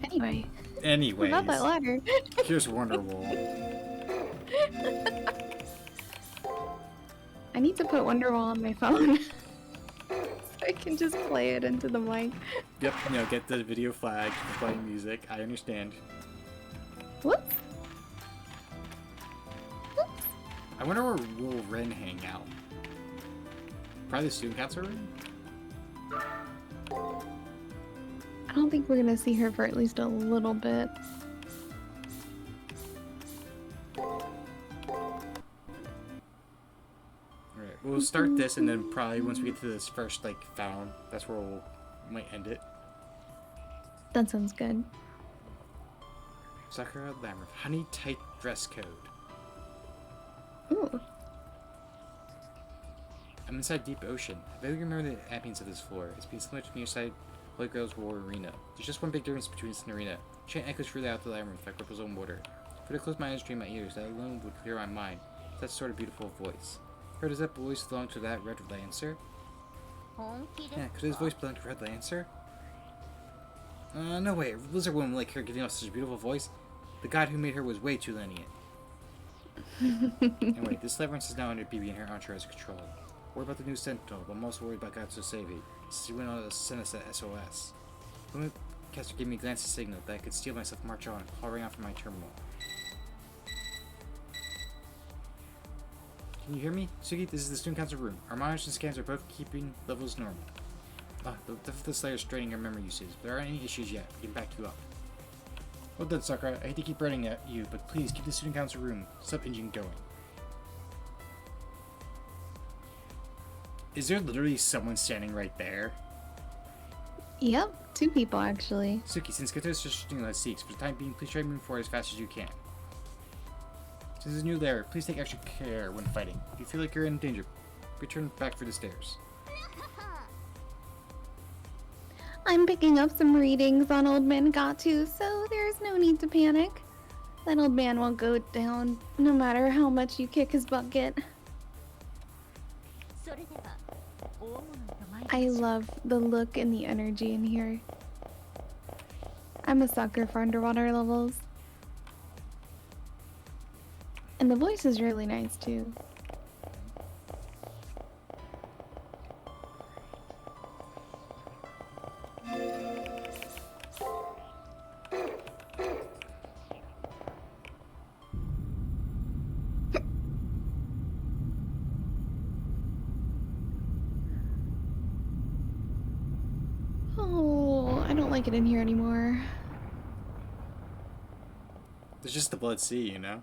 Anyway. Anyways, About that ladder. here's Wonderwall. I need to put Wonderwall on my phone. So I can just play it into the mic. Yep, get the video flag for playing music. I understand. Whoops. I wonder where will Ren hang out? Probably the student council room? I don't think we're gonna see her for at least a little bit. Alright, we'll start this and then probably once we get to this first, found, that's where we might end it. That sounds good. Sakura Labyrinth. Honey tight dress code. Ooh. I'm inside deep ocean. I barely remember the ambience of this floor. It's been similar to near-side Holy Girls War Arena. There's just one big difference between this and arena. Chant echoes freely out the labyrinth like ripples on water. If I were to close my eyes and drain my ears, that alone would clear my mind. That sort of beautiful voice. Or does that voice belong to that Red Lancer? Yeah, could his voice belong to Red Lancer? No way. A lizard woman like her giving off such a beautiful voice. The god who made her was way too lenient. Anyway, this labyrinth is now under Bebe and her entourage's control. Worry about the new Sentinel, but I'm also worried about God Sosevi, since he went on to send us that SOS. The caster gave me a glance to signal that I could steel myself and march on, hovering out from my terminal. Can you hear me? Sugi, this is the student council room. Our monitors and scans are both keeping levels normal. The fifth layer is straining our memory usage. If there aren't any issues yet, we can back you up. Well done, Sakura. I hate to keep burning at you, but please keep the student council room sub-engine going. Is there literally someone standing right there? Yep, 2 people actually. Suki, since Gato is restricting the seeks, for the time being, please try to move forward as fast as you can. Since this is a new layer, please take extra care when fighting. If you feel like you're in danger, return back for the stairs. I'm picking up some readings on Old Man Gatu, so there's no need to panic. That old man won't go down, no matter how much you kick his bucket. I love the look and the energy in here. I'm a sucker for underwater levels. And the voice is really nice too. Oh, I don't like it in here anymore. There's just the Blood Sea, you know?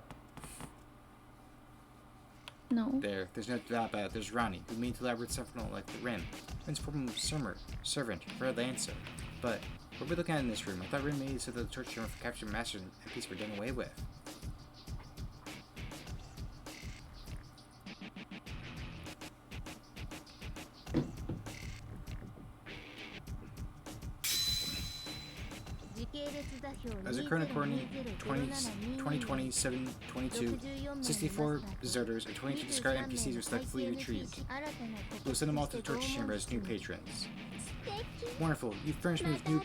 No. There's no doubt about it. There's Ronnie, who made the Labyrinth Sentinel like the Ren. Ren's former servant, Red Lancer. But What are we looking at in this room? I thought Rin made it so that the torture chamber for captured masters and MPs were done away with. As a current according 2020 722, 64 deserters and 22 discarded NPCs were successfully retrieved. We'll send them all to the torture chamber as new patrons. Wonderful, you furnished me with new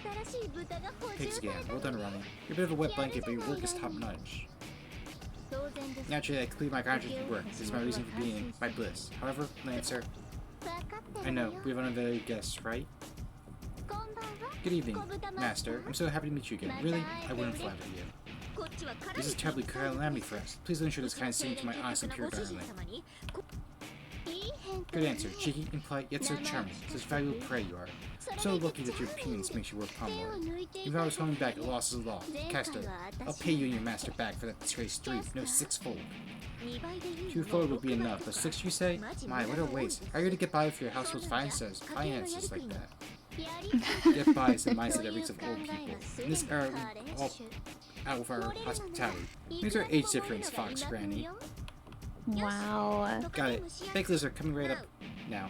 pigs again. Well done, Ronnie. You're a bit of a wet blanket, but your work is top-notch. Naturally, I complete my contract with work. This is my reason for being, my bliss. However, Lancer, I know, we have unavailable guests, right? Good evening, Master. I'm so happy to meet you again. Really? I wouldn't flatter you. This is terribly calamity for us. Please don't ensure this kind of scene to my honest and pure darling. Good answer. Cheeky, impolite, yet so charming. Such valuable prey you are. So lucky that your appearance makes you worth pummeling. If I was coming back, a loss is a law. Caster, I'll pay you and your master back for that disgraced street. No, sixfold. Twofold would be enough, but six you say? My, what a waste. How are you to get by with your household's finances like that? Get by is the mindset that reeks of old people. In this era, we all out with our hospitality. Here's our age difference, Fox Granny. Wow. Got it. Fake lizard coming right up now.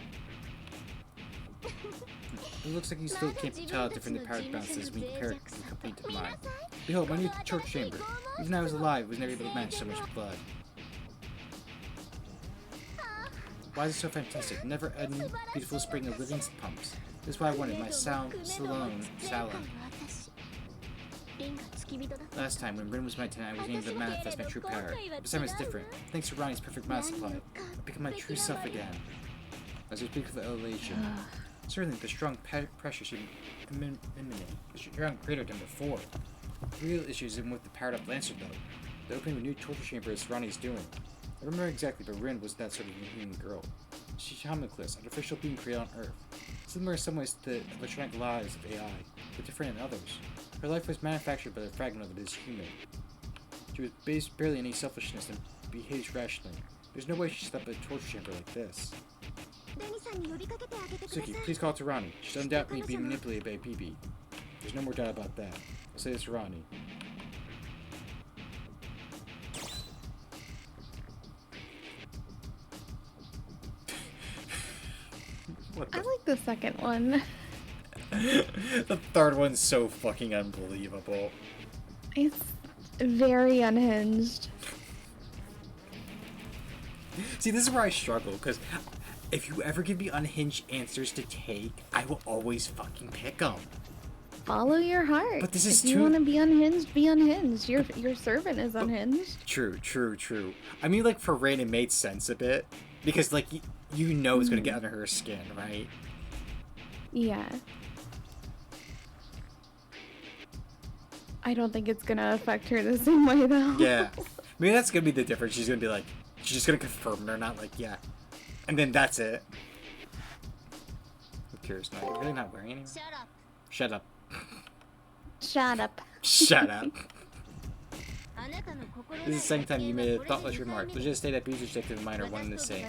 It looks like you still can't tell how different the power bounces when you compare it to the complete to mine. Behold, my new torture chamber. Even I was alive, was never able to manage so much blood. Why is it so fantastic? Never ending beautiful spring of living pumps. This is what I wanted, my salon. Last time, when Rin was my tenant, I was able to manifest my true power. This time it's different. Thanks to Ronnie's perfect mana supply, I've become my true self again. As we speak of elevation, certainly the strong pressure should emanate. You're on greater than before. The real issue isn't with the powered up Lancer though. The opening of a new torture chamber is Ronnie's doing. I remember exactly, but Rin was that sort of human girl. She's homunculus, an artificial being created on Earth. Similar in some ways to the electronic lives of AI, but different in others. Her life was manufactured, but a fragment of it is human. She was based barely any selfishness and behaves rationally. There's no way she set up a torture chamber like this. Suki, please call it to Ronnie. She's undoubtedly being manipulated by Bebe. There's no more doubt about that. I'll say this to Ronnie. I like the second one. The third one's so fucking unbelievable. It's very unhinged. See, this is where I struggle, because if you ever give me unhinged answers to take, I will always fucking pick them. Follow your heart. But this is if you want to be unhinged, be unhinged. Your servant is unhinged. True. I mean, like, for Rain, it made sense a bit. Because, like, you know it's gonna get under her skin, right? Yeah. I don't think it's gonna affect her the same way, though. Yeah. Maybe that's gonna be the difference. She's gonna be like, she's just gonna confirm they're not like, yeah. And then that's it. I'm curious now. You're really not wearing anything? Shut up. Shut up. Shut up. This is the second time you made a thoughtless remark. Let's just say that Bebe's objective and mine are one and the same.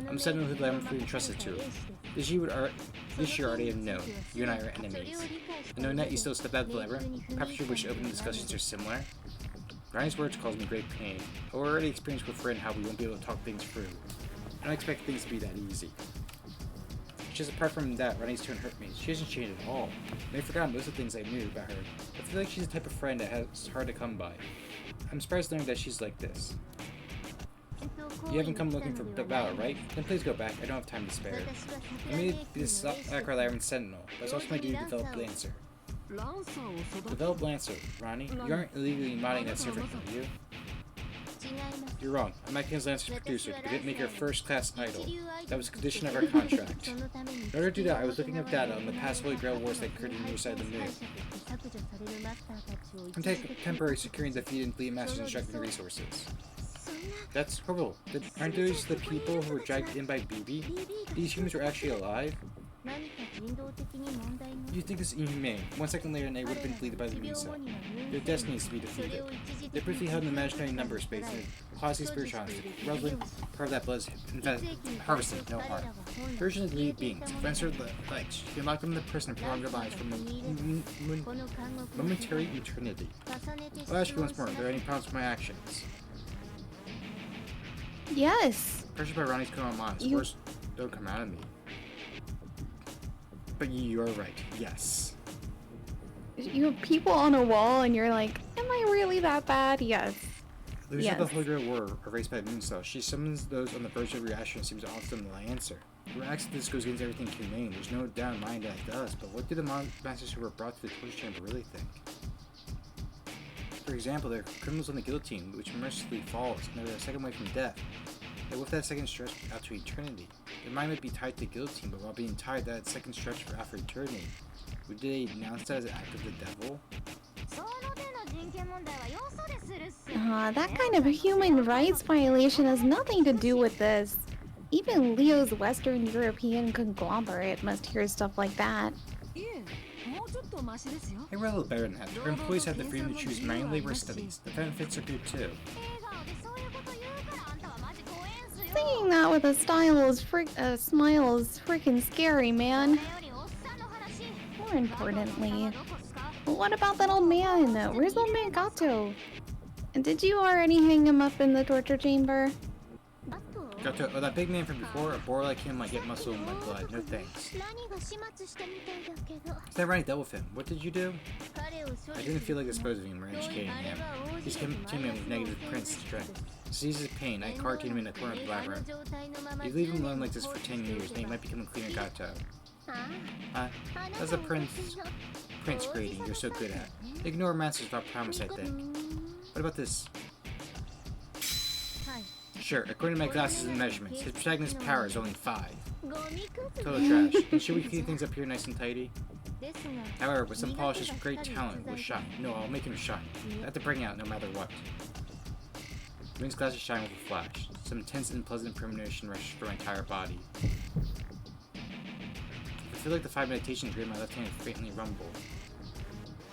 I'm sending who I haven't fully entrusted to. This year already have known. You and I are enemies. And knowing that you still stepped out of the labyrinth, perhaps your wish to open discussions are similar? Ryan's words cause me great pain. I already experienced with Rin how we won't be able to talk things through. I don't expect things to be that easy. Just apart from that, Ronnie's tone hurt me. She hasn't changed at all. And I forgot most of the things I knew about her. I feel like she's the type of friend that has hard to come by. I'm surprised learning that she's like this. You haven't come looking for battle, right? Then please go back. I don't have time to spare. I made this Acro Sentinel, but it's also my duty to develop Lancer. Develop Lancer, Ronnie? You aren't illegally modding that server, are you? You're wrong. I'm Mackenz's Lancer's producer. We didn't make her first-class idol. That was a condition of our contract. In order to do that, I was looking up data on the past Holy Grail wars that occurred on your side of the moon. I'm temporarily securing the feed and fleet masters and extracting the resources. That's horrible. Aren't those the people who were dragged in by Bebe? These humans were actually alive? You think this is inhumane. 1 second later, they would have been deleted by the moon cell. Their destiny is to be defeated. They're briefly held in the imaginary number space in a quasi-spirituality, relevant part of that blood is harvested, no harm. Version of lead beings, venture the legs. You can lock them in the prison and prolong their lives for momentary eternity. I'll ask you once more, are there any problems with my actions? Yes. Pressured by Ronnie's command, words don't come out of me. But you're right, yes. You have people on a wall and you're like, am I really that bad? Yes. Illusion of the Holy Grail were erased by Mooncell. She summons those on the verge of reaction and seems to offer them the answer. The reacts that this goes against everything humane. There's no doubt in mind that it does, but what do the masters who were brought to the torture chamber really think? For example, they're criminals on the guillotine, which mercilessly falls, and they're a second way from death. And with that second stretch out to eternity, their mind might be tied to the guillotine, but while being tied that second stretch for after eternity, would they denounce that as an act of the devil? That kind of human rights violation has nothing to do with this. Even Leo's Western European conglomerate must hear stuff like that. Hey, we're a little better than that. Our employees have the freedom to choose manual labor studies. The benefits are good too. Saying that with a smile is freaking scary, man. More importantly, what about that old man? Where's old man Gato? And did you already hang him up in the torture chamber? Gato, oh, that big man from before, a boar like him might get muscle in my blood. No thanks. It's never any dealt with him. What did you do? I didn't feel like disposing of him or educating him. He's came to me with negative prince strength. Seizes pain, I cartoon him in a corner of the labyrinth. You leave him alone like this for 10 years, and he might become a cleaner Gato. That's a prince grading you're so good at. Ignore masters without promise, I think. What about this? Sure, according to my glasses and measurements, his protagonist's power is only 5. Total trash. And should we clean things up here nice and tidy? However, with some polish, his great talent will shine. No, I'll make him shine. I have to bring out no matter what. Rin's glasses shine with a flash. Some intense and pleasant premonition rushes through my entire body. I feel like the 5 meditations read my left hand faintly rumble.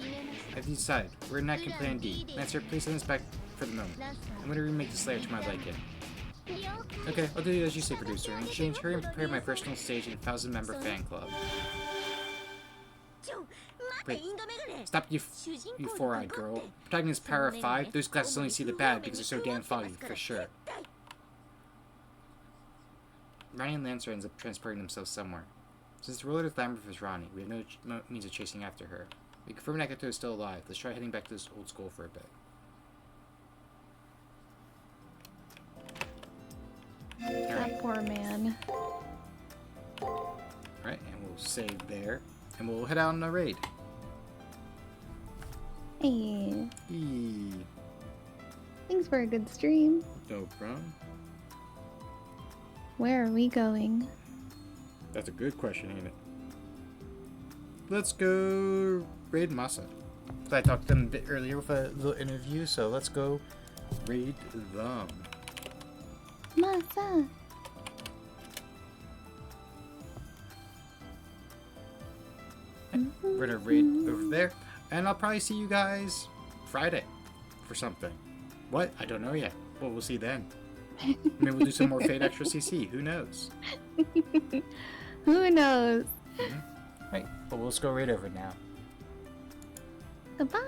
I have decided. We're not in Plan D. Master, please send us back for the moment. I'm going to remake this layer to my liking. Okay, I'll do as you say, producer. In exchange, hurry and prepare my personal stage and 1,000-member fan club. Wait, stop you four-eyed girl. Protagonist's power of 5? Those glasses only see the bad because they're so damn foggy, for sure. Ronnie and Lancer ends up transporting themselves somewhere. Since the ruler of Lambert is Ronnie, we have no means of chasing after her. We confirm Nagato is still alive. Let's try heading back to this old school for a bit. That poor man. Alright, and we'll save there. And we'll head out on a raid. Hey. Eee. Thanks for a good stream. No problem. Where are we going? That's a good question, ain't it? Let's go raid Masa. I talked to them a bit earlier with a little interview, so let's go raid them. Masa. We're gonna raid over there, and I'll probably see you guys Friday for something. What? I don't know yet. Well, we'll see then. Maybe we'll do some more Fate Extra CC. Who knows? Who knows? Right, but let's go raid over now. Goodbye.